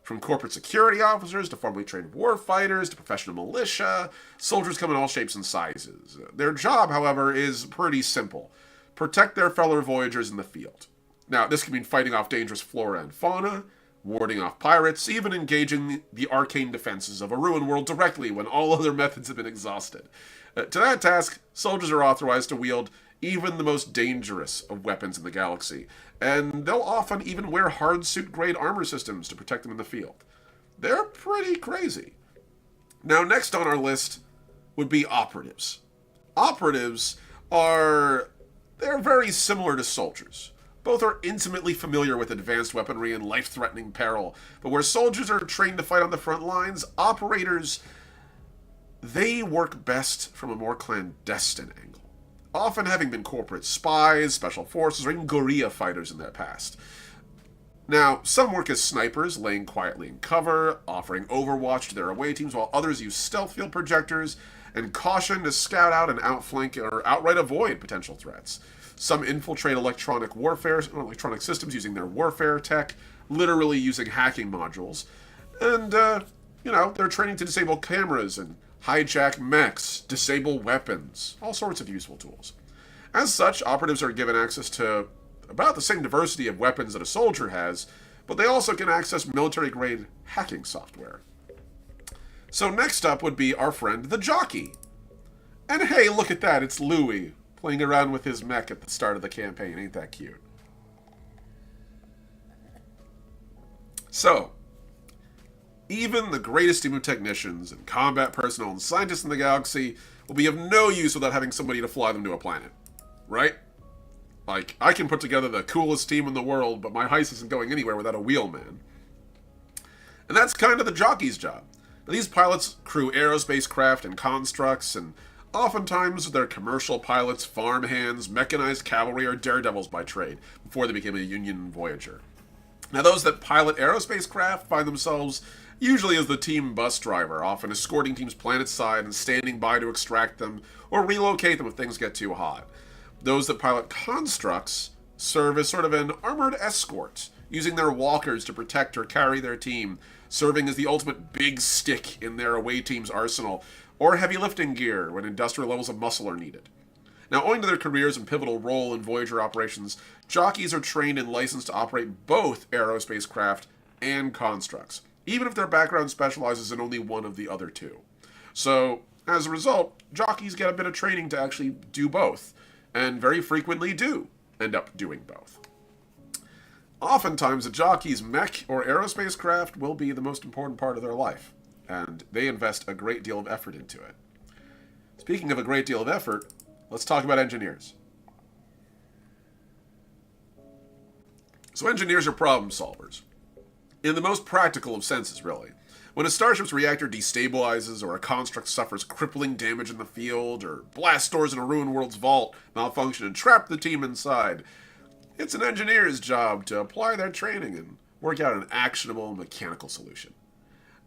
From corporate security officers to formally trained warfighters to professional militia, soldiers come in all shapes and sizes. Their job, however, is pretty simple. Protect their fellow Voyagers in the field. Now, this can mean fighting off dangerous flora and fauna, warding off pirates, even engaging the arcane defenses of a ruined world directly when all other methods have been exhausted. To that task, soldiers are authorized to wield even the most dangerous of weapons in the galaxy, and they'll often even wear hard-suit-grade armor systems to protect them in the field. They're pretty crazy. Now, next on our list would be operatives. Operatives they're very similar to soldiers. Both are intimately familiar with advanced weaponry and life-threatening peril, but where soldiers are trained to fight on the front lines, operators, they work best from a more clandestine angle, often having been corporate spies, special forces, or even guerrilla fighters in their past. Now, some work as snipers, laying quietly in cover, offering overwatch to their away teams, while others use stealth field projectors and caution to scout out and outflank or outright avoid potential threats. Some infiltrate electronic systems using their warfare tech, literally using hacking modules. And, they're training to disable cameras and hijack mechs, disable weapons, all sorts of useful tools. As such, operatives are given access to about the same diversity of weapons that a soldier has, but they also can access military-grade hacking software. So next up would be our friend the jockey. And hey, look at that, it's Louis, playing around with his mech at the start of the campaign. Ain't that cute? So, even the greatest team of technicians and combat personnel and scientists in the galaxy will be of no use without having somebody to fly them to a planet. Right? Like, I can put together the coolest team in the world, but my heist isn't going anywhere without a wheelman. And that's kind of the jockey's job. Now, these pilots crew aerospace craft and constructs, and oftentimes they're commercial pilots, farmhands, mechanized cavalry, or daredevils by trade, before they became a Union Voyager. Now, those that pilot aerospace craft find themselves usually as the team bus driver, often escorting teams planetside and standing by to extract them or relocate them if things get too hot. Those that pilot constructs serve as sort of an armored escort, using their walkers to protect or carry their team, serving as the ultimate big stick in their away team's arsenal, or heavy lifting gear when industrial levels of muscle are needed. Now, owing to their careers and pivotal role in Voyager operations, jockeys are trained and licensed to operate both aerospace craft and constructs, even if their background specializes in only one of the other two. So, as a result, jockeys get a bit of training to actually do both, and very frequently do end up doing both. Oftentimes, a jockey's mech or aerospace craft will be the most important part of their life, and they invest a great deal of effort into it. Speaking of a great deal of effort, let's talk about engineers. So engineers are problem solvers, in the most practical of senses, really. When a starship's reactor destabilizes, or a construct suffers crippling damage in the field, or blast doors in a ruined world's vault malfunction and trap the team inside, it's an engineer's job to apply their training and work out an actionable mechanical solution.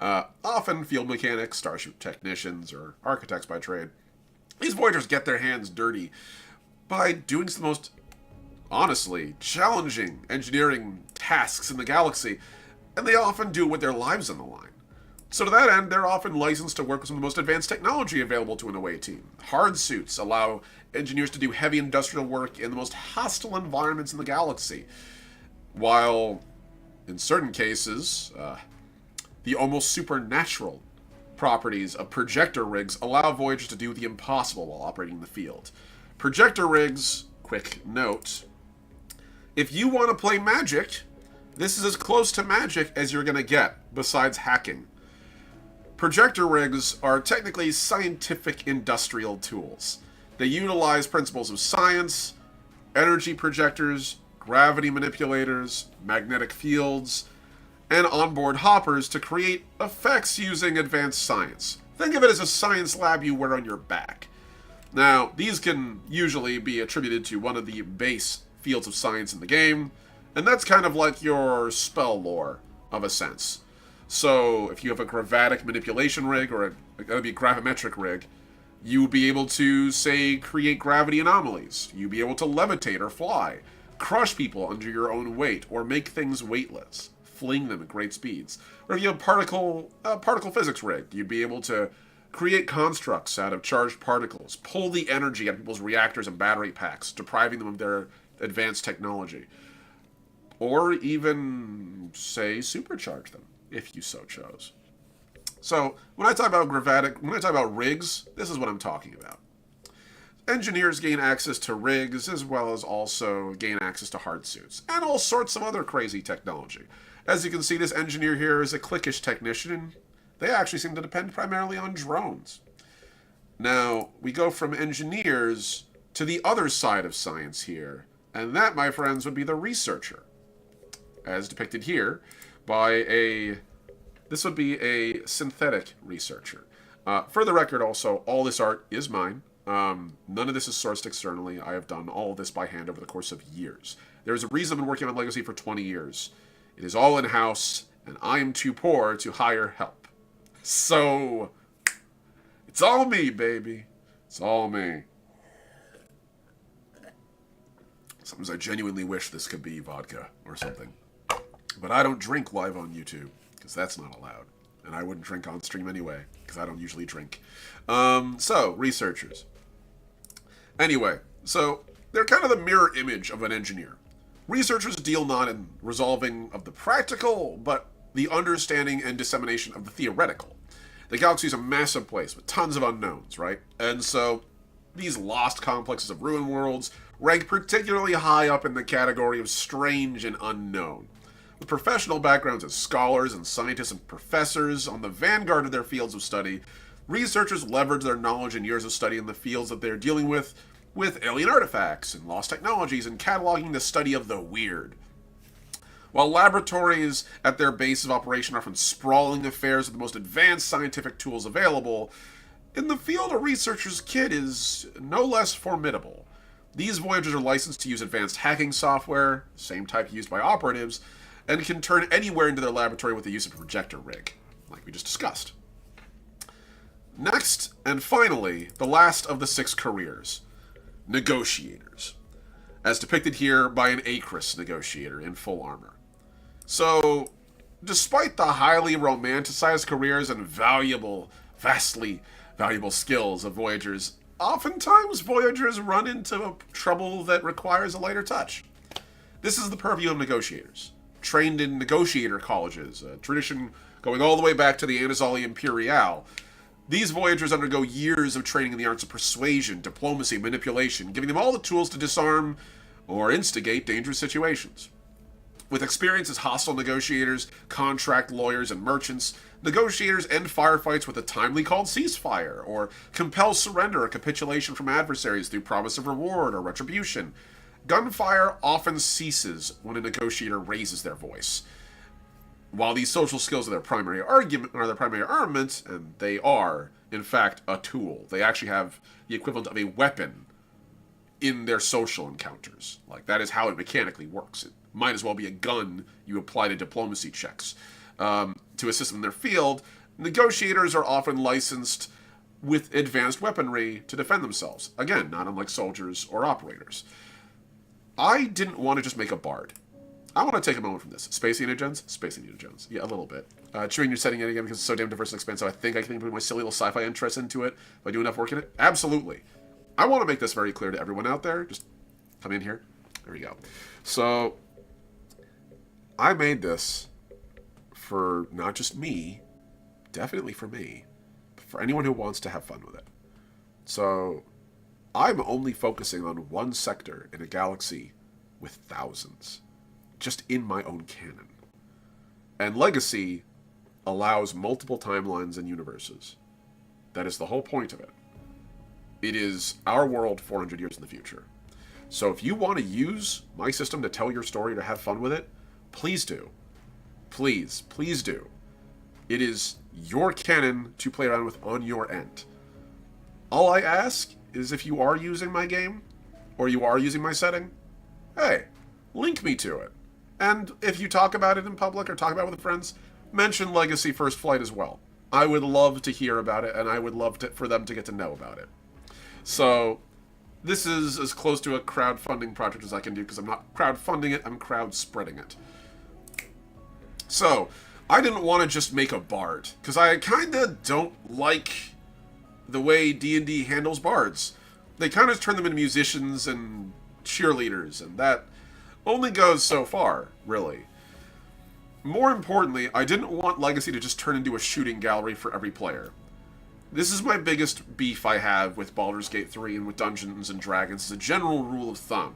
Often field mechanics, starship technicians, or architects by trade, these Voyagers get their hands dirty by doing some of the most, honestly, challenging engineering tasks in the galaxy, and they often do it with their lives on the line. So to that end, they're often licensed to work with some of the most advanced technology available to an away team. Hard suits allow engineers to do heavy industrial work in the most hostile environments in the galaxy, while, in certain cases, the almost supernatural properties of projector rigs allow Voyagers to do the impossible while operating in the field. Projector rigs, quick note, if you want to play Magic, this is as close to Magic as you're going to get, besides hacking. Projector rigs are technically scientific industrial tools. They utilize principles of science, energy projectors, gravity manipulators, magnetic fields, and onboard hoppers to create effects using advanced science. Think of it as a science lab you wear on your back. Now, these can usually be attributed to one of the base fields of science in the game, and that's kind of like your spell lore, of a sense. So, if you have a gravatic manipulation rig, or a gravimetric rig, you will be able to, say, create gravity anomalies. You'll be able to levitate or fly, crush people under your own weight, or make things weightless, fling them at great speeds. Or if you have a particle physics rig, you'd be able to create constructs out of charged particles, pull the energy out of people's reactors and battery packs, depriving them of their advanced technology. Or even, say, supercharge them, if you so chose. So, when I talk about rigs, this is what I'm talking about. Engineers gain access to rigs, as well as also gain access to hard suits, and all sorts of other crazy technology. As you can see, this engineer here is a cliquish technician, and they actually seem to depend primarily on drones. Now, we go from engineers to the other side of science here, and that, my friends, would be the researcher. As depicted here by this would be a synthetic researcher. For the record, also, all this art is mine. None of this is sourced externally. I have done all of this by hand over the course of years. There's a reason I've been working on Legacy for 20 years. It is all in-house, and I am too poor to hire help. So, it's all me, baby. It's all me. Sometimes I genuinely wish this could be vodka or something. But I don't drink live on YouTube, because that's not allowed. And I wouldn't drink on stream anyway, because I don't usually drink. So, researchers. Anyway, so they're kind of the mirror image of an engineer. Researchers deal not in resolving of the practical, but the understanding and dissemination of the theoretical. The galaxy is a massive place with tons of unknowns, right? And so these lost complexes of ruined worlds rank particularly high up in the category of strange and unknown. With professional backgrounds as scholars and scientists and professors on the vanguard of their fields of study, researchers leverage their knowledge and years of study in the fields that they're dealing with alien artifacts and lost technologies and cataloging the study of the weird. While laboratories at their base of operation are often sprawling affairs with the most advanced scientific tools available, in the field a researcher's kit is no less formidable. These Voyagers are licensed to use advanced hacking software, same type used by operatives, and can turn anywhere into their laboratory with the use of a projector rig, like we just discussed. Next, and finally, the last of the 6 careers, negotiators, as depicted here by an Acris negotiator in full armor. So, despite the highly romanticized careers and vastly valuable skills of Voyagers, oftentimes Voyagers run into trouble that requires a lighter touch. This is the purview of negotiators. Trained in negotiator colleges, a tradition going all the way back to the Anazali Imperial. These Voyagers undergo years of training in the arts of persuasion, diplomacy, manipulation, giving them all the tools to disarm or instigate dangerous situations. With experience as hostile negotiators, contract lawyers, and merchants, negotiators end firefights with a timely called ceasefire, or compel surrender or capitulation from adversaries through promise of reward or retribution. Gunfire often ceases when a negotiator raises their voice. while these social skills are their primary argument or their primary armament, and they are, in fact, a tool. They actually have the equivalent of a weapon in their social encounters. Like, that is how it mechanically works. It might as well be a gun you apply to diplomacy checks. To assist them in their field, negotiators are often licensed with advanced weaponry to defend themselves. Again, not unlike soldiers or operators. I didn't want to just make a bard. I want to take a moment from this. Space Endogens? Space Endogens. Yeah, a little bit. Chewing your setting again because it's so damn diverse and expansive. I think I can put my silly little sci-fi interest into it if I do enough work in it. Absolutely. I want to make this very clear to everyone out there. Just come in here. There we go. So, I made this for not just me, definitely for me, but for anyone who wants to have fun with it. So, I'm only focusing on one sector in a galaxy with thousands, just in my own canon. And Legacy allows multiple timelines and universes. That is the whole point of it. It is our world 400 years in the future. So if you want to use my system to tell your story, to have fun with it, please do. Please, please do. It is your canon to play around with on your end. All I ask is if you are using my game, or you are using my setting, hey, link me to it. And if you talk about it in public or talk about it with friends, mention Legacy First Flight as well. I would love to hear about it, and I would love for them to get to know about it. So, this is as close to a crowdfunding project as I can do, because I'm not crowdfunding it, I'm crowd spreading it. So, I didn't want to just make a bard, because I kinda don't like the way D&D handles bards. They kind of turn them into musicians and cheerleaders, and that only goes so far, really. More importantly, I didn't want Legacy to just turn into a shooting gallery for every player. This is my biggest beef I have with Baldur's Gate 3 and with Dungeons & Dragons as a general rule of thumb.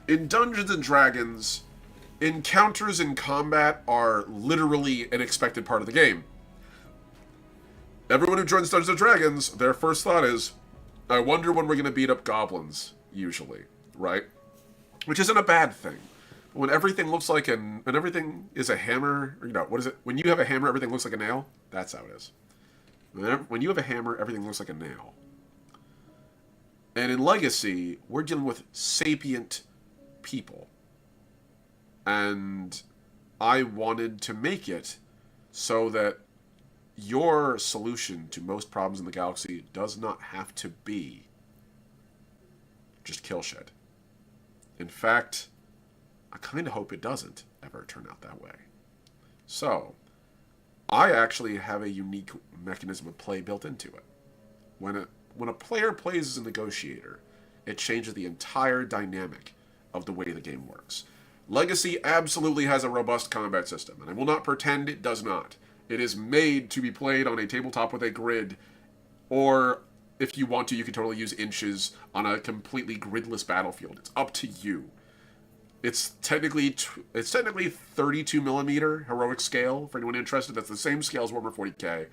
In Dungeons & Dragons, encounters in combat are literally an expected part of the game. Everyone who joins Dungeons & Dragons, their first thought is, I wonder when we're going to beat up goblins, usually, right? Which isn't a bad thing. When everything looks like when everything is a hammer, or, what is it? When you have a hammer, everything looks like a nail? That's how it is. When you have a hammer, everything looks like a nail. And in Legacy, we're dealing with sapient people. And I wanted to make it so that your solution to most problems in the galaxy does not have to be just kill shit. In fact, I kind of hope it doesn't ever turn out that way. So, I actually have a unique mechanism of play built into it. When a player plays as a negotiator, it changes the entire dynamic of the way the game works. Legacy absolutely has a robust combat system, and I will not pretend it does not. It is made to be played on a tabletop with a grid, or if you want to, you can totally use inches on a completely gridless battlefield. It's up to you. It's technically 32 millimeter heroic scale for anyone interested. That's the same scale as Warhammer 40k,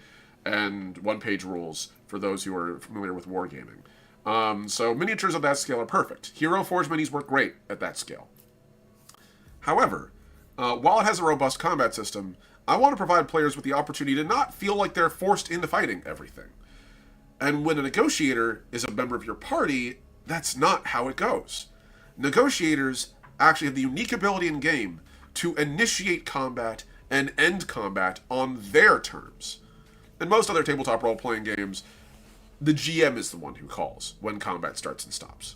and one-page rules for those who are familiar with wargaming. So miniatures of that scale are perfect. Hero Forge minis work great at that scale. However, while it has a robust combat system, I want to provide players with the opportunity to not feel like they're forced into fighting everything. And when a negotiator is a member of your party, that's not how it goes. Negotiators actually have the unique ability in game to initiate combat and end combat on their terms. In most other tabletop role-playing games, the GM is the one who calls when combat starts and stops.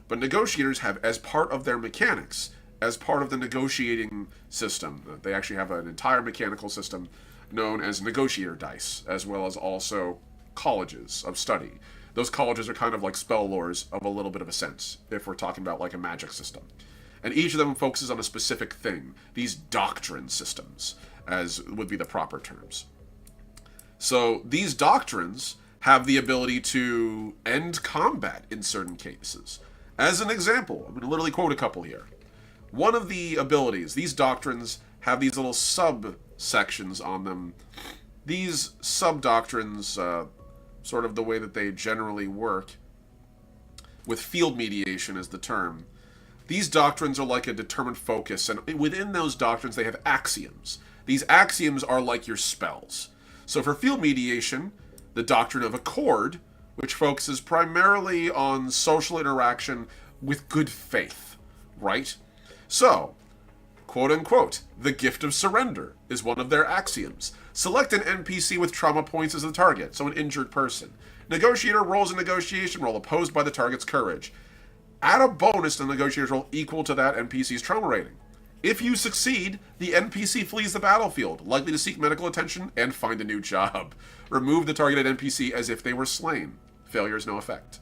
But negotiators have, as part of their mechanics, as part of the negotiating system, they actually have an entire mechanical system known as negotiator dice, as well as also colleges of study. Those colleges are kind of like spell lores of a little bit of a sense, if we're talking about like a magic system. And each of them focuses on a specific thing. These doctrine systems, as would be the proper terms. So these doctrines have the ability to end combat in certain cases. As an example, I'm going to literally quote a couple here. One of the abilities, these doctrines have these little subsections on them. These sub-doctrines, sort of the way that they generally work, with field mediation as the term, These doctrines are like a determined focus, and within those doctrines they have axioms. These axioms are like your spells. So for field mediation, the doctrine of accord, which focuses primarily on social interaction with good faith, right? So, quote unquote, the gift of surrender is one of their axioms. Select an NPC with trauma points as the target, so an injured person. Negotiator rolls a negotiation roll opposed by the target's courage. Add a bonus to the negotiator's roll equal to that NPC's trauma rating. If you succeed, the NPC flees the battlefield, likely to seek medical attention and find a new job. Remove the targeted NPC as if they were slain. Failure is no effect.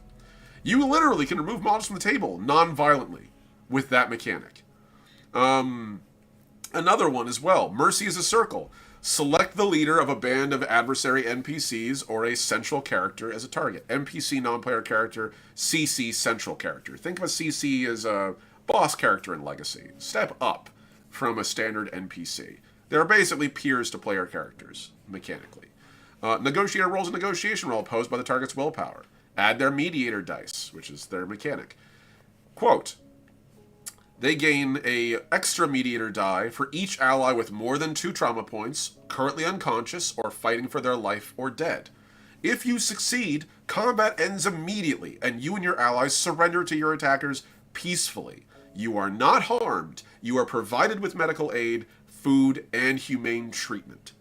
You literally can remove models from the table non-violently with that mechanic. Another one as well. Mercy is a circle. Select the leader of a band of adversary NPCs or a central character as a target. NPC non-player character, CC central character. Think of a CC as a boss character in Legacy. Step up from a standard NPC. They're basically peers to player characters, mechanically. Negotiator rolls a negotiation roll opposed by the target's willpower. Add their mediator dice, which is their mechanic. Quote, they gain a extra mediator die for each ally with more than 2 trauma points, currently unconscious, or fighting for their life or dead. If you succeed, combat ends immediately, and you and your allies surrender to your attackers peacefully. You are not harmed. You are provided with medical aid, food, and humane treatment.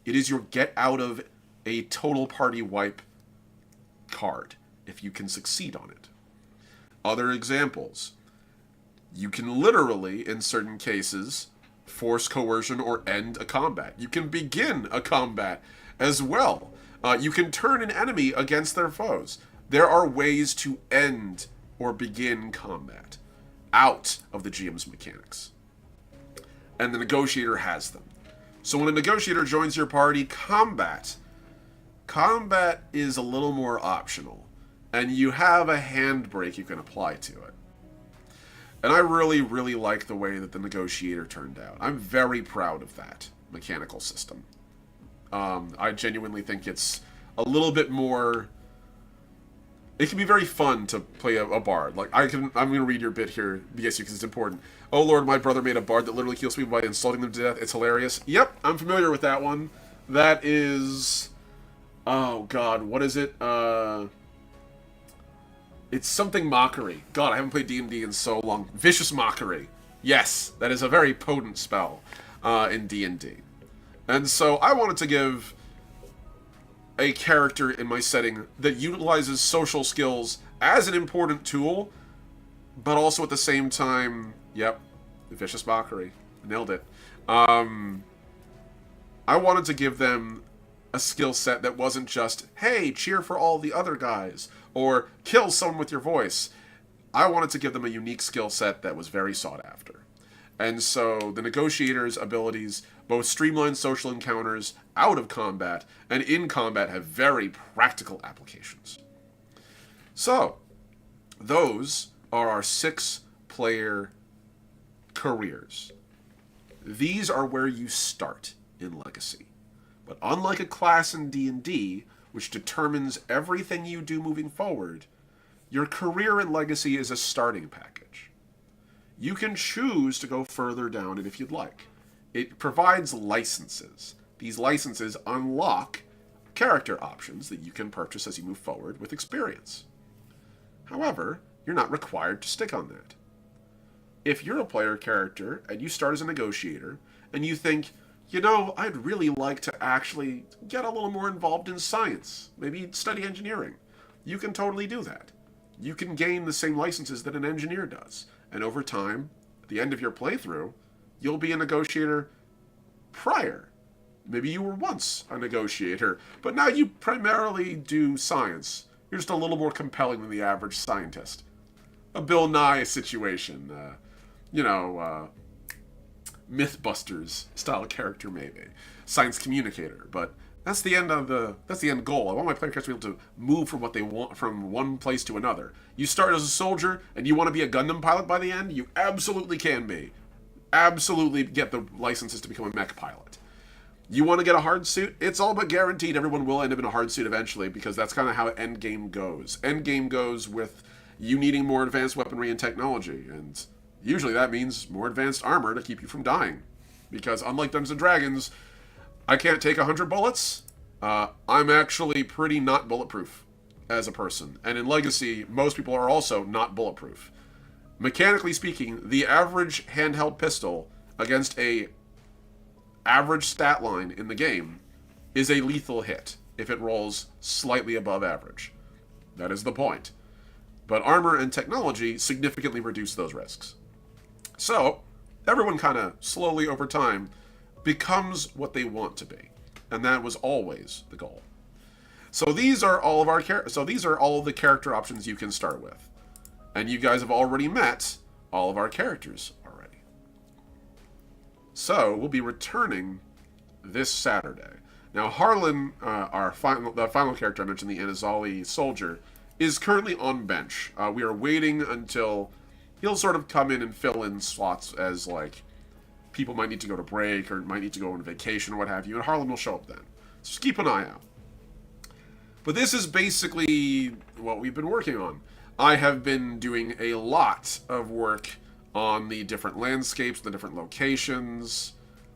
It is your get out of a total party wipe card, if you can succeed on it. Other examples. You can literally, in certain cases, force coercion or end a combat. You can begin a combat as well. You can turn an enemy against their foes. There are ways to end or begin combat out of the GM's mechanics. And the negotiator has them. So when a negotiator joins your party, combat is a little more optional. And you have a handbrake you can apply to it. And I really, really like the way that the negotiator turned out. I'm very proud of that mechanical system. I genuinely think it's a little bit more... It can be very fun to play a bard. Like, I'm going to read your bit here, because it's important. Oh lord, my brother made a bard that literally kills people by insulting them to death. It's hilarious. Yep, I'm familiar with that one. That is... Oh god, what is it? It's something mockery. God, I haven't played D&D in so long. Vicious mockery. Yes, that is a very potent spell in D&D. And so I wanted to give a character in my setting that utilizes social skills as an important tool, but also at the same time, yep, vicious mockery. Nailed it. I wanted to give them a skill set that wasn't just, hey, cheer for all the other guys, or kill someone with your voice. I wanted to give them a unique skill set that was very sought after. And so the negotiator's abilities both streamline social encounters out of combat and in combat have very practical applications. So, those are our 6-player careers. These are where you start in Legacy. But unlike a class in D&D, which determines everything you do moving forward, your career in Legacy is a starting package. You can choose to go further down it if you'd like. It provides licenses. These licenses unlock character options that you can purchase as you move forward with experience. However, you're not required to stick on that. If you're a player character and you start as a negotiator and you think, you know, I'd really like to actually get a little more involved in science, maybe study engineering, you can totally do that. You can gain the same licenses that an engineer does. And over time, at the end of your playthrough, you'll be a negotiator prior. Maybe you were once a negotiator, but now you primarily do science. You're just a little more compelling than the average scientist. A Bill Nye situation, Mythbusters style character maybe. Science communicator, but that's the end goal. I want my player characters to be able to move from what they want from one place to another. You start as a soldier and you want to be a Gundam pilot by the end, you absolutely can be. Absolutely get the licenses to become a mech pilot. You want to get a hard suit? It's all but guaranteed everyone will end up in a hard suit eventually, because that's kind of how Endgame goes. Endgame goes with you needing more advanced weaponry and technology, and usually that means more advanced armor to keep you from dying. Because unlike Dungeons & Dragons, I can't take 100 bullets. I'm actually pretty not bulletproof as a person. And in Legacy, most people are also not bulletproof. Mechanically speaking, the average handheld pistol against a average stat line in the game is a lethal hit if it rolls slightly above average. That is the point. But armor and technology significantly reduce those risks. So, everyone kind of slowly over time becomes what they want to be. And that was always the goal. So these are all of the character options you can start with. And you guys have already met all of our characters already. So, we'll be returning this Saturday. Now, Harlan, the final character I mentioned, the Anazali soldier, is currently on bench. We are waiting until he'll sort of come in and fill in slots as, like, people might need to go to break or might need to go on vacation or what have you, and Harlan will show up then. So just keep an eye out. But this is basically what we've been working on. I have been doing a lot of work on the different landscapes, the different locations.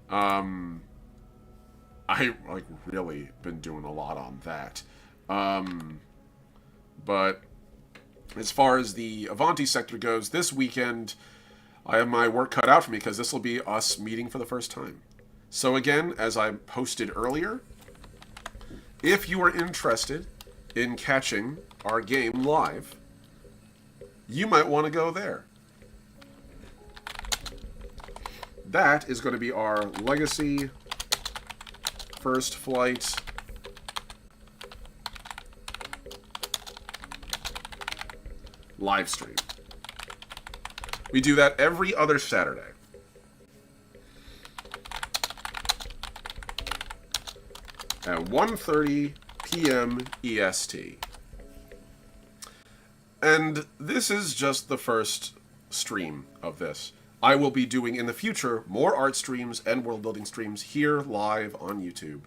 I really been doing a lot on that. But as far as the Avanti sector goes, this weekend I have my work cut out for me because this will be us meeting for the first time. So again, as I posted earlier, if you are interested in catching our game live, you might want to go there. That is going to be our Legacy First Flight live stream. We do that every other Saturday. At 1:30 p.m. EST. And this is just the first stream of this. I will be doing in the future more art streams and world building streams here live on YouTube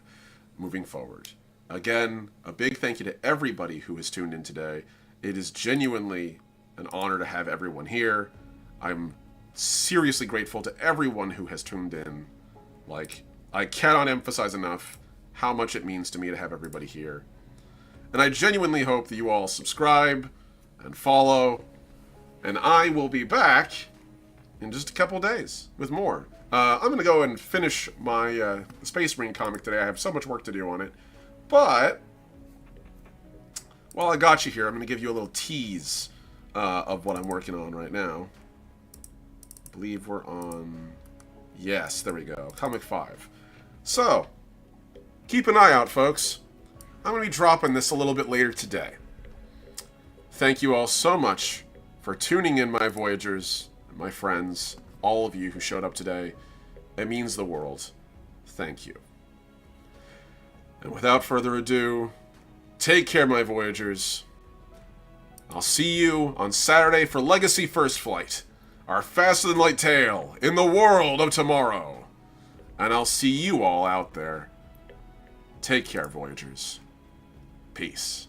moving forward. Again, a big thank you to everybody who has tuned in today. It is genuinely an honor to have everyone here. I'm seriously grateful to everyone who has tuned in. Like, I cannot emphasize enough how much it means to me to have everybody here. And I genuinely hope that you all subscribe and follow. And I will be back in just a couple days with more. I'm going to go and finish my Space Marine comic today. I have so much work to do on it. But while I got you here, I'm going to give you a little tease of what I'm working on right now. I believe we're on... Yes, there we go. Comic 5. So, keep an eye out, folks. I'm going to be dropping this a little bit later today. Thank you all so much for tuning in, my Voyagers, and my friends, all of you who showed up today. It means the world. Thank you. And without further ado, take care, my Voyagers. I'll see you on Saturday for Legacy First Flight, our faster-than-light tale in the world of tomorrow. And I'll see you all out there. Take care, Voyagers. Peace.